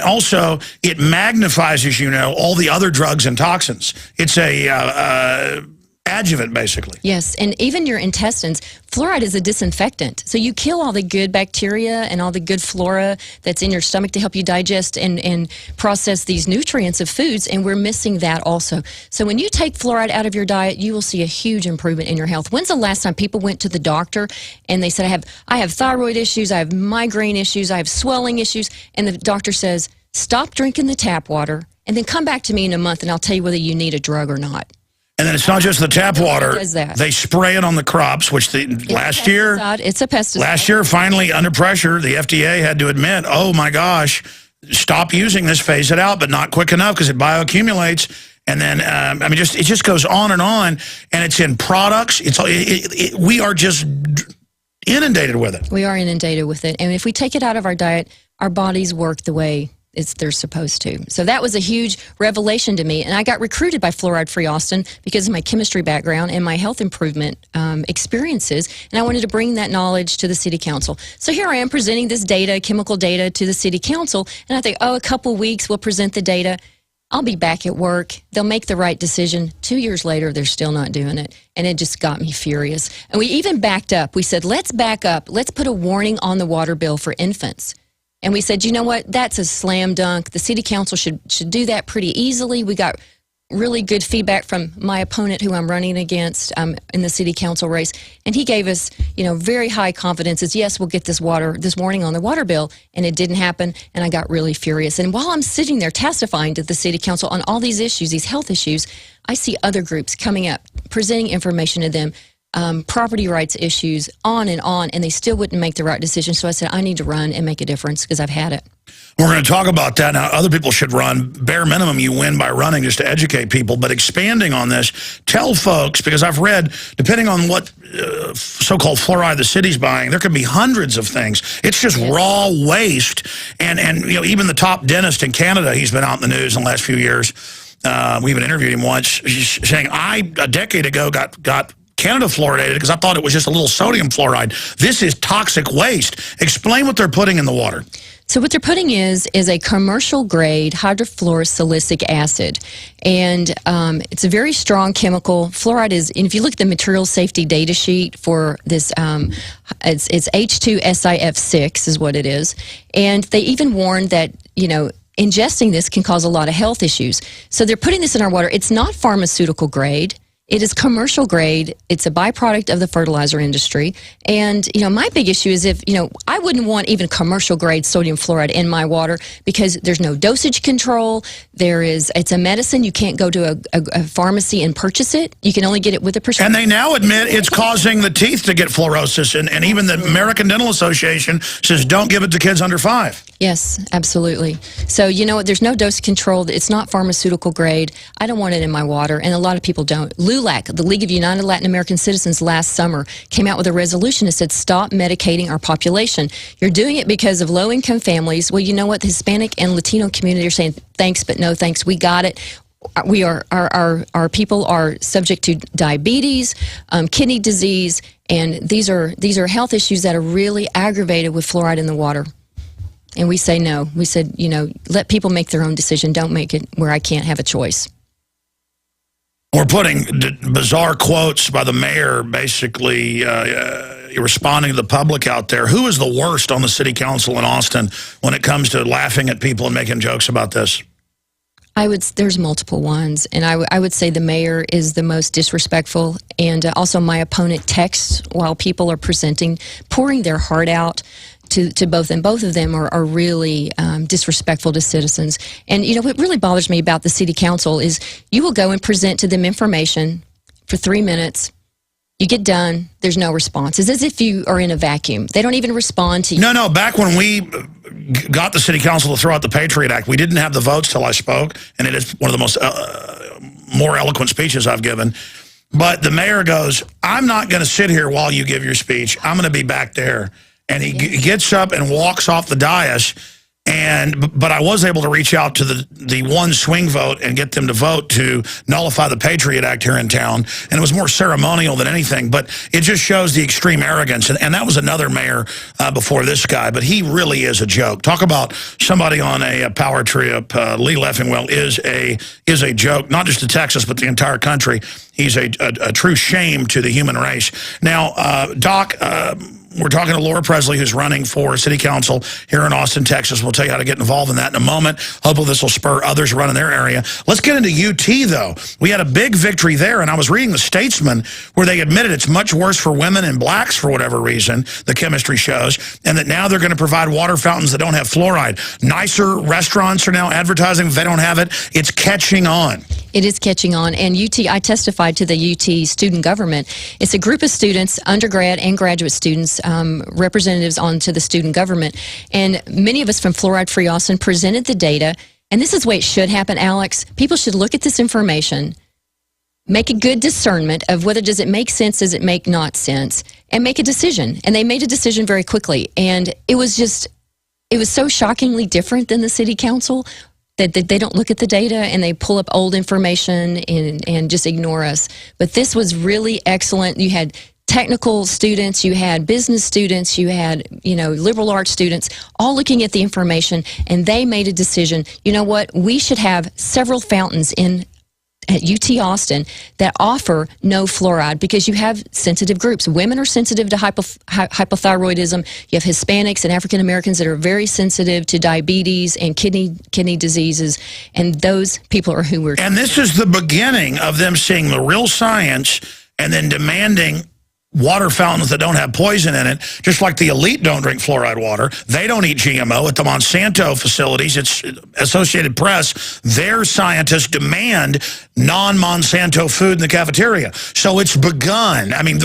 Also, it magnifies, as you know, all the other drugs and toxins. It's a adjuvant, basically. Yes, and even your intestines. Fluoride is a disinfectant. So you kill all the good bacteria and all the good flora that's in your stomach to help you digest and process these nutrients of foods, and we're missing that also. So when you take fluoride out of your diet, you will see a huge improvement in your health. When's the last time people went to the doctor and they said, I have thyroid issues, I have migraine issues, I have swelling issues, and the doctor says, stop drinking the tap water and then come back to me in a month and I'll tell you whether you need a drug or not. And then it's not just the tap water. Does that. They spray it on the crops, which last year, it's a pesticide. Last year, finally, under pressure, the FDA had to admit, oh my gosh, stop using this, phase it out, but not quick enough because it bioaccumulates. And then, it just goes on, and it's in products. We are just inundated with it. We are inundated with it. And if we take it out of our diet, our bodies work the way they're supposed to. So that was a huge revelation to me. And I got recruited by Fluoride-Free Austin because of my chemistry background and my health improvement experiences. And I wanted to bring that knowledge to the city council. So here I am presenting this data, chemical data, to the city council. And I think, a couple weeks we'll present the data. I'll be back at work. They'll make the right decision. 2 years later, they're still not doing it. And it just got me furious. And we even backed up. We said, let's back up. Let's put a warning on the water bill for infants. And we said, you know what, that's a slam dunk. The city council should do that pretty easily. We got really good feedback from my opponent who I'm running against in the city council race. And he gave us, very high confidence as, yes, we'll get this warning on the water bill. And it didn't happen. And I got really furious. And while I'm sitting there testifying to the city council on all these issues, these health issues, I see other groups coming up, presenting information to them, property rights issues, on, and they still wouldn't make the right decision. So I said, I need to run and make a difference because I've had it. We're going to talk about that. Now, other people should run. Bare minimum, you win by running just to educate people. But expanding on this, tell folks, because I've read, depending on what so-called fluoride the city's buying, there could be hundreds of things. It's just raw waste. And even the top dentist in Canada, he's been out in the news in the last few years. We even interviewed him once, saying, a decade ago, got Canada fluoridated because I thought it was just a little sodium fluoride. This is toxic waste. Explain what they're putting in the water. So what they're putting is a commercial grade hydrofluorosilicic acid. And it's a very strong chemical. Fluoride is, and if you look at the material safety data sheet for this, it's H2SiF6 is what it is. And they even warn that, ingesting this can cause a lot of health issues. So they're putting this in our water. It's not pharmaceutical grade. It is commercial grade. It's a byproduct of the fertilizer industry. And, my big issue is I wouldn't want even commercial grade sodium fluoride in my water because there's no dosage control. It's a medicine. You can't go to a pharmacy and purchase it. You can only get it with a prescription. And they now admit it's causing the teeth to get fluorosis. And even the American Dental Association says don't give it to kids under 5. Yes, absolutely. So, there's no dose control. It's not pharmaceutical grade. I don't want it in my water, and a lot of people don't. LULAC, the League of United Latin American Citizens, last summer came out with a resolution that said stop medicating our population. You're doing it because of low-income families. Well, you know what? The Hispanic and Latino community are saying thanks, but no thanks. We got it. Our people are subject to diabetes, kidney disease, and these are health issues that are really aggravated with fluoride in the water. And we say no. We said, let people make their own decision. Don't make it where I can't have a choice. We're putting bizarre quotes by the mayor, basically responding to the public out there. Who is the worst on the city council in Austin when it comes to laughing at people and making jokes about this? There's multiple ones, and I would say the mayor is the most disrespectful, and also my opponent texts while people are presenting, pouring their heart out to both, and both of them are really disrespectful to citizens. And what really bothers me about the city council is you will go and present to them information for 3 minutes. You get done, there's no response. It's as if you are in a vacuum. They don't even respond to you. No, back when we got the city council to throw out the Patriot Act, we didn't have the votes till I spoke, and it is one of the most more eloquent speeches I've given. But the mayor goes, I'm not going to sit here while you give your speech. I'm going to be back there. And he gets up and walks off the dais. But I was able to reach out to the one swing vote and get them to vote to nullify the Patriot Act here in town. And it was more ceremonial than anything. But it just shows the extreme arrogance. And that was another mayor before this guy. But he really is a joke. Talk about somebody on a power trip. Lee Leffingwell is a joke, not just to Texas, but the entire country. He's a true shame to the human race. Now, Doc... we're talking to Laura Pressley, who's running for city council here in Austin, Texas. We'll tell you how to get involved in that in a moment. Hopefully this will spur others to run in their area. Let's get into UT, though. We had a big victory there, and I was reading the Statesman where they admitted it's much worse for women and blacks for whatever reason, the chemistry shows, and that now they're going to provide water fountains that don't have fluoride. Nicer restaurants are now advertising if they don't have it. It's catching on. It is catching on. And UT, I testified to the UT student government. It's a group of students, undergrad and graduate students, representatives onto the student government. And many of us from Fluoride-Free Austin presented the data. And this is the way it should happen, Alex. People should look at this information, make a good discernment of whether does it make sense, does it make not sense, and make a decision. And they made a decision very quickly. And it was so shockingly different than the city council that they don't look at the data and they pull up old information and just ignore us. But this was really excellent. You had technical students, you had business students, you had, liberal arts students, all looking at the information, and they made a decision. You know what? We should have several fountains at UT Austin that offer no fluoride because you have sensitive groups. Women are sensitive to hypothyroidism. You have Hispanics and African Americans that are very sensitive to diabetes and kidney diseases, and those people are who we're... And this is the beginning of them seeing the real science and then demanding water fountains that don't have poison in it, just like the elite don't drink fluoride water. They don't eat GMO. At the Monsanto facilities, it's Associated Press, their scientists demand non-Monsanto food in the cafeteria. So it's begun. I mean,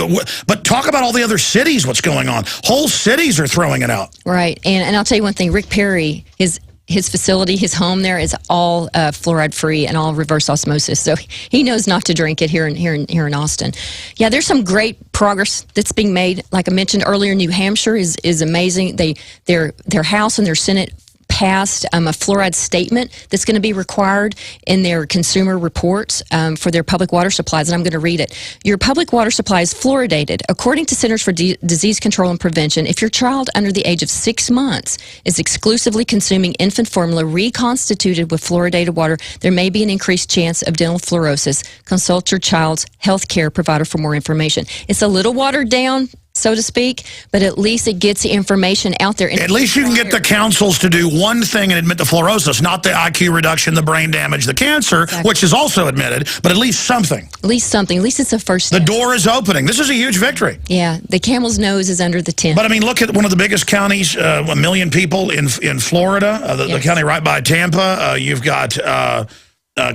but talk about all the other cities, what's going on. Whole cities are throwing it out. Right. And I'll tell you one thing, Rick Perry, his facility, his home there is all fluoride-free and all reverse osmosis. So he knows not to drink it here in Austin. Yeah, there's some great progress that's being made. Like I mentioned earlier, New Hampshire is amazing. Their House and their Senate passed a fluoride statement that's going to be required in their consumer reports for their public water supplies, and I'm going to read it. Your public water supply is fluoridated. According to Centers for Disease Control and Prevention, if your child under the age of 6 months is exclusively consuming infant formula reconstituted with fluoridated water, there may be an increased chance of dental fluorosis. Consult your child's health care provider for more information. It's a little watered down, so to speak, but at least it gets the information out there. At least you can get the councils to do one thing and admit the fluorosis, not the IQ reduction, the brain damage, the cancer, exactly, which is also admitted, but at least something. At least something. At least it's a first step. The door is opening. This is a huge victory. Yeah, the camel's nose is under the tent. But I mean, look at one of the biggest counties, 1 million people in Florida, the county right by Tampa. You've got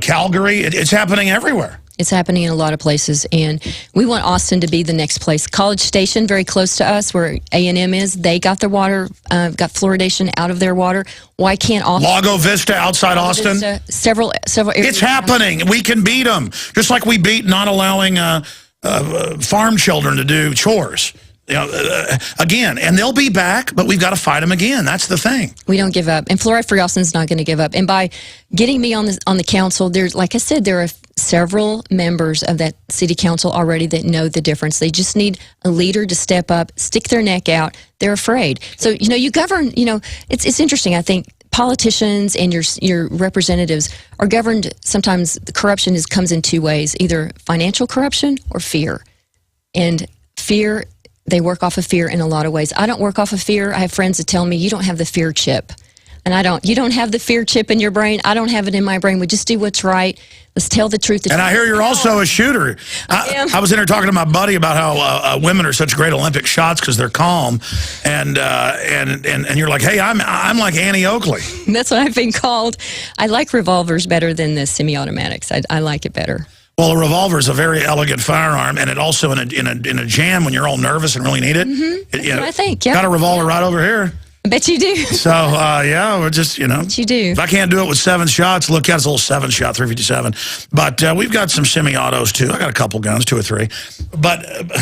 Calgary. It's happening everywhere. It's happening in a lot of places, and we want Austin to be the next place. College Station, very close to us, where A&M is, they got their water, got fluoridation out of their water. Why can't Austin? Lago Vista outside Austin? Vista, several areas. It's happening. We can beat them, just like we beat not allowing farm children to do chores. Again, and they'll be back, but we've got to fight them again. That's the thing. We don't give up, and Fluoride-Free Austin's not going to give up. And by getting me on the council, there's, like I said, there are several members of that city council already that know the difference. They just need a leader to step up, stick their neck out. They're afraid. So you govern. It's interesting. I think politicians and your representatives are governed. Sometimes the corruption comes in two ways: either financial corruption or fear. And fear. They work off of fear in a lot of ways. I don't work off of fear. I have friends that tell me, you don't have the fear chip. And I don't. You don't have the fear chip in your brain. I don't have it in my brain. We just do what's right. Let's tell the truth. And I hear you're also a shooter. I was in there talking to my buddy about how women are such great Olympic shots because they're calm. And you're like, hey, I'm like Annie Oakley. That's what I've been called. I like revolvers better than the semi-automatics. I like it better. Well, a revolver is a very elegant firearm, and it also in a jam when you're all nervous and really need it. That's what I think. Yeah. Got a revolver right over here. I bet you do. So, yeah, we're just, Bet you do. If I can't do it with 7 shots, look out, it's a little 7-shot, 357. But we've got some semi-autos, too. I got a couple guns, 2 or 3. But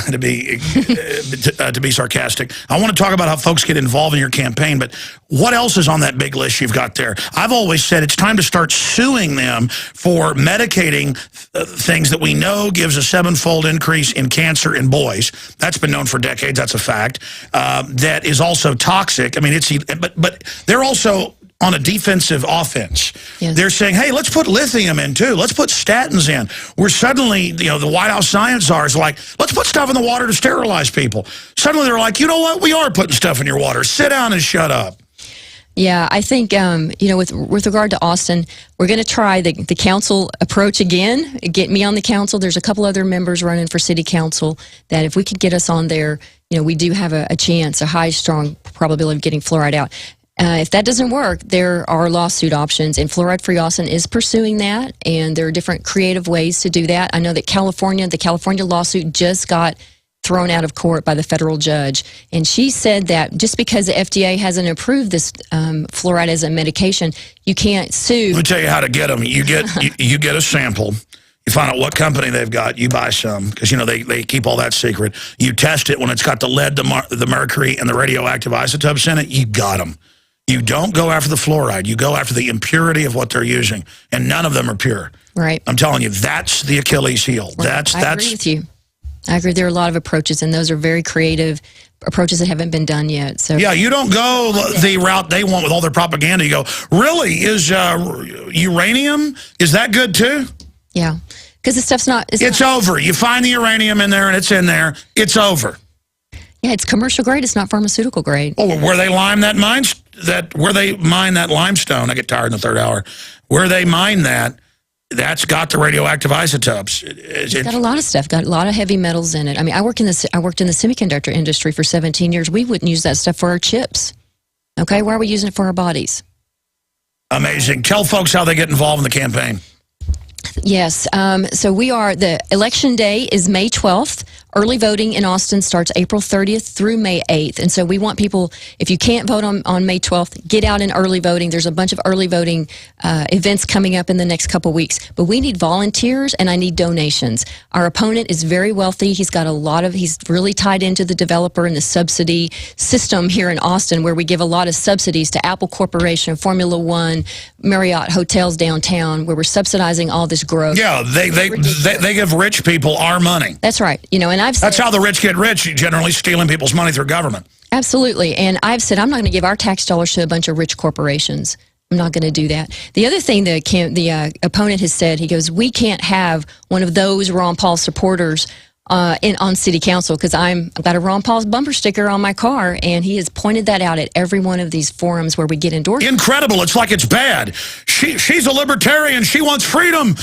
to be sarcastic, I want to talk about how folks get involved in your campaign. But what else is on that big list you've got there? I've always said it's time to start suing them for medicating things that we know gives a 7-fold increase in cancer in boys. That's been known for decades. That's a fact. That is also toxic. I mean, but they're also on a defensive offense. Yes. They're saying, hey, let's put lithium in too. Let's put statins in. We're suddenly, the White House science czars like, let's put stuff in the water to sterilize people. Suddenly they're like, you know what? We are putting stuff in your water. Sit down and shut up. Yeah, I think, with regard to Austin, we're going to try the council approach again. Get me on the council. There's a couple other members running for city council that if we could get us on there, we do have a chance, a high, strong probability of getting fluoride out. If that doesn't work, there are lawsuit options, and Fluoride-Free Austin is pursuing that, and there are different creative ways to do that. I know that the California lawsuit just got thrown out of court by the federal judge, and she said that just because the FDA hasn't approved this fluoride as a medication, you can't sue. Let me tell you how to get them. You get you get a sample. You find out what company they've got. You buy some because, they keep all that secret. You test it. When it's got the lead, the mercury, and the radioactive isotopes in it, you got them. You don't go after the fluoride. You go after the impurity of what they're using, and none of them are pure. Right. I'm telling you, that's the Achilles heel. Right. I agree with you. I agree. There are a lot of approaches, and those are very creative approaches that haven't been done yet. So yeah, you don't go the route they want with all their propaganda. You go, really, is uranium, is that good too? Yeah, because the stuff's not... It's over. You find the uranium in there, and it's in there. It's over. Yeah, it's commercial grade. It's not pharmaceutical grade. Oh, where they mine that limestone, I get tired in the third hour, where they mine that's got the radioactive isotopes. It's got a lot of stuff, got a lot of heavy metals in it. I mean, I worked in the semiconductor industry for 17 years. We wouldn't use that stuff for our chips. Okay, why are we using it for our bodies? Amazing. Tell folks how they get involved in the campaign. Yes, so the election day is May 12th. Early voting in Austin starts April 30th through May 8th. And so we want people, if you can't vote on May 12th, get out in early voting. There's a bunch of early voting events coming up in the next couple weeks. But we need volunteers, and I need donations. Our opponent is very wealthy. He's really tied into the developer and the subsidy system here in Austin, where we give a lot of subsidies to Apple Corporation, Formula One, Marriott Hotels downtown, where we're subsidizing all this growth. Yeah, they give rich people our money. That's right. And I've said, that's how the rich get rich, generally stealing people's money through government. Absolutely. And I've said I'm not going to give our tax dollars to a bunch of rich corporations. I'm not going to do that. The other thing the opponent has said, he goes, we can't have one of those Ron Paul supporters on city council because I've got a Ron Paul's bumper sticker on my car, and he has pointed that out at every one of these forums where we get endorsed. Incredible. It's like it's bad. She's a libertarian. She wants freedom.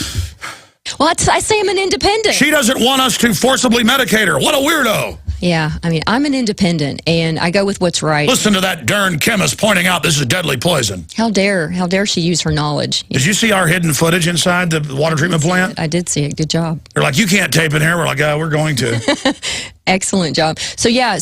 Well, I say I'm an independent. She doesn't want us to forcibly medicate her. What a weirdo. Yeah, I mean, I'm an independent, and I go with what's right. Listen to that darn chemist pointing out this is deadly poison. How dare she use her knowledge. Did you see our hidden footage inside the water treatment plant? I did see it. Good job. They're like, you can't tape in here. We're like, we're going to. Excellent job. So, yeah,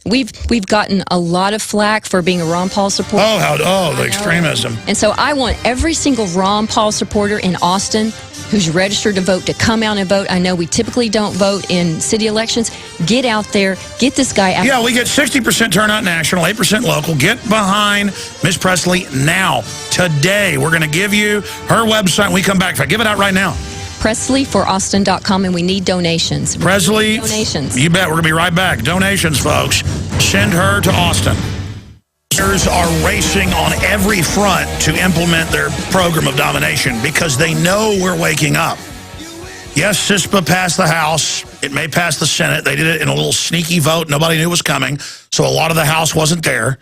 we've gotten a lot of flack for being a Ron Paul supporter. The extremism. And so I want every single Ron Paul supporter in Austin who's registered to vote to come out and vote. I know we typically don't vote in city elections. Get out there. Get this guy out. Yeah, we get 60% turnout national, 8% local. Get behind Miss Pressley now. Today, we're going to give you her website. We come back. Give it out right now. PressleyForAustin.com, and we need donations. Presley, donations. You bet. We're going to be right back. Donations, folks. Send her to Austin. Are racing on every front to implement their program of domination because they know we're waking up. Yes, CISPA passed the House. It may pass the Senate. They did it in a little sneaky vote. Nobody knew it was coming, so a lot of the House wasn't there.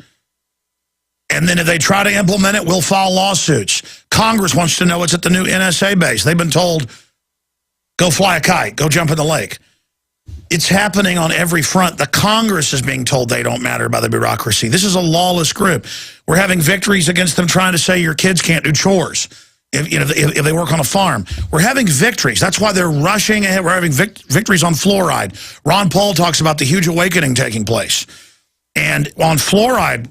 And then if they try to implement it, we'll file lawsuits. Congress wants to know it's at the new NSA base. They've been told, go fly a kite, go jump in the lake. It's happening on every front. The Congress is being told they don't matter by the bureaucracy. This is a lawless group. We're having victories against them trying to say your kids can't do chores. if they work on a farm. We're having victories. That's why they're rushing ahead. We're having victories on fluoride. Ron Paul talks about the huge awakening taking place. And on fluoride,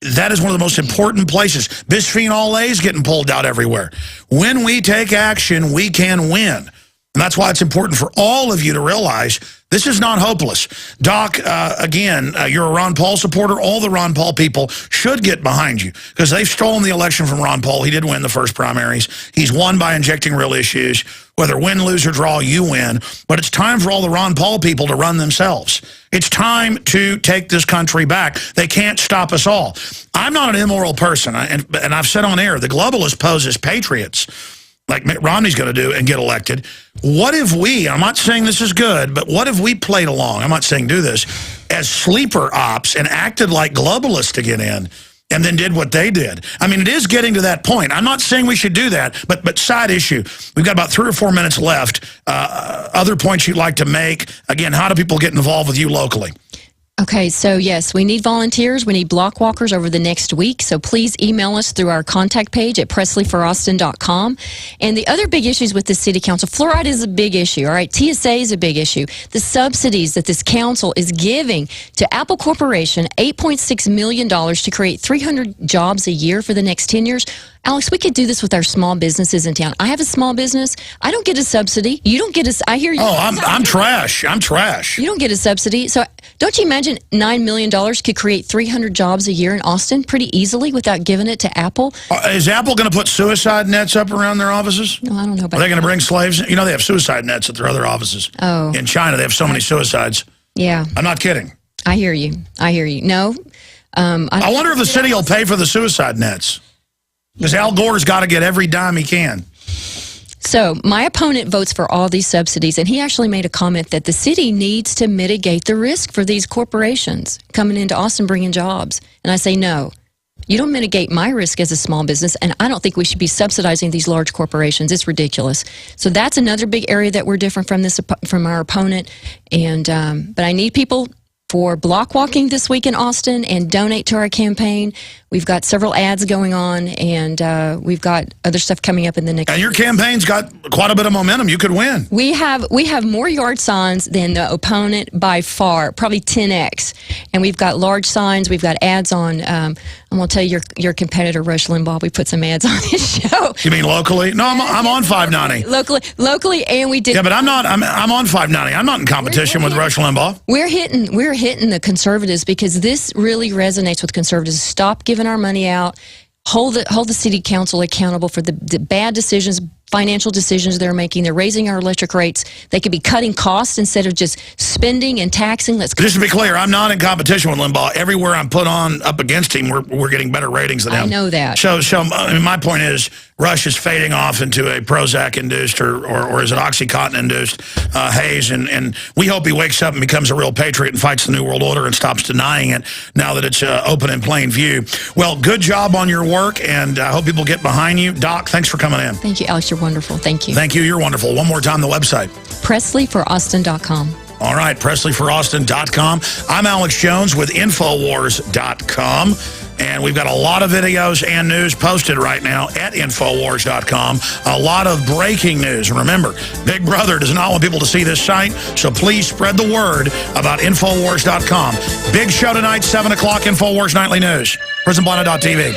that is one of the most important places. Bisphenol A is getting pulled out everywhere. When we take action, we can win. And that's why it's important for all of you to realize this is not hopeless. Doc, again, you're a Ron Paul supporter. All the Ron Paul people should get behind you because they've stolen the election from Ron Paul. He did win the first primaries. He's won by injecting real issues. Whether win, lose, or draw, you win. But it's time for all the Ron Paul people to run themselves. It's time to take this country back. They can't stop us all. I'm not an immoral person, and I've said on air, the globalists pose as patriots, like Mitt Romney's going to do, and get elected. What if we, I'm not saying this is good, but what if we played along, I'm not saying do this, as sleeper ops and acted like globalists to get in and then did what they did? I mean, it is getting to that point. I'm not saying we should do that, but side issue. We've got about 3 or 4 minutes left. Other points you'd like to make. Again, how do people get involved with you locally? Okay, so yes, we need volunteers. We need block walkers over the next week. So please email us through our contact page at presleyforaustin.com. And the other big issues with the city council, fluoride is a big issue, all right? TSA is a big issue. The subsidies that this council is giving to Apple Corporation, $8.6 million to create 300 jobs a year for the next 10 years. Alex, we could do this with our small businesses in town. I have a small business. I don't get a subsidy. You don't get a, I hear you. Oh, I'm trash. I'm trash. You don't get a subsidy. So don't you imagine $9 million could create 300 jobs a year in Austin pretty easily without giving it to Apple? Is Apple going to put suicide nets up around their offices? No, I don't know about that. Are they going to bring slaves? You know, they have suicide nets at their other offices. Oh. In China, they have so many suicides. Yeah. I'm not kidding. I hear you. I hear you. No. I wonder if the city will pay for the suicide nets. Because Al Gore's got to get every dime he can. So my opponent votes for all these subsidies, and he actually made a comment that the city needs to mitigate the risk for these corporations coming into Austin bringing jobs. And I say, no, you don't mitigate my risk as a small business, and I don't think we should be subsidizing these large corporations. It's ridiculous. So that's another big area that we're different from our opponent. And but I need people for block walking this week in Austin and donate to our campaign. We've got several ads going on, and we've got other stuff coming up in the next. And your campaign's got quite a bit of momentum. You could win. We have more yard signs than the opponent by far, probably 10x. And we've got large signs. We've got ads on. I'm going to tell you, your competitor Rush Limbaugh. We put some ads on his show. You mean locally? No, I'm on 590. Locally, and we did. Yeah, but I'm not. I'm on 590. I'm not in competition with Rush Limbaugh. We're hitting the conservatives because this really resonates with conservatives. Stop giving our money out. Hold the city council accountable for the bad decisions, financial decisions they're making. They're raising our electric rates. They could be cutting costs instead of just spending and taxing. Just to be clear, I'm not in competition with Limbaugh. Everywhere I'm put on up against him, we're getting better ratings than him. I know that. So I mean, my point is, Rush is fading off into a Prozac-induced or is it Oxycontin-induced haze, and we hope he wakes up and becomes a real patriot and fights the New World Order and stops denying it now that it's open in plain view. Well, good job on your work, and I hope people get behind you. Doc, thanks for coming in. Thank you, Alex. You're wonderful. Thank you. Thank you. You're wonderful. One more time, the website. PresleyForAustin.com. All right, PresleyForAustin.com. I'm Alex Jones with Infowars.com, and we've got a lot of videos and news posted right now at Infowars.com. A lot of breaking news. Remember, Big Brother does not want people to see this site, so please spread the word about Infowars.com. Big show tonight, 7 o'clock, Infowars Nightly News. PrisonPlanet.tv.